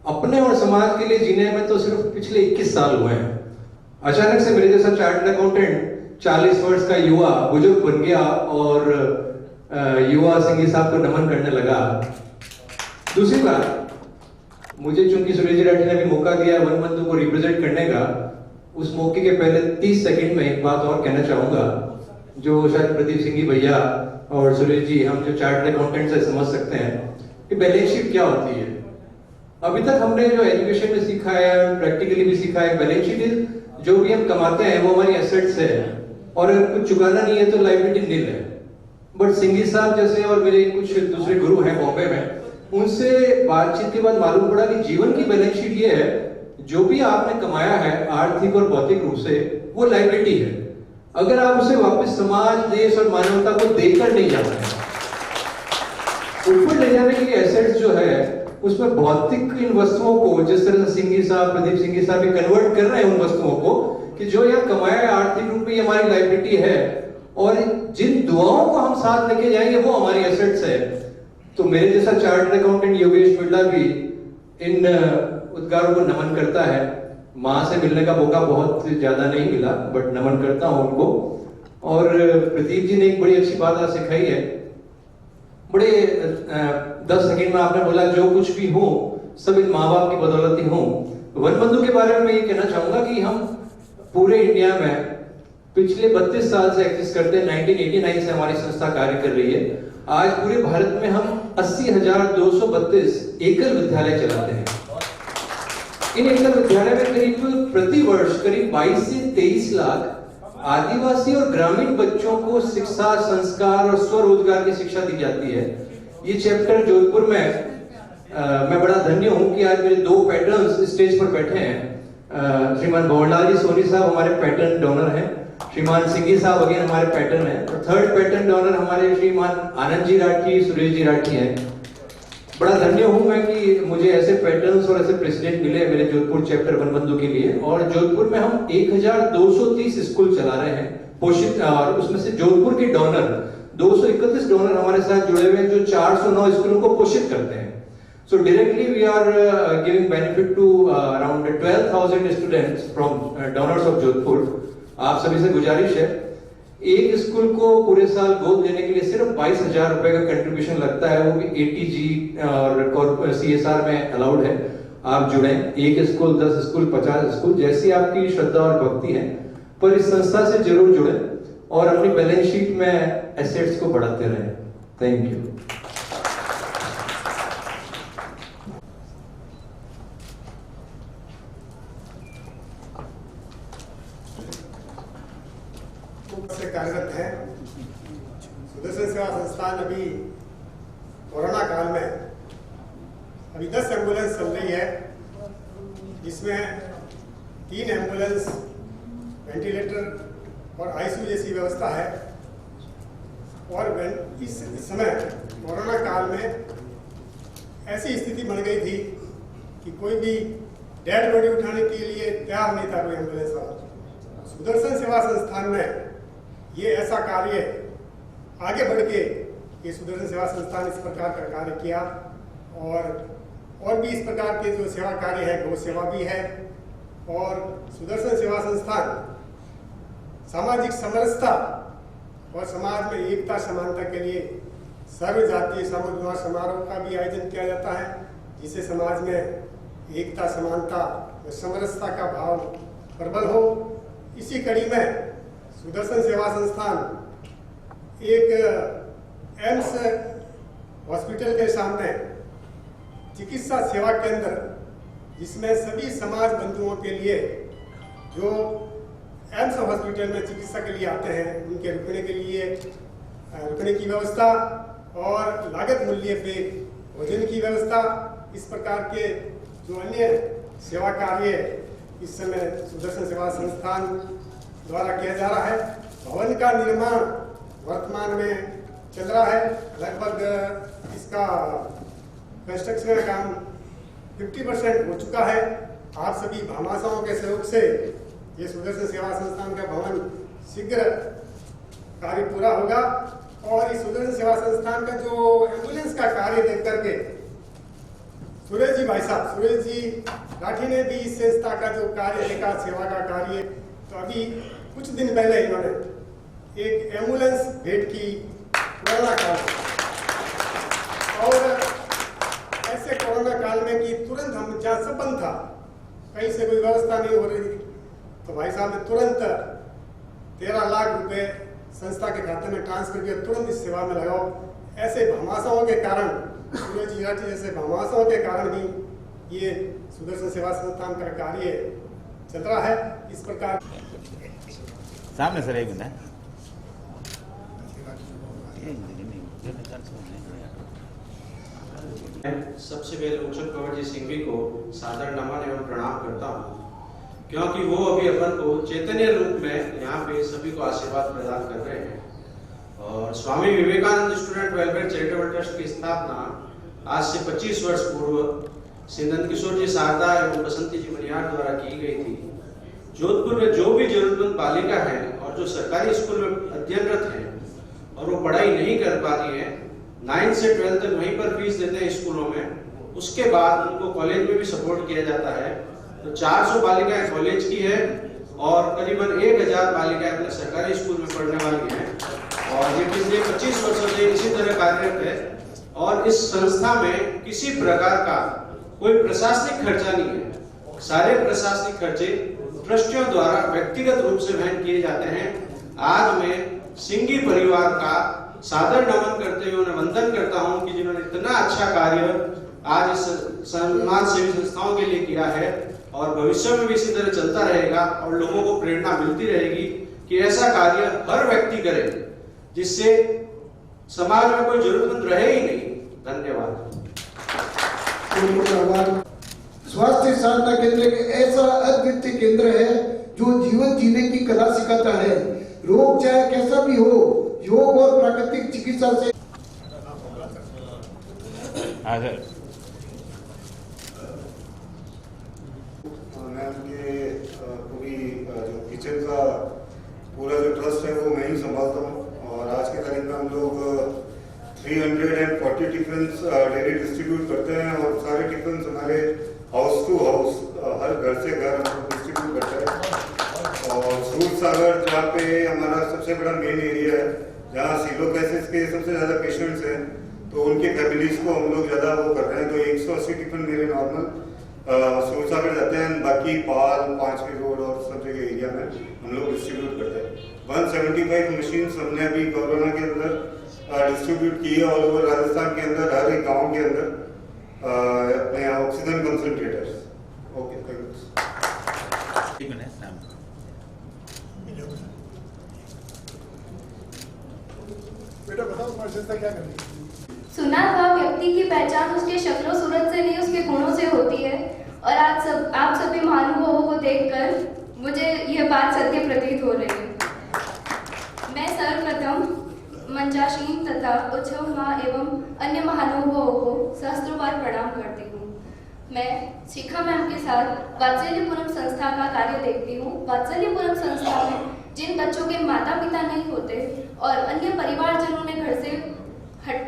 अपने और समाज के लिए जीने में तो सिर्फ पिछले 21 साल हुए हैं। अचानक से मेरे जैसा चार्टर्ड अकाउंटेंट 40 वर्ष का युवा बुजुर्ग बन गया और युवा सिंगी साहब को नमन करने लगा। दूसरी बात, मुझे चूंकि सुरेश राठी ने भी मौका दिया वन बंधु को रिप्रेजेंट करने का, उस मौके के पहले 30 सेकंड में एक बात और कहना चाहूंगा जो शायद प्रदीप सिंह भैया और सुरेश जी, हम जो चार्टर्ड अकाउंटेंट से समझ सकते हैं कि बैलेंस शीट क्या होती है। अभी तक हमने जो एजुकेशन में सीखा है, प्रैक्टिकली भी सीखा है, बैलेंस शीट जो भी हम कमाते हैं वो हमारी एसेट्स है और अगर कुछ चुकाना नहीं है तो लायबिलिटी निल है। बट सिंगी साहब जैसे और मेरे कुछ दूसरे गुरु हैं बॉम्बे में, उनसे बातचीत के बाद मालूम पड़ा कि जीवन की बैलेंस शीट ये है, जो भी आपने कमाया है आर्थिक और भौतिक रूप से वो लायबिलिटी है। अगर आप उसे वापस समाज, देश और मानवता को देकर नहीं जाते हैं, ऊपर ले जाने के लिए एसेट्स जो है उसमें भौतिक इन वस्तुओं को, जिस तरह से सिंगी साहब, प्रदीप सिंगी साहब भी कन्वर्ट कर रहे हैं उन वस्तुओं को कि जो यहाँ कमाया है आर्थिक रूप में हमारी लायबिलिटी है और जिन दुआओं को हम साथ लेके जाएंगे वो हमारी एसेट्स है। तो मेरे जैसा चार्टर्ड अकाउंटेंट योगेश बिरला भी इन उद्गारों को नमन करता है। माँ से मिलने का मौका बहुत ज्यादा नहीं मिला, बट नमन करता हूं उनको। और प्रदीप जी ने एक बड़ी अच्छी बात आज सिखाई है। बड़े 10 सेकंड में आपने बोला जो कुछ भी हो सब इन माँ बाप की बदौलत ही हो। वन बंधु के बारे में मैं ये कहना चाहूंगा कि हम पूरे इंडिया में पिछले 32 साल से एग्जिस्ट करते हैं। 1989 से हमारी संस्था कार्य कर रही है। आज पूरे भारत में हम 80,232 एकल विद्यालय चलाते हैं। इन एकल विद्यालय में करीब प्रति वर्ष करीब 22 से 23 लाख आदिवासी और ग्रामीण बच्चों को शिक्षा, संस्कार और स्वरोजगार की शिक्षा दी जाती है। ये चैप्टर जोधपुर में मैं बड़ा धन्य हूं कि आज मेरे 2 पैटर्न्स स्टेज पर बैठे हैं। श्रीमान भवनलाल जी सोनी साहब हमारे पैटर्न डोनर हैं, श्रीमान सिंगी साहब अगेन हमारे पैटर्न हैं, और 3rd पैटर्न डोनर हमारे श्रीमान आनंद जी राठी, सुरेश जी राठी हैं। बड़ा धन्य हूं मैं कि मुझे ऐसे पैटर्न्स और ऐसे प्रेसिडेंट मिले मेरे जोधपुर चैप्टर वन बंधु के लिए। और जोधपुर में हम 1230 स्कूल चला रहे हैं पोषित, और उसमें से जोधपुर के डोनर 231 डोनर हमारे साथ जुड़े हुए हैं जो 409 स्कूलों को पोषित करते हैं। So directly we are giving benefit to around 12,000 students from donors of Jodhpur. आप सभी से गुजारिश है, एक स्कूल को पूरे साल गोद लेने के लिए सिर्फ 22,000 रुपए का कंट्रीब्यूशन लगता है, वो भी ATG और CSR में अलाउड है। आप जुड़े, 1 स्कूल, 10 स्कूल, 50 स्कूल, जैसी आपकी श्रद्धा और भक्ति है, पर इस संस्था से जरूर जुड़े और अपनी बैलेंस शीट में एसेट्स को बढ़ाते रहें। Thank you. हैं। सुदर्शन सेवा संस्थान अभी कोरोना काल में अभी 10 एम्बुलेंस चल रही है, जिसमें 3 एम्बुलेंस वेंटिलेटर और आईसीयू जैसी व्यवस्था है। और इस समय कोरोना काल में ऐसी स्थिति बन गई थी कि कोई भी डेड बॉडी उठाने के लिए तैयार नहीं था कोई एम्बुलेंस वाला। सुदर्शन सेवा संस्थान में ये ऐसा कार्य आगे बढ़ के ये सुदर्शन सेवा संस्थान इस प्रकार का कार्य किया और भी इस प्रकार के जो सेवा कार्य है गौ सेवा भी है। और सुदर्शन सेवा संस्थान सामाजिक समरसता और समाज में एकता समानता के लिए सर्व जातीय सामूहिक विवाह समारोह का भी आयोजन किया जाता है, जिससे समाज में एकता समानता और समरसता का भाव प्रबल हो। इसी कड़ी में सुदर्शन सेवा संस्थान एक एम्स हॉस्पिटल के सामने चिकित्सा सेवा केंद्र, जिसमें सभी समाज बंधुओं के लिए जो एम्स हॉस्पिटल में चिकित्सा के लिए आते हैं उनके रुकने की व्यवस्था और लागत मूल्य पे भोजन की व्यवस्था, इस प्रकार के जो अन्य सेवा कार्य इस समय सुदर्शन सेवा संस्थान द्वारा किया जा रहा है। भवन का निर्माण वर्तमान में चल रहा है, लगभग इसका कंस्ट्रक्शन का काम 50% हो चुका है। आप सभी भामाशाहों के सहयोग से ये सुदर्शन सेवा संस्थान का भवन शीघ्र कार्य पूरा होगा। और इस सुदर्शन सेवा संस्थान का जो एम्बुलेंस का कार्य देख करके सुरेश जी भाई साहब, सुरेश जी राठी ने भी इस संस्था का जो कार्य देखा, सेवा का कार्य, तो अभी कुछ दिन पहले इन्होंने एक एम्बुलेंस भेंट की कोरोना काल में। और ऐसे कोरोना काल में कि तुरंत हम जहाँ सब बंद था, कहीं से कोई व्यवस्था नहीं हो रही थी, तो भाई साहब ने तुरंत 13 लाख रुपए संस्था के खाते में ट्रांसफर किया, तुरंत इस सेवा में लगाओ। ऐसे भामाशाहों के कारण, सूरज जिराठी जैसे भामाशाहों के कारण ही ये सुदर्शन सेवा संस्थान का कार्य चल रहा है। इस प्रकार सामने सर एक मिनट सबसे पहले उच्चक कंवर जी सिंघवी को सादर नमन एवं प्रणाम करता हूँ, क्योंकि वो अभी अपन को चैतन्य रूप में यहाँ पे सभी को आशीर्वाद प्रदान कर रहे हैं। और Swami Vivekananda student welfare charitable trust की स्थापना आज से 25 वर्ष पूर्व श्री नंद किशोर जी शारदा एवं बसंती जी मनियार द्वारा की गई थी। जोधपुर में जो भी जरूरतमंद बालिका है और जो सरकारी स्कूल में अध्ययनरत है और वो पढ़ाई नहीं कर पा रही है, 9 से 12 तक वहीं पर फीस देते हैं स्कूलों में, उसके बाद उनको कॉलेज में भी सपोर्ट किया जाता है। तो 400 बालिकाएं कॉलेज की है और करीबन 1000 बालिकाएं अपने सरकारी स्कूल में पढ़ने वाली हैं। और ये पिछले 25 वर्षों से इसी तरह कार्यरत है। और इस संस्था में किसी प्रकार का कोई प्रशासनिक खर्चा नहीं है, सारे प्रशासनिक खर्चे ट्रस्टियों द्वारा व्यक्तिगत रूप से वहन किए जाते हैं। आज मैं सिंघी परिवार का सादर नमन करते हुए उन्हें वंदन करता हूं कि जिन्होंने इतना अच्छा कार्य आज इस समाज सेवी संस्थाओं के लिए किया है और भविष्य में भी इसी तरह चलता रहेगा और लोगों को प्रेरणा मिलती रहेगी कि ऐसा कार्य हर व्यक्ति करे, जिससे समाज में कोई जरूरतमंद रहे ही नहीं। धन्यवाद। स्वास्थ्य साधना केंद्र एक ऐसा अद्वितीय केंद्र है जो जीवन जीने की कला सिखाता है। रोग चाहे कैसा भी हो, योग और प्राकृतिक चिकित्सा से मैम ये पूरी जो किचन का पूरा जो ट्रस्ट है वो मैं ही संभालता हूँ। और आज के तारीख में हम लोग 340 टिफिन डेली डिस्ट्रीब्यूट करते हैं और सारे टिफिन हमारे हाउस टू हाउस, हर घर से घर हम लोग डिस्ट्रीब्यूट करते हैं। और सूर सागर जहाँ पे हमारा सबसे बड़ा मेन एरिया है, जहाँ सीलोकाइसिस के सबसे ज़्यादा पेशेंट्स हैं, तो उनके फैमिलीज को हम लोग ज़्यादा वो कर रहे हैं। तो 180 टिफिन मेरे नॉर्मल सूर सागर जाते हैं, बाकी पाल, 5वीं रोड और सब जगह एरिया में हम लोग डिस्ट्रीब्यूट करते हैं। 175 मशीन हमने अभी कोरोना के अंदर डिस्ट्रीब्यूट की है ऑल ओवर राजस्थान के अंदर, हर एक गाँव के अंदर अपने oxygen concentrators. Okay, thank you. संस्था क्या कर रही है? सुना था व्यक्ति की पहचान उसके शक्लो सूरत से नहीं उसके गुणों से होती है, और आप सभी महानुभावों को देखकर मुझे यह बात सत्य प्रतीत हो रही है। मैं सर्वप्रथम मंचासीन तथा उत्सव माँ एवं अन्य महानुभावों को सहस्त्रों प्रणाम करती हूँ। मैं शिखा मैम के साथ वात्सल्यपुरम संस्था का कार्य देखती हूँ। वात्सल्यपुरम संस्था में जिन बच्चों के माता पिता नहीं होते और अन्य परिवारजनों ने घर से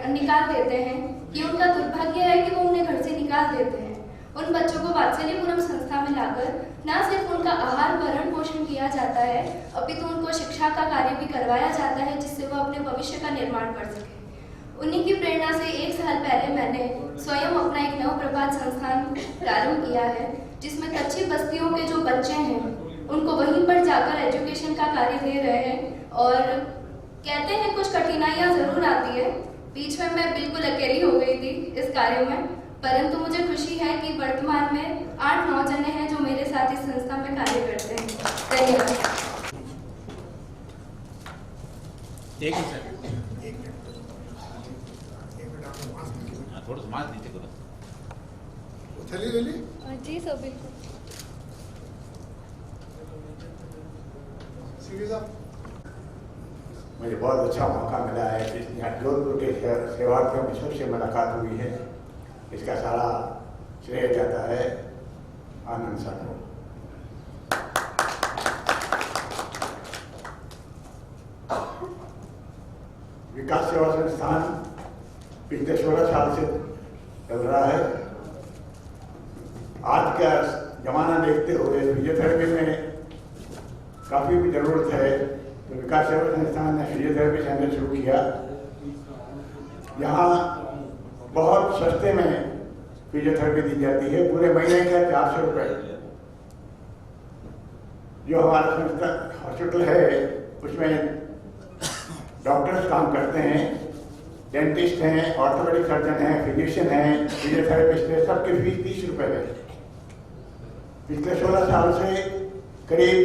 निकाल देते हैं, कि उनका दुर्भाग्य है कि वो उन्हें घर से निकाल देते हैं, उन बच्चों को वात्सल्यपुरम संस्था में लाकर न सिर्फ उनका आहार भरण पोषण किया जाता है, अपितु उनको शिक्षा का कार्य भी करवाया जाता है, जिससे वो अपने भविष्य का निर्माण कर सके। उन्हीं की प्रेरणा से 1 साल पहले मैंने स्वयं अपना एक नव प्रभात संस्थान प्रारंभ किया है, जिसमें कच्ची बस्तियों के जो बच्चे हैं उनको वहीं पर जाकर एजुकेशन का कार्य दे रहे हैं। और कहते हैं कुछ कठिनाइयाँ जरूर आती है, बीच में मैं बिल्कुल अकेली हो गई थी इस कार्य में, परंतु मुझे खुशी है कि वर्तमान में 8-9 जने हैं जो मेरे साथ इस संस्था में कार्य करते हैं। धन्यवाद। थोड़ा समाज नीचे करो। जी सर बिल्कुल। मुझे बहुत अच्छा मौका मिला है कि यहाँ जोधपुर के सेवार्थियों में सबसे मुलाकात हुई है। इसका सारा श्रेय जाता है आनंद सर को। विकास सेवा संस्थान पिछले 16 साल से चल रहा है। आज का जमाना देखते हुए फिजियोथेरेपी में काफ़ी भी जरूरत है, तो विकास सेवा संस्थान ने फिजियोथेरेपी सेंटर शुरू किया। यहाँ बहुत सस्ते में फिजियोथेरेपी दी जाती है, पूरे महीने का 400 रुपये। जो हमारा संस्था हॉस्पिटल है उसमें डॉक्टर्स काम करते हैं, डेंटिस्ट हैं, ऑर्थोपेडिक सर्जन हैं, फिजिशियन हैं, फिजियोथेरेपिस्ट हैं, सबकी फीस 30 रुपये है। पिछले 16 साल से करीब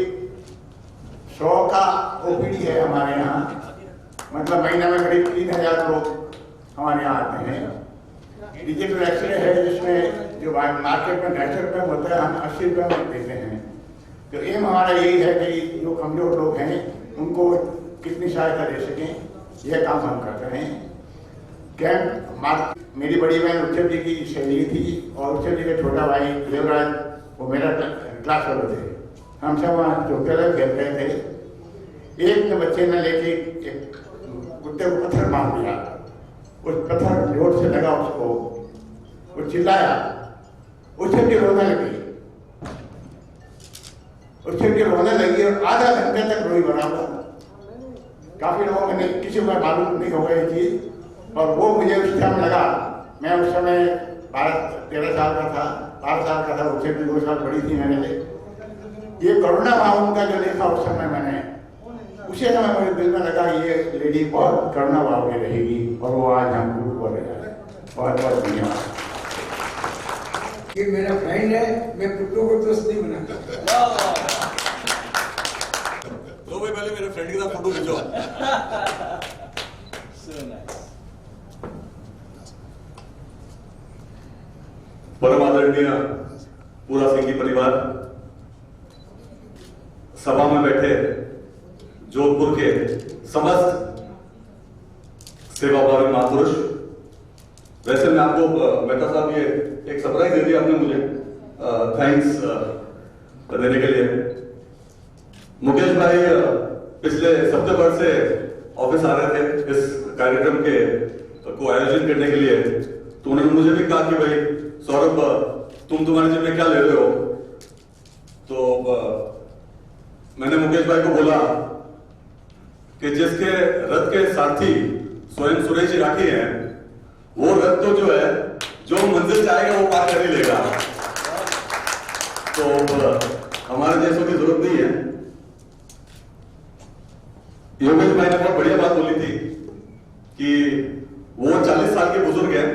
100 का ओपीडी है हमारे यहाँ, मतलब महीने में करीब 3000 लोग हमारे यहाँ आते हैं। डिजिटल एक्सरे है जिसमें जो मार्केट में 250 रुपये में होता है, हम 80 रुपये में देते हैं। तो एम हमारा यही है कि जो कमजोर लोग हैं उनको कितनी सहायता दे सकें, यह काम हम करते हैं। कैंप मेरी बड़ी बहन उत्सव जी की सहेली थी और उत्सव जी का छोटा भाई देवराज वो मेरा क्लास फेलो थे। हम सब वहाँ चौके खेल रहे थे। एक बच्चे ने लेके एक कुत्ते को पत्थर मार दिया, उस पत्थर जोर से लगा उसको, वो चिल्लाया, उत्सव जी रोने लगी। उत्सव जी रोने लगी और आधा घंटे तक रोई बराबर। काफी लोगों ने किसी को मालूम नहीं होगा ये चीज, और वो मुझे उस टाइम लगा। मैं उस समय 12-13 साल का था, 12 साल का था, उससे भी 2 साल बड़ी थी मेरे लिए। ये करुणा भाव उनका जो देखा उस समय मैंने, उसी समय मेरे दिल में लगा ये लेडी बहुत करुणा भाव की रहेगी, और वो आज हम ग्रुप पर रह जाए। बहुत बहुत धन्यवाद। ये मेरा फ्रेंड है, मैं पुत्रों को दोस्त नहीं बनाता। तो भाई पहले मेरे फ्रेंड के साथ फोटो खिंचो। परम आदरणीय पूरा सिंघी परिवार, सभा में बैठे जोधपुर के समस्त सेवाभावी महापुरुष, वैसे मैं आपको मेहता साहब ये एक सरप्राइज दे दिया आपने मुझे, थैंक्स देने के लिए। मुकेश भाई पिछले सप्ताह भर से ऑफिस आ रहे थे इस कार्यक्रम के को आयोजन करने के लिए, तो उन्होंने मुझे भी कहा कि भाई सौरभ तुम्हारे जिम्मे क्या ले रहे हो। तो मैंने मुकेश भाई को बोला कि जिसके रथ के सारथी स्वयं सुरेश जी राठी हैं, वो रथ तो जो है जो मंजिल चाहेगा वो पार कर ही लेगा। तो हमारे जैसों की जरूरत नहीं है। योगेश भाई ने बहुत बढ़िया बात बोली थी कि वो 40 साल के बुजुर्ग हैं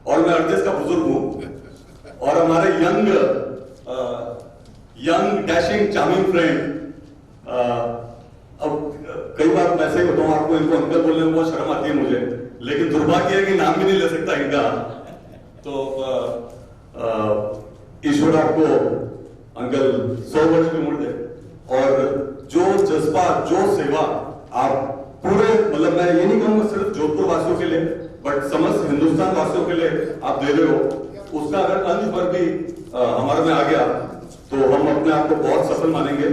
और मैं 38 का बुजुर्ग हूं, और हमारे यंग डैशिंग चार्मिंग फ्रेंड, अब कई बार मैं ऐसे ही बताऊं आपको, इनको अंकल बोलने में बहुत शर्म आती है मुझे, लेकिन दुर्भाग्य है कि नाम भी नहीं ले सकता इनका। तो ईश्वर आपको अंकल 100 वर्ष की उम्र दे और जो जज्बा, जो सेवा आप पूरे, मतलब मैं ये नहीं कहूंगा सिर्फ जोधपुर वासियों के लिए, बट समस्त हिंदुस्तान वासियों के लिए आप दे रहे हो, उसका अगर अंश भर भी हमारे में आ गया तो हम अपने आप को बहुत सफल मानेंगे।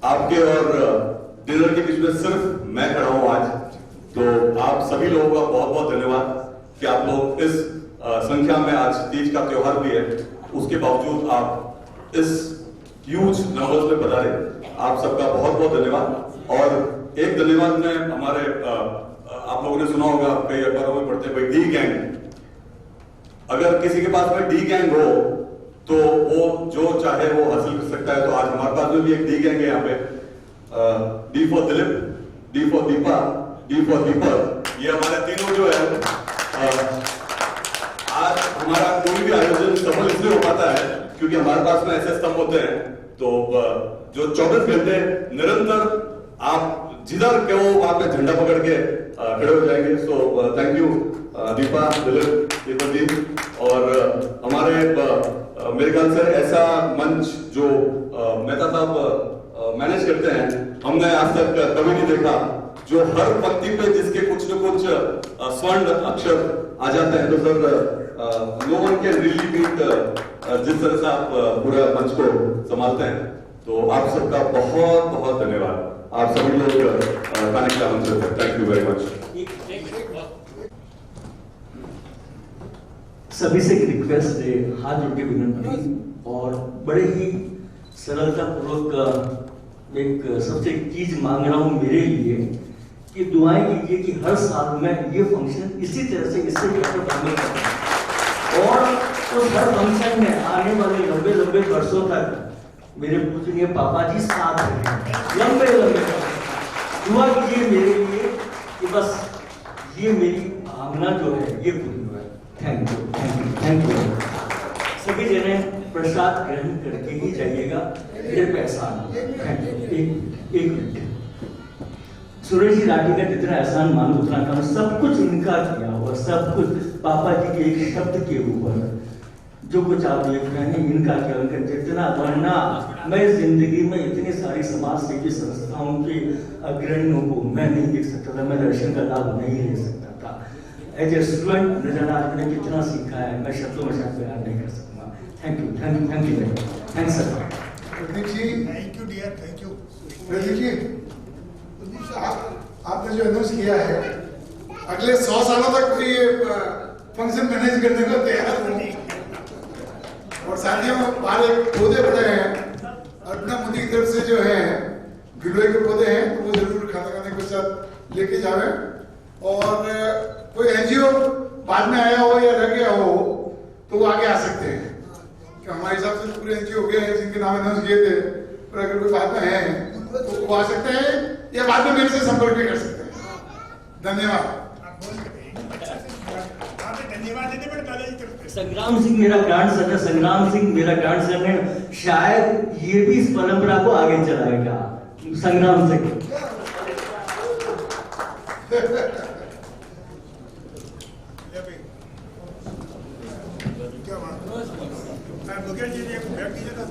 आपके और डिनर के बीच में सिर्फ मैं खड़ा हूं आज, तो आप सभी लोगों का बहुत बहुत धन्यवाद कि आप लोग इस संख्या में, आज तीज का त्योहार भी है, उसके बावजूद आप इस ह्यूज नंबर्स में पधारे। आप सबका बहुत बहुत धन्यवाद। और एक धन्यवाद में हमारे आप लोगों ने सुना होगा, कई अखबारों में पढ़ते भाई डी गैंग, अगर किसी के पास में डी गैंग हो तो वो जो चाहे वो हासिल कर सकता है। तो आज हमारे पास में भी एक डी गैंग है यहाँ पे, D for Dilip, D for Deepa, D for Deepak. ये हमारे तीनों जो है, आज हमारा कोई भी आयोजन सफल इसलिए हो पाता है क्योंकि हमारे पास में ऐसे स्तंभ होते हैं तो जो 24 घंटे निरंतर आप जिधर कहो वहां पे झंडा पकड़ के खड़े हो जाएंगे। So thank you Deepa, Dilip, Deepak ji. और हमारे मेरे ख्याल से ऐसा मंच जो मेहता साहब मैनेज करते हैं, हमने आज तक कभी नहीं देखा, जो हर पंक्ति पे जिसके कुछ न कुछ स्वर्ण अक्षर आ जाते हैं। तो sir no one can really beat जिस तरह से आप पूरा मंच को संभालते हैं। तो आप सबका बहुत बहुत धन्यवाद। आप सभी लोग खाने के आमंत्रित हैं। Thank you very much. सभी से एक रिक्वेस्ट है, हाथ जोड़ के विनती और बड़े ही सरलता पूर्वक एक सबसे एक चीज मांग रहा हूं मेरे लिए कि दुआएं कीजिए कि हर साल में ये फंक्शन इसी तरह से इससे बेहतर शामिल करें और उस हर फंक्शन में आने वाले लंबे लंबे वर्षों तक मेरे पूजनीय पापा जी साथ हैं, लंबे लंबे दुआ कीजिए मेरे लिए कि बस ये मेरी भावना जो है ये पूरी हो। Thank you, thank you, thank you. सभी जने प्रसाद ग्रहण करके ही जाइएगा, मेरे पैसा एक मिनट। सुरेश जी राठी का जितना एहसान मानो उतना कम, सब कुछ इनका किया हुआ, सब कुछ पापा जी के एक शब्द के ऊपर जो कुछ आप देख रहे हैं इनका क्या, उनका जितना वरना मैं जिंदगी में इतनी सारी समाज सेवी संस्थाओं के अग्रणियों को मैं नहीं देख सकता था, मैं दर्शन का लाभ नहीं ले सकता था। एज ए स्टूडेंट नजर आज मैंने कितना सीखा है, मैं शब्दों में शायद बयान नहीं कर सकूंगा। Thank you, thank you, thank you, thanks sir. Pradeep ji, thank you dear, thank you. Pradeep ji, आपने जो अनाउंस किया है अगले 100 सालों तक कोई फंक्शन मैनेज करने को तैयार नहीं। और साथियों, बाहर एक पौधे पड़े हैं अर्पणा मोदी की तरफ से जो है गिलोय के पौधे हैं, तो वो जरूर खाना खाने के साथ लेके जावे। और कोई एनजीओ बाद में आया हो या रह गया हो तो वो आगे आ सकते हैं, कि हमारे हिसाब से पूरे एनजीओ हो गए हैं जिनके नाम अनाउंस किए थे, पर अगर कोई बाद में है तो वो आ सकते हैं या बाद में मेरे से संपर्क भी कर सकते हैं। धन्यवाद। संग्राम सिंह मेरा ग्रैंड सन है, संग्राम सिंह मेरा ग्रैंड सन है, शायद ये भी इस परंपरा को आगे चलाएगा। संग्राम सिंह क्या बात, मुकेश जी ने एक बैग दीजिए था।